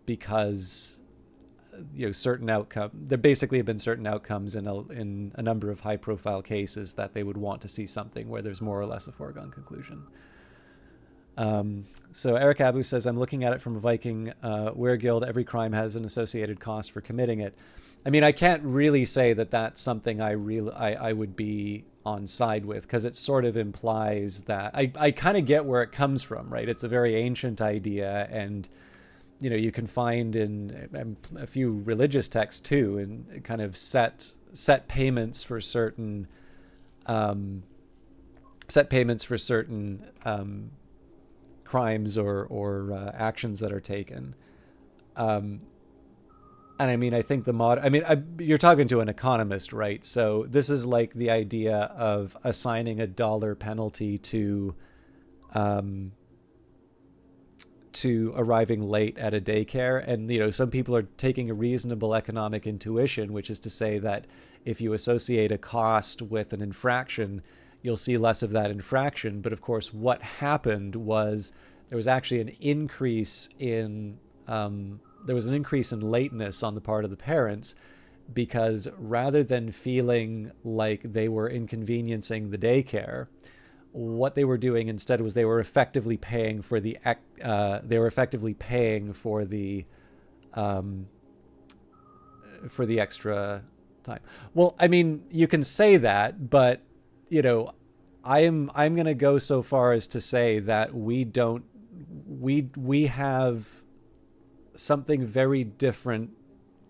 because certain there basically have been certain outcomes in a number of high profile cases that they would want to see something where there's more or less a foregone conclusion. So Eric Abu says, I'm looking at it from a Viking weregild. Every crime has an associated cost for committing it. I mean, I can't really say that that's something I would be on side with, because it sort of implies that I kind of get where it comes from, right? It's a very ancient idea, and you can find in a few religious texts too, and kind of set payments for certain crimes or actions that are taken. And I mean, I think you're talking to an economist, right? So this is like the idea of assigning a dollar penalty to arriving late at a daycare. And, some people are taking a reasonable economic intuition, which is to say that if you associate a cost with an infraction, you'll see less of that infraction. But of course, what happened was there was actually an increase in lateness on the part of the parents, because rather than feeling like they were inconveniencing the daycare, what they were doing instead was they were effectively paying for the extra time. Well, I mean, you can say that, but I'm going to go so far as to say that we have something very different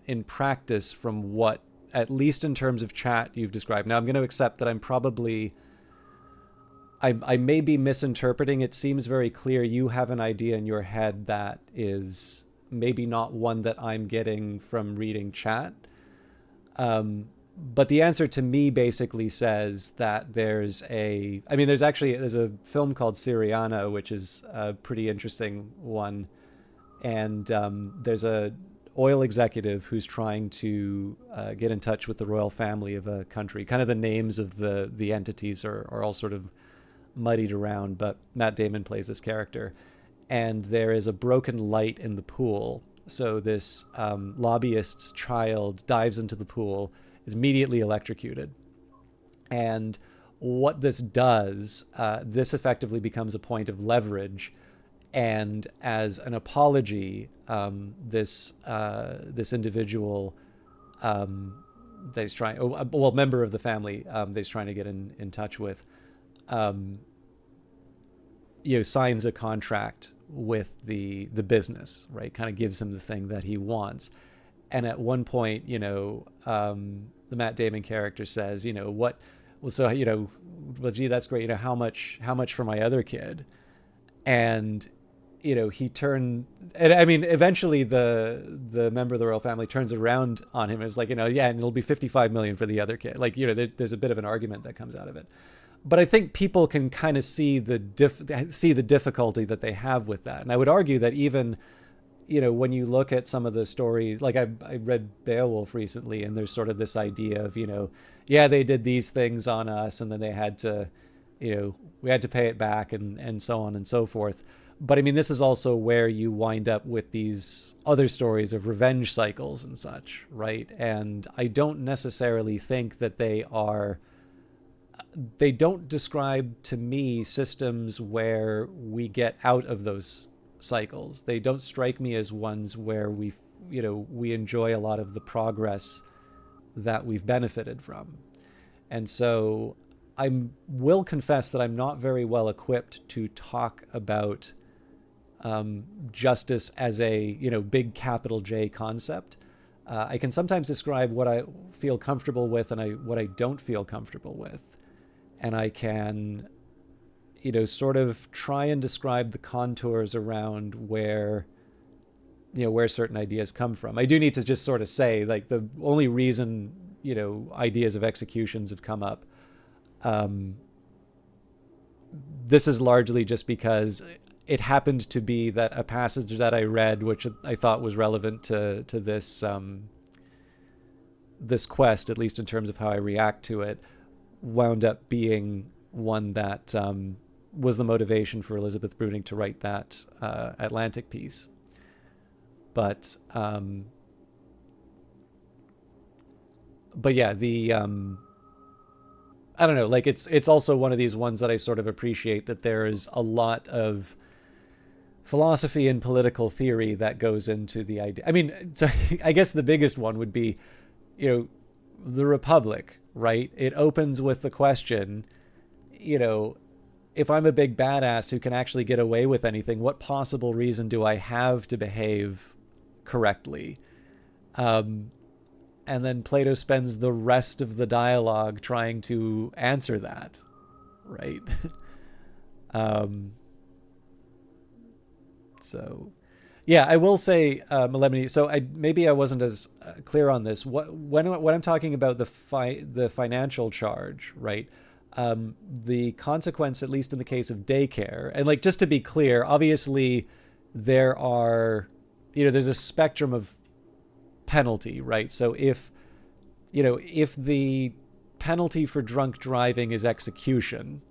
in practice from what, at least in terms of chat, you've described. Now, I'm going to accept that I may be misinterpreting. It seems very clear you have an idea in your head that is maybe not one that I'm getting from reading chat. But the answer to me basically says that there's a film called Syriana, which is a pretty interesting one. And there's a oil executive who's trying to get in touch with the royal family of a country. Kind of the names of the entities are all sort of muddied around, but Matt Damon plays this character. And there is a broken light in the pool. So this lobbyist's child dives into the pool, is immediately electrocuted. And what this does, this effectively becomes a point of leverage. And as an apology, this individual that he's trying, member of the family that he's trying to get in touch with, signs a contract with the business, right? Kind of gives him the thing that he wants. And at one point, the Matt Damon character says, well, gee, that's great. How much for my other kid? And, he turned, and I mean, eventually the member of the royal family turns around on him and is like, and it'll be 55 million for the other kid. Like, there's a bit of an argument that comes out of it. But I think people can kind of see the difficulty that they have with that. And I would argue that even, when you look at some of the stories, like I read Beowulf recently, and there's sort of this idea of, they did these things on us, and then they had to we had to pay it back and so on and so forth. But I mean, this is also where you wind up with these other stories of revenge cycles and such, right? And I don't necessarily think that they don't describe to me systems where we get out of those cycles. They don't strike me as ones where we enjoy a lot of the progress that we've benefited from. And so I will confess that I'm not very well equipped to talk about justice as a big capital J concept. I can sometimes describe what I feel comfortable with and what I don't feel comfortable with, and I can sort of try and describe the contours around where certain ideas come from. I do need to just sort of say, like, the only reason ideas of executions have come up, this is largely just because it happened to be that a passage that I read, which I thought was relevant to this this quest, at least in terms of how I react to it, wound up being one that was the motivation for Elizabeth Bruning to write that Atlantic piece. But yeah, the I don't know, like it's also one of these ones that I sort of appreciate, that there is a lot of philosophy and political theory that goes into the idea. I mean, so I guess the biggest one would be, the Republic, right? It opens with the question, if I'm a big badass who can actually get away with anything, what possible reason do I have to behave correctly? And then Plato spends the rest of the dialogue trying to answer that, right? So, yeah, I will say, Melemony, so maybe I wasn't as clear on this. When I'm talking about the financial charge, right? The consequence, at least in the case of daycare, and like, just to be clear, obviously there are, there's a spectrum of penalty, right? So if the penalty for drunk driving is execution,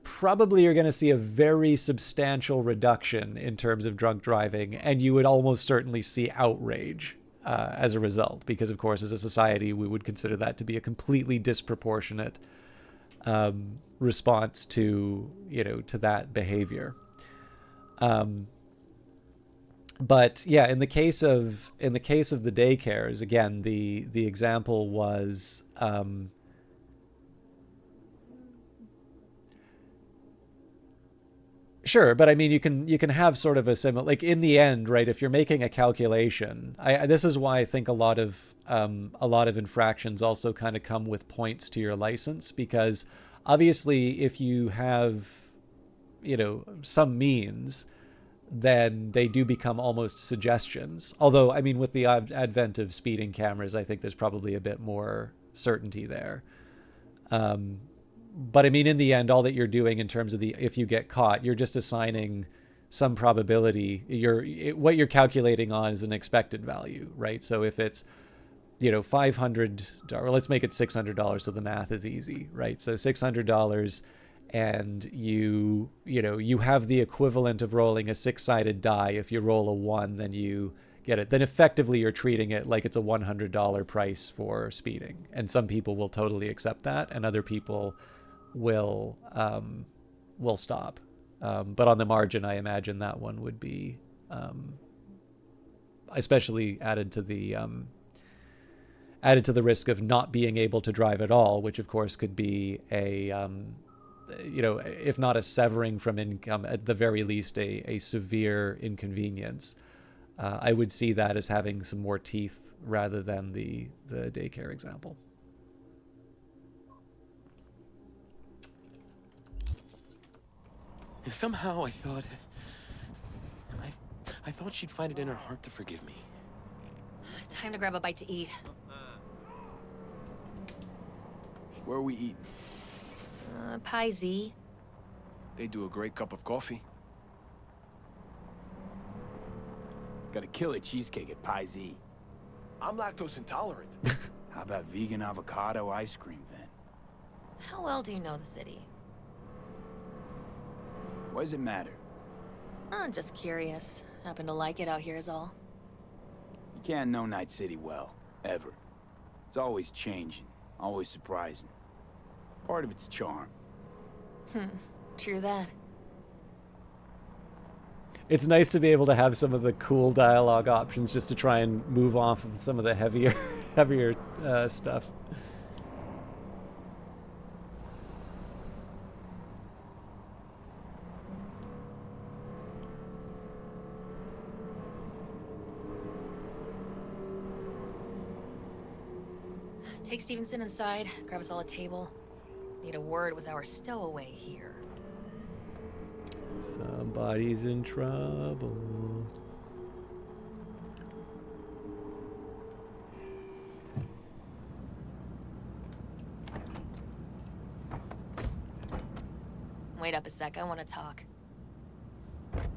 probably you're going to see a very substantial reduction in terms of drunk driving, and you would almost certainly see outrage as a result, because of course, as a society, we would consider that to be a completely disproportionate response to to that behavior. But yeah, in the case of the daycares, again, the example was sure, but I mean, you can have sort of a similar, like, in the end, right? If you're making a calculation, this is why I think a lot of infractions also kind of come with points to your license, because obviously if you have some means, then they do become almost suggestions. Although, I mean, with the advent of speeding cameras, I think there's probably a bit more certainty there. But I mean, in the end, all that you're doing in terms of if you get caught, you're just assigning some probability. What you're calculating on is an expected value, right? So if it's, $500, or let's make it $600, so the math is easy, right? So $600, and you have the equivalent of rolling a 6-sided die. If you roll a 1, then you get it. Then effectively you're treating it like it's a $100 price for speeding. And some people will totally accept that, and other people will stop. But on the margin, I imagine that one would be especially added to the risk of not being able to drive at all, which of course could be a if not a severing from income, at the very least a severe inconvenience. I would see that as having some more teeth rather than the daycare example. Somehow I thought she'd find it in her heart to forgive me. Time to grab a bite to eat. Where are we eating? Pie Z. They do a great cup of coffee. Got a killer cheesecake at Pie Z. I'm lactose intolerant. How about vegan avocado ice cream then? How well do you know the city? Why does it matter? I'm just curious. Happen to like it out here is all. You can't know Night City well, ever. It's always changing, always surprising. Part of its charm. True that. It's nice to be able to have some of the cool dialogue options just to try and move off of some of the heavier stuff. Take Stevenson inside, grab us all a table. Need a word with our stowaway here. Somebody's in trouble. Wait up a sec, I want to talk.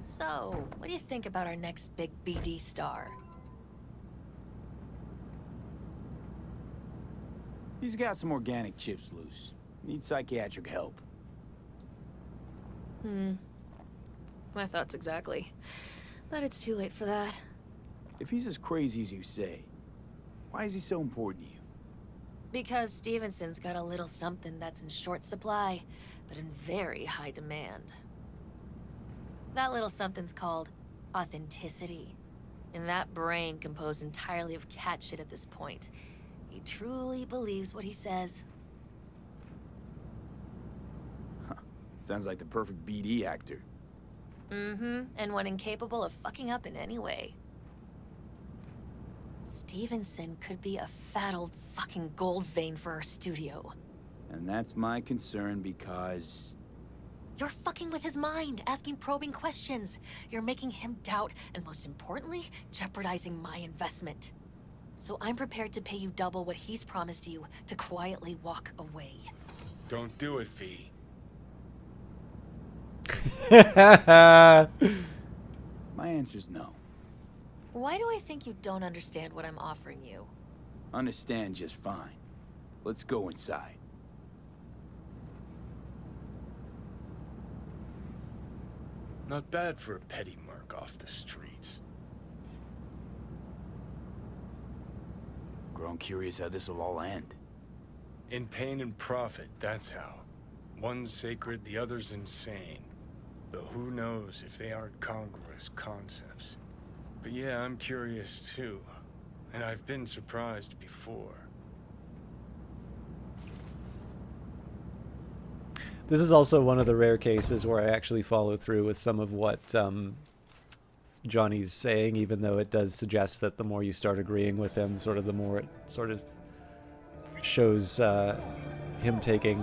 So, what do you think about our next big BD star? He's got some organic chips loose. Needs psychiatric help. My thoughts exactly. But it's too late for that. If he's as crazy as you say, why is he so important to you? Because Stevenson's got a little something that's in short supply, but in very high demand. That little something's called authenticity. And that brain composed entirely of cat shit at this point. He truly believes what he says. Sounds like the perfect BD actor. And one incapable of fucking up in any way. Stevenson could be a fat old fucking gold vein for our studio. And that's my concern because... You're fucking with his mind, asking probing questions. You're making him doubt, and most importantly, jeopardizing my investment. So I'm prepared to pay you double what he's promised you to quietly walk away. Don't do it, V. My answer's no. Why do I think you don't understand what I'm offering you? Understand just fine. Let's go inside. Not bad for a petty merc off the streets. Grown curious how this'll all end. In pain and profit, that's how. One's sacred, the other's insane. Though who knows if they aren't congruous concepts. But yeah, I'm curious too. And I've been surprised before. This is also one of the rare cases where I actually follow through with some of what Johnny's saying, even though it does suggest that the more you start agreeing with him, sort of the more it sort of shows him taking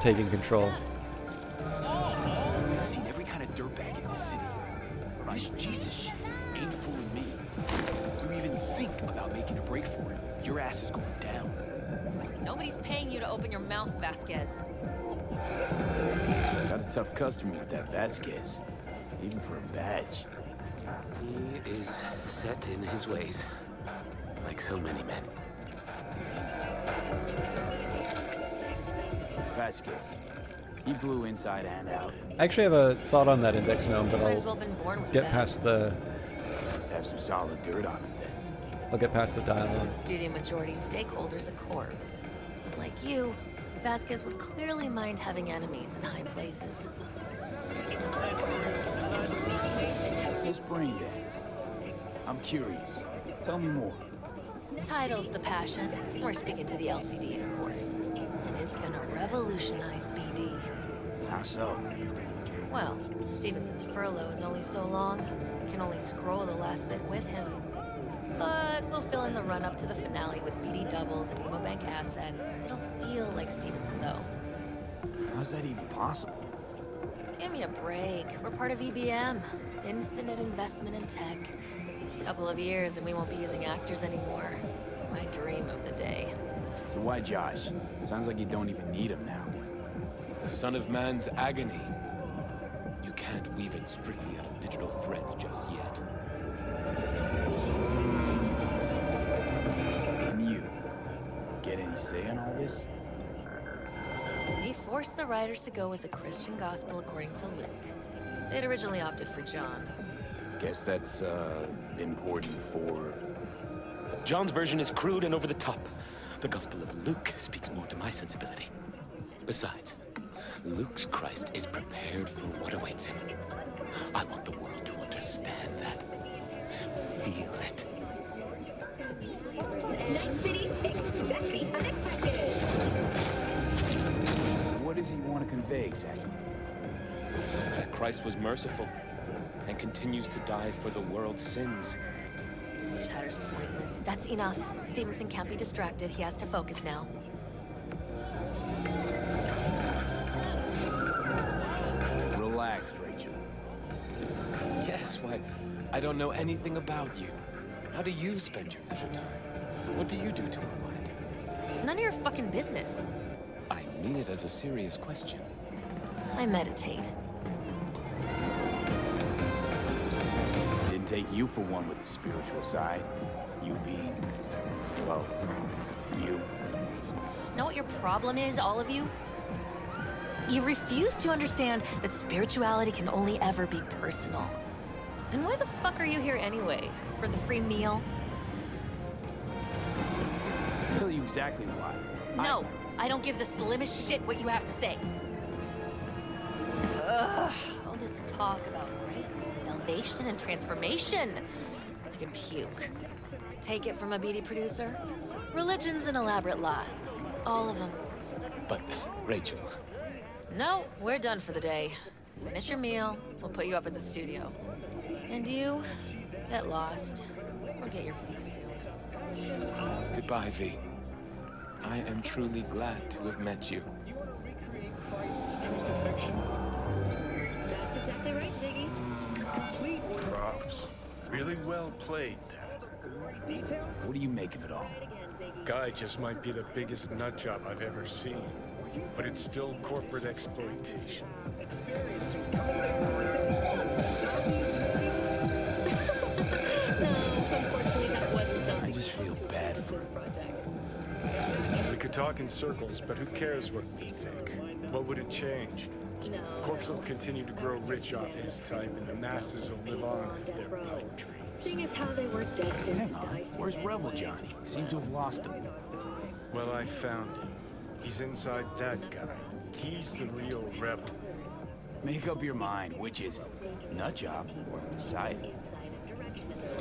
control. I've seen every kind of dirtbag in this city. This Jesus shit ain't fooling me. You even think about making a break for it, your ass is going down. Nobody's paying you to open your mouth, Vasquez. Got a tough customer with that Vasquez. Even for a badge. He is set in his ways, like so many men. Vasquez. He blew inside and out. I actually have a thought on that index gnome, but Might as well been born with a bag. past the... Must have some solid dirt on him then. I'll get past the dialogue. The studio majority stakeholder's a corp. Unlike you, Vasquez would clearly mind having enemies in high places. This brain dance. I'm curious. Tell me more. Title's the passion. We're speaking to the LCD, of course. And it's gonna revolutionize BD. How so? Well, Stevenson's furlough is only so long. We can only scroll the last bit with him. But we'll fill in the run-up to the finale with BD doubles and Emobank assets. It'll feel like Stevenson, though. How's that even possible? Give me a break. We're part of EBM. Infinite investment in tech. Couple of years and we won't be using actors anymore. My dream of the day. So why Josh? Sounds like you don't even need him now. The son of man's agony. You can't weave it strictly out of digital threads just yet. And you, get any say in all this? We forced the writers to go with the Christian gospel according to Luke. They'd originally opted for John. Guess that's, important for... John's version is crude and over the top. The Gospel of Luke speaks more to my sensibility. Besides, Luke's Christ is prepared for what awaits him. I want the world to understand that. Feel it. Night City, expect the unexpected. What does he want to convey exactly? That Christ was merciful and continues to die for the world's sins. Chatter's pointless. That's enough. Stevenson can't be distracted. He has to focus now. Relax, Rachel. Yes, why, I don't know anything about you. How do you spend your leisure time? What do you do to unwind? None of your fucking business. I mean it as a serious question. I meditate. Didn't take you for one with a spiritual side. You being... well, you. Know what your problem is, all of you? You refuse to understand that spirituality can only ever be personal. And why the fuck are you here anyway? For the free meal? I'll tell you exactly why. No, I don't give the slimmest shit what you have to say. Ugh, all this talk about grace and salvation and transformation. I can puke. Take it from a beady producer? Religion's an elaborate lie. All of them. But, Rachel... No, we're done for the day. Finish your meal, we'll put you up at the studio. And you, get lost. We'll get your fee soon. Goodbye, V. I am truly glad to have met you. That's exactly right, Ziggy. Complete props. Really well played, Dad. What do you make of it all? Guy just might be the biggest nut job I've ever seen. But it's still corporate exploitation. Unfortunately, that wasn't something. I just feel bad for him. We could talk in circles, but who cares what we think? What would it change? No. Corpse will continue to grow rich off his type, and the masses will live on with their pipe dreams. Seeing as how they were destined Hang to on, die. where's Rebel Johnny? Seem to have lost him. Well, I found him. He's inside that guy. He's the real rebel. Make up your mind, which is it? Nutjob or Messiah?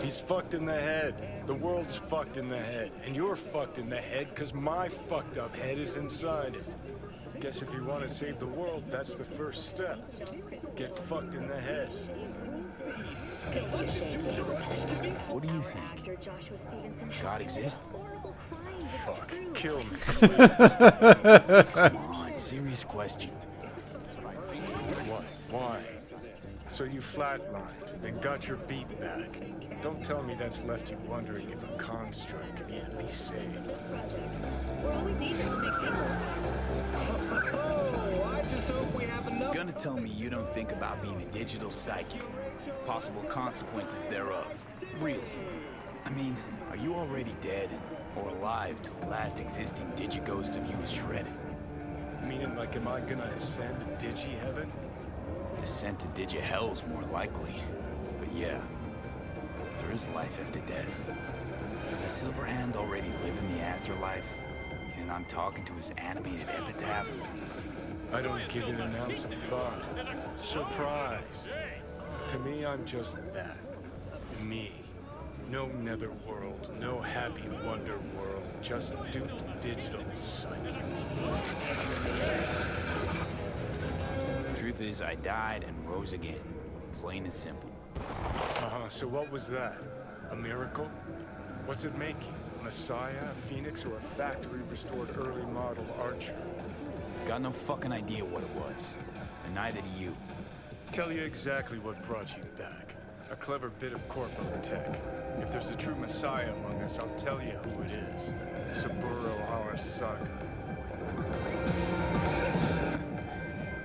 He's fucked in the head. The world's fucked in the head. And you're fucked in the head because my fucked up head is inside it. Guess if you want to save the world, that's the first step. Get fucked in the head. What do you think? God exists? Fuck. Kill me. Come on, serious question. What? Why? So you flatlined, then got your beat back. Don't tell me that's left you wondering if a construct can even be saved. We're always eager to make sequels. I just hope we have enough. Gonna tell me you don't think about being a digital psychic? Possible consequences thereof. Really? I mean, are you already dead? Or alive till the last existing digighost of you is shredded? Meaning, like, am I gonna ascend to digi-heaven? Descent to digi-hell's more likely. But yeah, there is life after death. Does Silverhand already live in the afterlife? And I'm talking to his animated epitaph? I don't give it an ounce of thought. Surprise. To me, I'm just that. Me. No netherworld, no happy wonder world, just duped digital psychics. Truth is, I died and rose again. Plain and simple. So what was that? A miracle? What's it making? A messiah, a phoenix, or a factory-restored early model archer? Got no fucking idea what it was. And neither do you. Tell you exactly what brought you back. A clever bit of corporate tech. If there's a true messiah among us, I'll tell you who it is. Saburo Arasaka.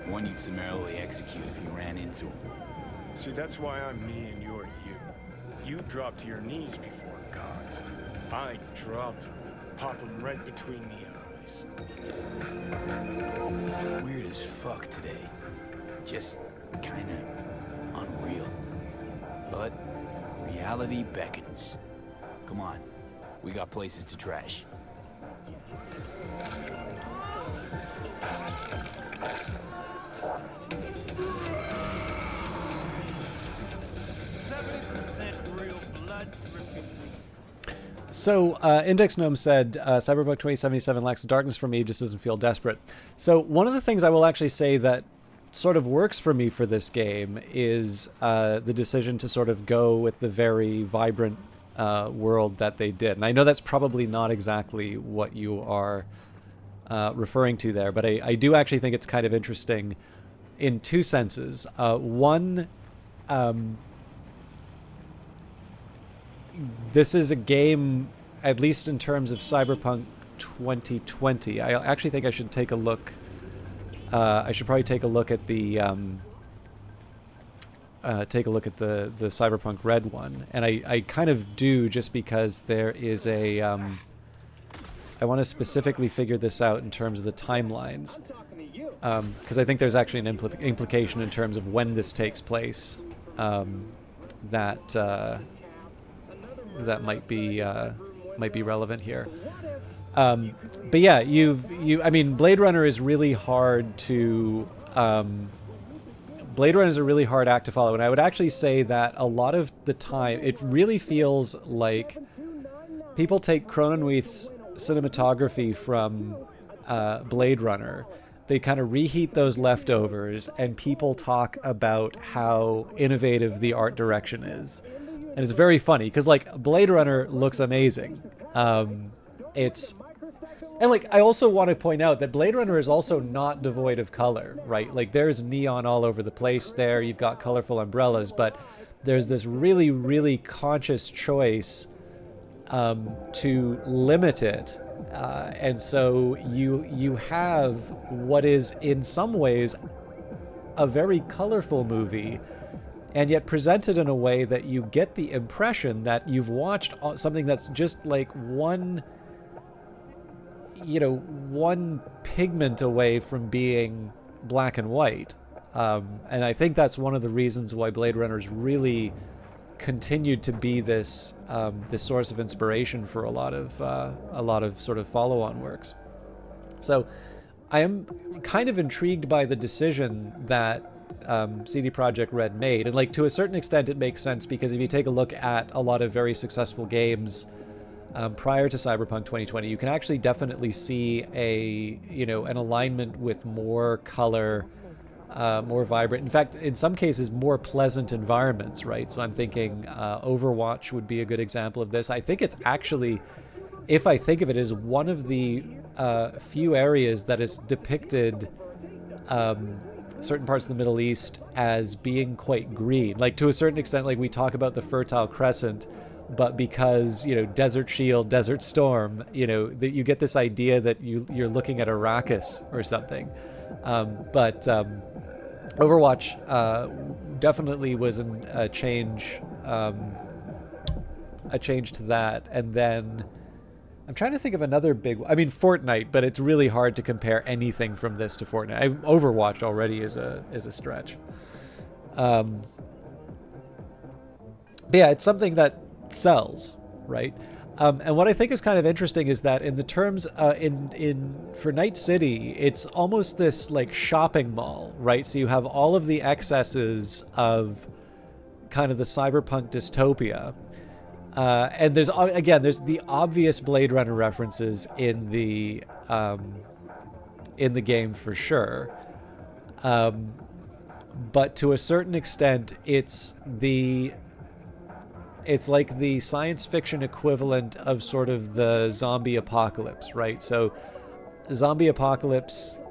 One you'd summarily execute if you ran into him. See, that's why I'm me and you're you. You drop to your knees before gods. I drop them, pop them right between the eyes. fuck today. Just kinda unreal. But reality beckons. Come on, we got places to trash. So, Index Gnome said, Cyberpunk 2077 lacks darkness for me, just doesn't feel desperate. So, one of the things I will actually say that sort of works for me for this game is the decision to sort of go with the very vibrant world that they did. And I know that's probably not exactly what you are referring to there, but I do actually think it's kind of interesting in two senses. One, this is a game, at least in terms of Cyberpunk 2020. I actually think I should take a look. I should probably take a look at the the Cyberpunk Red one, and I kind of do, just because there is a. I want to specifically figure this out in terms of the timelines, because I think there's actually an implication in terms of when this takes place. That might be relevant here. But yeah, I mean, Blade Runner is really hard to. Blade Runner is a really hard act to follow, and I would actually say that a lot of the time it really feels like people take Cronenweth's cinematography from Blade Runner. They kind of reheat those leftovers, and people talk about how innovative the art direction is. And it's very funny because, like, Blade Runner looks amazing. And like, I also want to point out that Blade Runner is also not devoid of color, right? Like, there's neon all over the place there. You've got colorful umbrellas, but there's this really, really conscious choice to limit it. And so you have what is in some ways a very colorful movie, and yet presented in a way that you get the impression that you've watched something that's just like one pigment away from being black and white. And I think that's one of the reasons why Blade Runner's really continued to be this source of inspiration for a lot of sort of follow-on works. So I am kind of intrigued by the decision that CD Projekt Red made, and like, to a certain extent it makes sense, because if you take a look at a lot of very successful games prior to Cyberpunk 2020, you can actually definitely see an alignment with more color, more vibrant, in fact in some cases more pleasant environments, right? So I'm thinking Overwatch would be a good example of this. I think it's actually, if I think of it, as one of the few areas that is depicted certain parts of the Middle East as being quite green. Like, to a certain extent, like, we talk about the Fertile Crescent, but because, Desert Shield, Desert Storm, that you get this idea that you're looking at Arrakis or something. But Overwatch definitely was a change to that. And then I'm trying to think of another big one. I mean, Fortnite, but it's really hard to compare anything from this to Fortnite. Overwatch already is a stretch. But yeah, it's something that sells, right? And what I think is kind of interesting is that in the terms for Night City, it's almost this like shopping mall, right? So you have all of the excesses of kind of the cyberpunk dystopia. And there's the obvious Blade Runner references in the game for sure. But to a certain extent, it's like the science fiction equivalent of sort of the zombie apocalypse, right? So a zombie apocalypse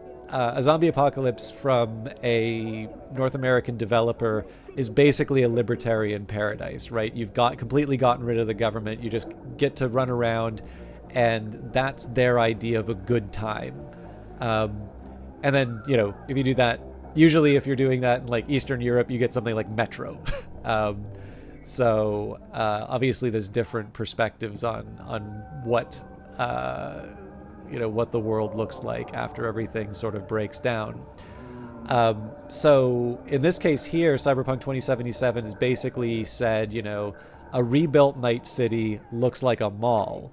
from a North American developer is basically a libertarian paradise, right? You've completely gotten rid of the government. You just get to run around, and that's their idea of a good time. And then, if you do that, usually if you're doing that in like Eastern Europe, you get something like Metro. So obviously there's different perspectives on what what the world looks like after everything sort of breaks down. So in this case here, Cyberpunk 2077 is basically said, a rebuilt Night City looks like a mall.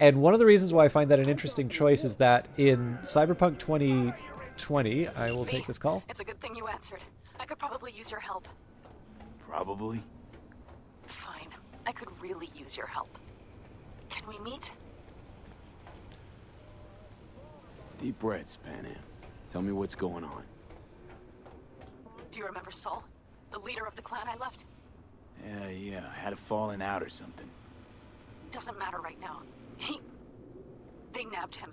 And one of the reasons why I find that an interesting choice is that in Cyberpunk 2020, I will take this call. It's a good thing you answered. I could probably use your help. Probably? Fine. I could really use your help. Can we meet? Deep breaths, Pan Am. Tell me what's going on. Do you remember Saul? The leader of the clan I left? Yeah, I had a falling out or something. Doesn't matter right now. They nabbed him.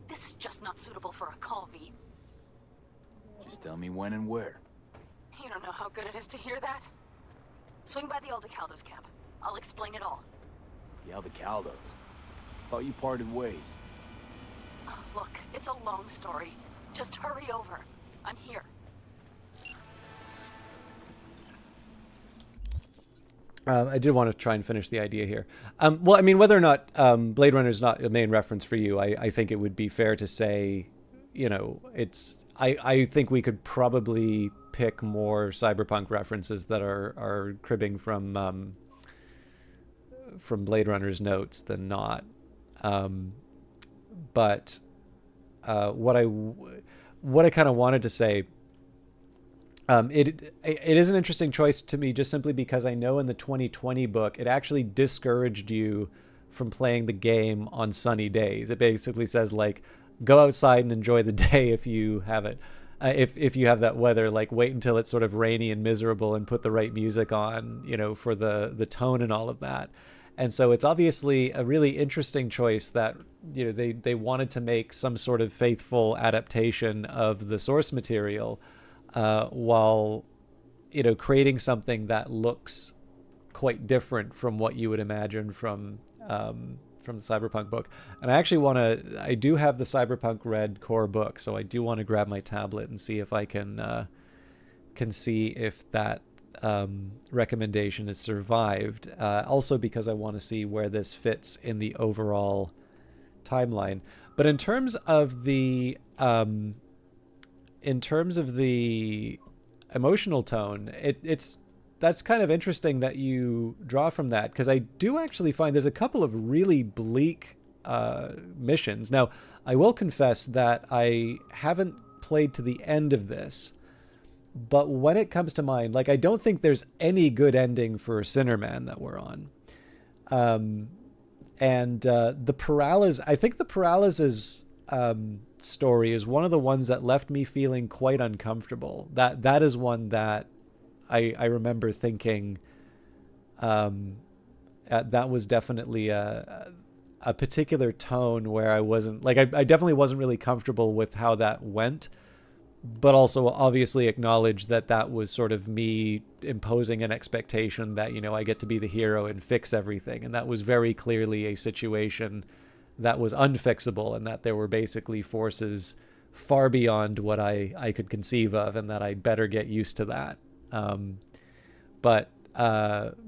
This is just not suitable for a call, V. Just tell me when and where. You don't know how good it is to hear that. Swing by the Aldecaldos camp. I'll explain it all. The Aldecaldos? Thought you parted ways. Look, it's a long story. Just hurry over. I'm here. I did want to try and finish the idea here. Well, I mean, whether or not Blade Runner is not a main reference for you, I think it would be fair to say, it's. I think we could probably pick more Cyberpunk references that are cribbing from Blade Runner's notes than not. But what I kind of wanted to say. It is an interesting choice to me just simply because I know in the 2020 book it actually discouraged you from playing the game on sunny days. It basically says like go outside and enjoy the day if you have it. If you have that weather, like wait until it's sort of rainy and miserable and put the right music on, for the tone and all of that. And so it's obviously a really interesting choice that they wanted to make some sort of faithful adaptation of the source material. While, creating something that looks quite different from what you would imagine from the Cyberpunk book. And I actually I do have the Cyberpunk Red core book, so I do want to grab my tablet and see if I can see if that recommendation has survived. Also because I want to see where this fits in the overall timeline. But in terms of the emotional tone, that's kind of interesting that you draw from that, because I do actually find there's a couple of really bleak missions. Now, I will confess that I haven't played to the end of this, but when it comes to mind, like I don't think there's any good ending for Sinnerman that we're on. And the Paralysis, I think the Paralysis story is one of the ones that left me feeling quite uncomfortable. That is one that I remember thinking that was definitely a particular tone where I wasn't like I definitely wasn't really comfortable with how that went, but also obviously acknowledged that was sort of me imposing an expectation that I get to be the hero and fix everything, and that was very clearly a situation that was unfixable, and that there were basically forces far beyond what I could conceive of, and that I'd better get used to that. But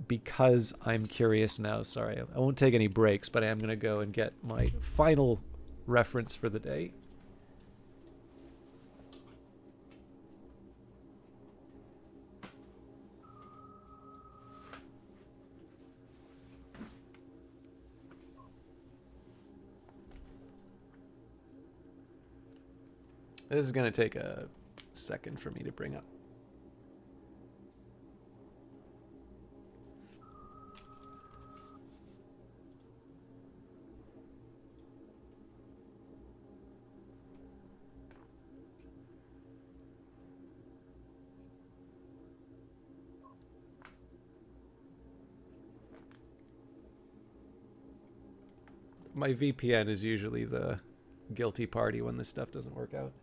because I'm curious now, sorry, I won't take any breaks, but I am going to go and get my final reference for the day. This is going to take a second for me to bring up. My VPN is usually the guilty party when this stuff doesn't work out.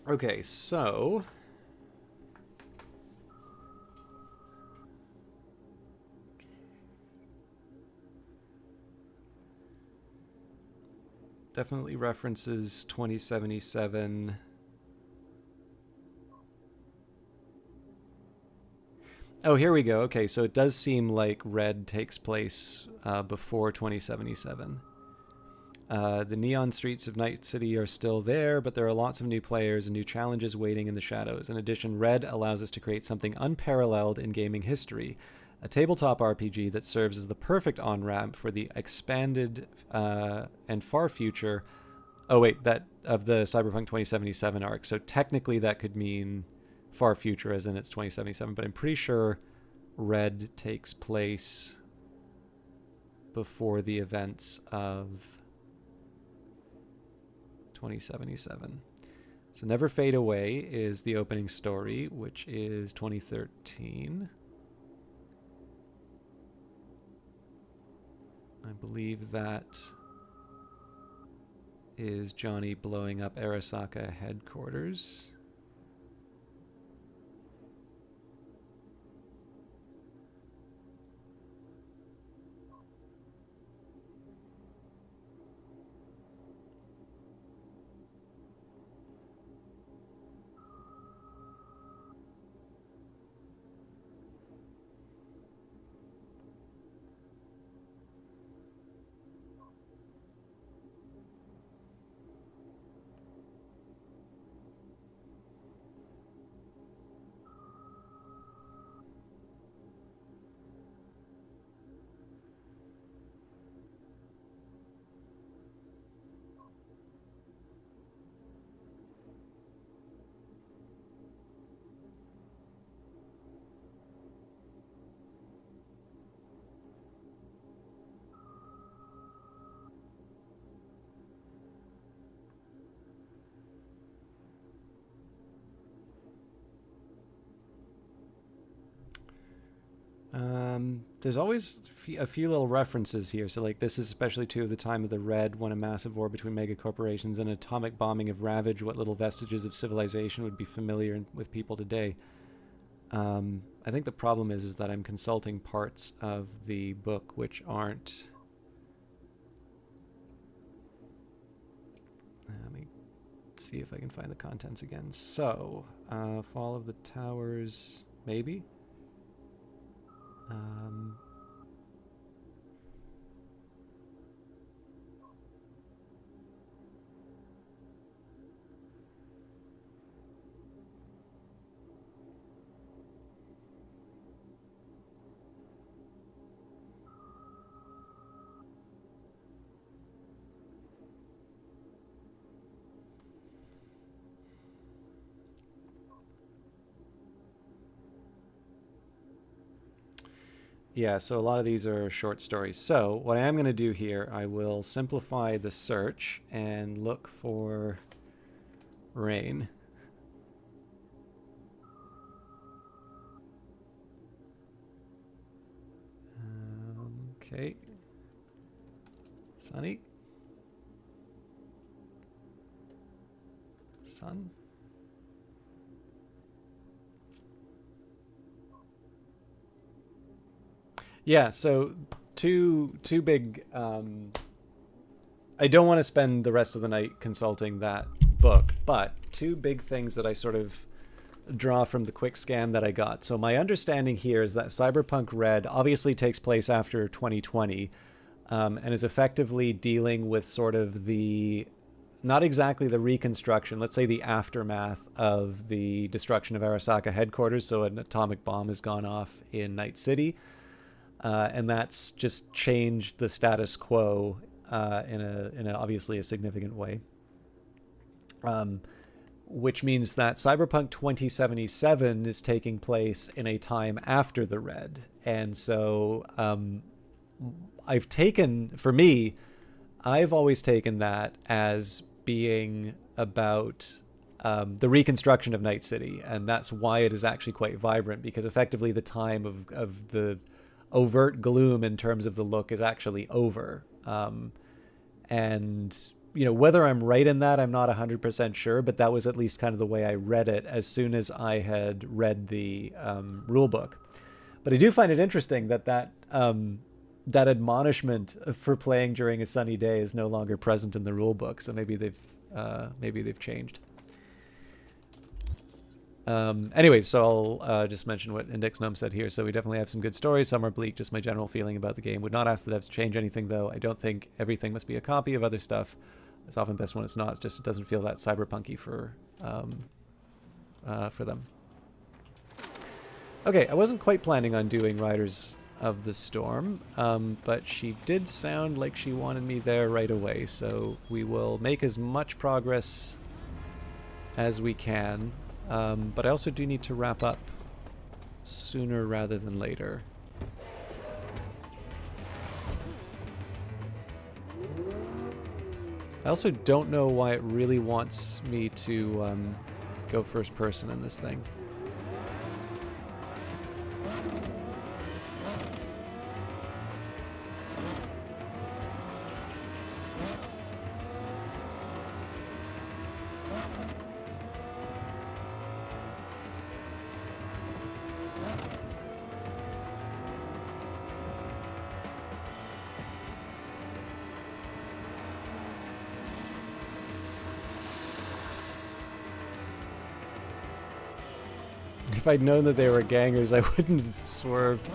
Okay, so definitely references 2077. Oh, here we go. Okay, so it does seem like Red takes place before 2077. The neon streets of Night City are still there, but there are lots of new players and new challenges waiting in the shadows. In addition, Red allows us to create something unparalleled in gaming history, a tabletop RPG that serves as the perfect on-ramp for the expanded and far future. Oh wait, that of the Cyberpunk 2077 arc. So technically, that could mean far future, as in it's 2077. But I'm pretty sure Red takes place before the events of 2077. So Never Fade Away is the opening story, which is 2013. I believe that is Johnny blowing up Arasaka headquarters. There's always a few little references here. So, like, this is especially true of the time of the Red, when a massive war between mega corporations and atomic bombing have ravaged what little vestiges of civilization would be familiar with people today. I think the problem is that I'm consulting parts of the book which aren't... Let me see if I can find the contents again. So, Fall of the Towers, maybe? Yeah, so a lot of these are short stories. So what I am going to do here, I will simplify the search and look for rain. Okay. Sunny. Sun. Yeah, so two big... I don't want to spend the rest of the night consulting that book, but two big things that I sort of draw from the quick scan that I got. So my understanding here is that Cyberpunk Red obviously takes place after 2020, and is effectively dealing with sort of the... not exactly the reconstruction, let's say the aftermath of the destruction of Arasaka headquarters. So an atomic bomb has gone off in Night City. And that's just changed the status quo in a obviously a significant way. Which means that Cyberpunk 2077 is taking place in a time after the Red. And so I've always taken that as being about the reconstruction of Night City. And that's why it is actually quite vibrant, because effectively the time of the overt gloom in terms of the look is actually over. And whether I'm right in that, I'm not 100% sure, but that was at least kind of the way I read it as soon as I had read the rule book. But I do find it interesting that admonishment for playing during a sunny day is no longer present in the rule book. So maybe they've changed. Anyways, so I'll just mention what Index Gnome said here. So we definitely have some good stories. Some are bleak. Just my general feeling about the game. Would not ask the devs to change anything, though. I don't think everything must be a copy of other stuff. It's often best when it's not. It's just it doesn't feel that cyberpunky for them. Okay, I wasn't quite planning on doing Riders of the Storm, but she did sound like she wanted me there right away. So we will make as much progress as we can. But I also do need to wrap up sooner rather than later. I also don't know why it really wants me to go first person in this thing. If I'd known that they were gangers, I wouldn't have swerved.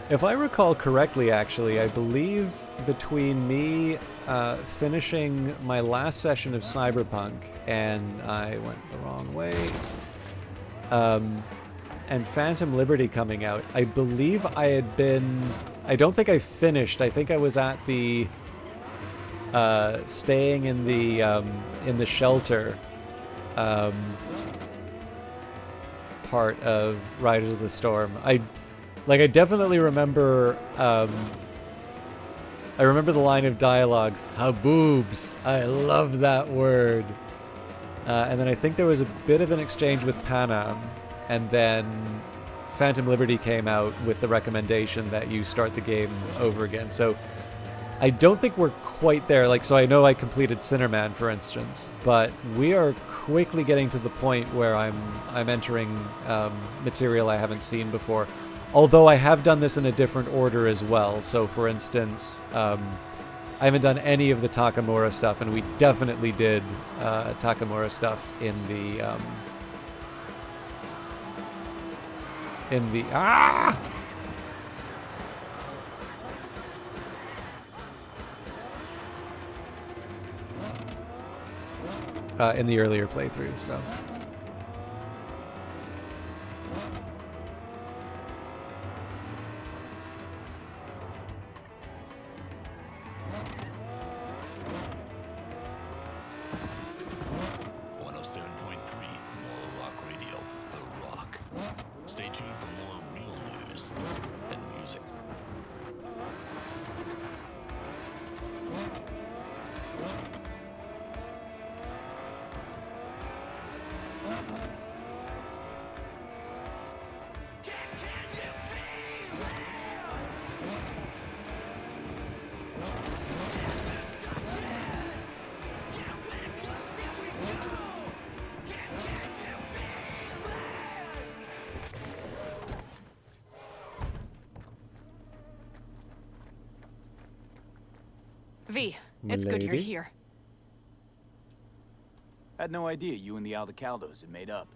If I recall correctly, actually, I believe between me finishing my last session of Cyberpunk, and I went the wrong way, and Phantom Liberty coming out, I believe I had been... I don't think I finished. I think I was at the... staying in the shelter part of Riders of the Storm. I definitely remember... I remember the line of dialogues. How boobs! I love that word. And then I think there was a bit of an exchange with Panam. And then Phantom Liberty came out with the recommendation that you start the game over again. So I don't think we're quite there. So I know I completed Sinnerman, for instance, but we are quickly getting to the point where I'm entering material I haven't seen before. Although I have done this in a different order as well. So for instance, I haven't done any of the Takamura stuff, and we definitely did Takamura stuff in the in the earlier playthrough, so. V, it's good you're here. Had no idea you and the Aldecaldos had made up.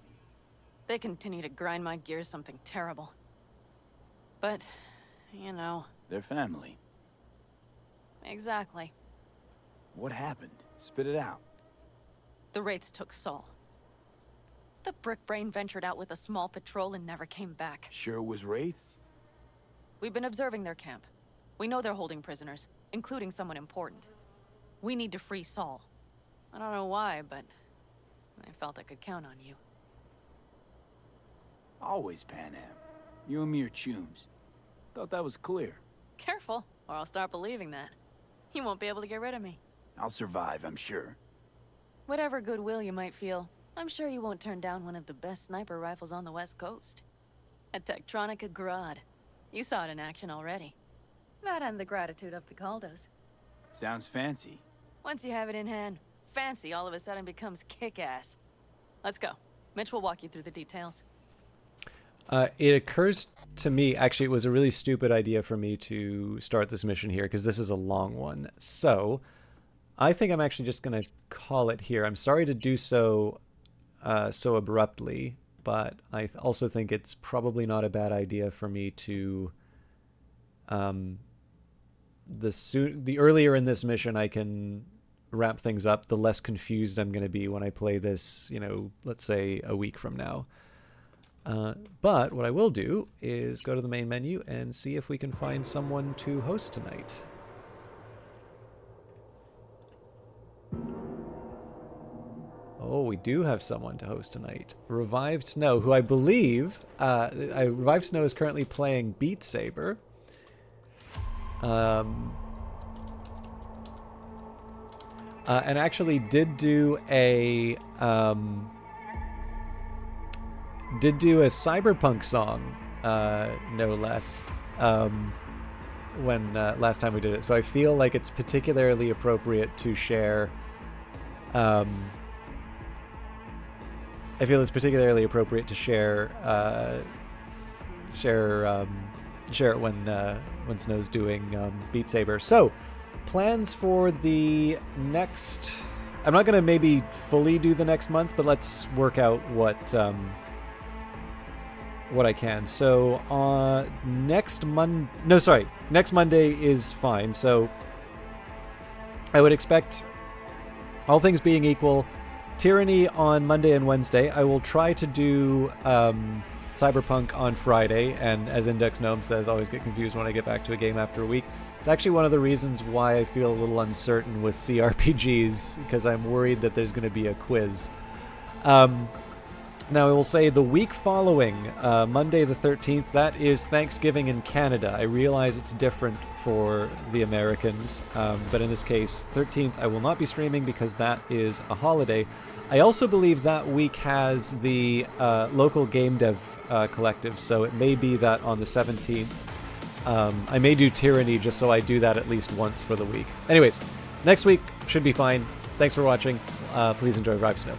They continue to grind my gears something terrible. But, you know... They're family. Exactly. What happened? Spit it out. The Wraiths took Saul. The Brickbrain ventured out with a small patrol and never came back. Sure it was Wraiths? We've been observing their camp. We know they're holding prisoners, including someone important. We need to free Saul. I don't know why, but I felt I could count on you. Always, Pan Am. You and me are chums. Thought that was clear. Careful, or I'll start believing that. You won't be able to get rid of me. I'll survive, I'm sure. Whatever goodwill you might feel, I'm sure you won't turn down one of the best sniper rifles on the West Coast. A Tektronica Grad. You saw it in action already. That and the gratitude of the Caldos. Sounds fancy. Once you have it in hand, fancy all of a sudden becomes kick-ass. Let's go. Mitch will walk you through the details. It occurs to me, actually, it was a really stupid idea for me to start this mission here, because this is a long one. So, I think I'm actually just going to call it here. I'm sorry to do so so abruptly, but I also think it's probably not a bad idea for me to... the earlier in this mission I can wrap things up, the less confused I'm going to be when I play this, you know, let's say a week from now. But what I will do is go to the main menu and see if we can find someone to host tonight. Oh, we do have someone to host tonight. Revived Snow, who I believe... Revived Snow is currently playing Beat Saber. And actually did do a Cyberpunk song, no less, when last time we did it. So I feel like it's particularly appropriate to share. Share it when Snow's doing Beat Saber. So, plans for the next... I'm not going to maybe fully do the next month, but let's work out what I can. So, next Monday is fine. So, I would expect, all things being equal, Tyranny on Monday and Wednesday. I will try to do Cyberpunk on Friday, and as Index Gnome says, always get confused when I get back to a game after a week. It's actually one of the reasons why I feel a little uncertain with CRPGs, because I'm worried that there's going to be a quiz. Now, I will say the week following, Monday the 13th, that is Thanksgiving in Canada. I realize it's different for the Americans, but in this case, 13th, I will not be streaming because that is a holiday. I also believe that week has the local game dev collective, so it may be that on the 17th, I may do Tyranny just so I do that at least once for the week. Anyways, next week should be fine. Thanks for watching. Please enjoy Revived Snow.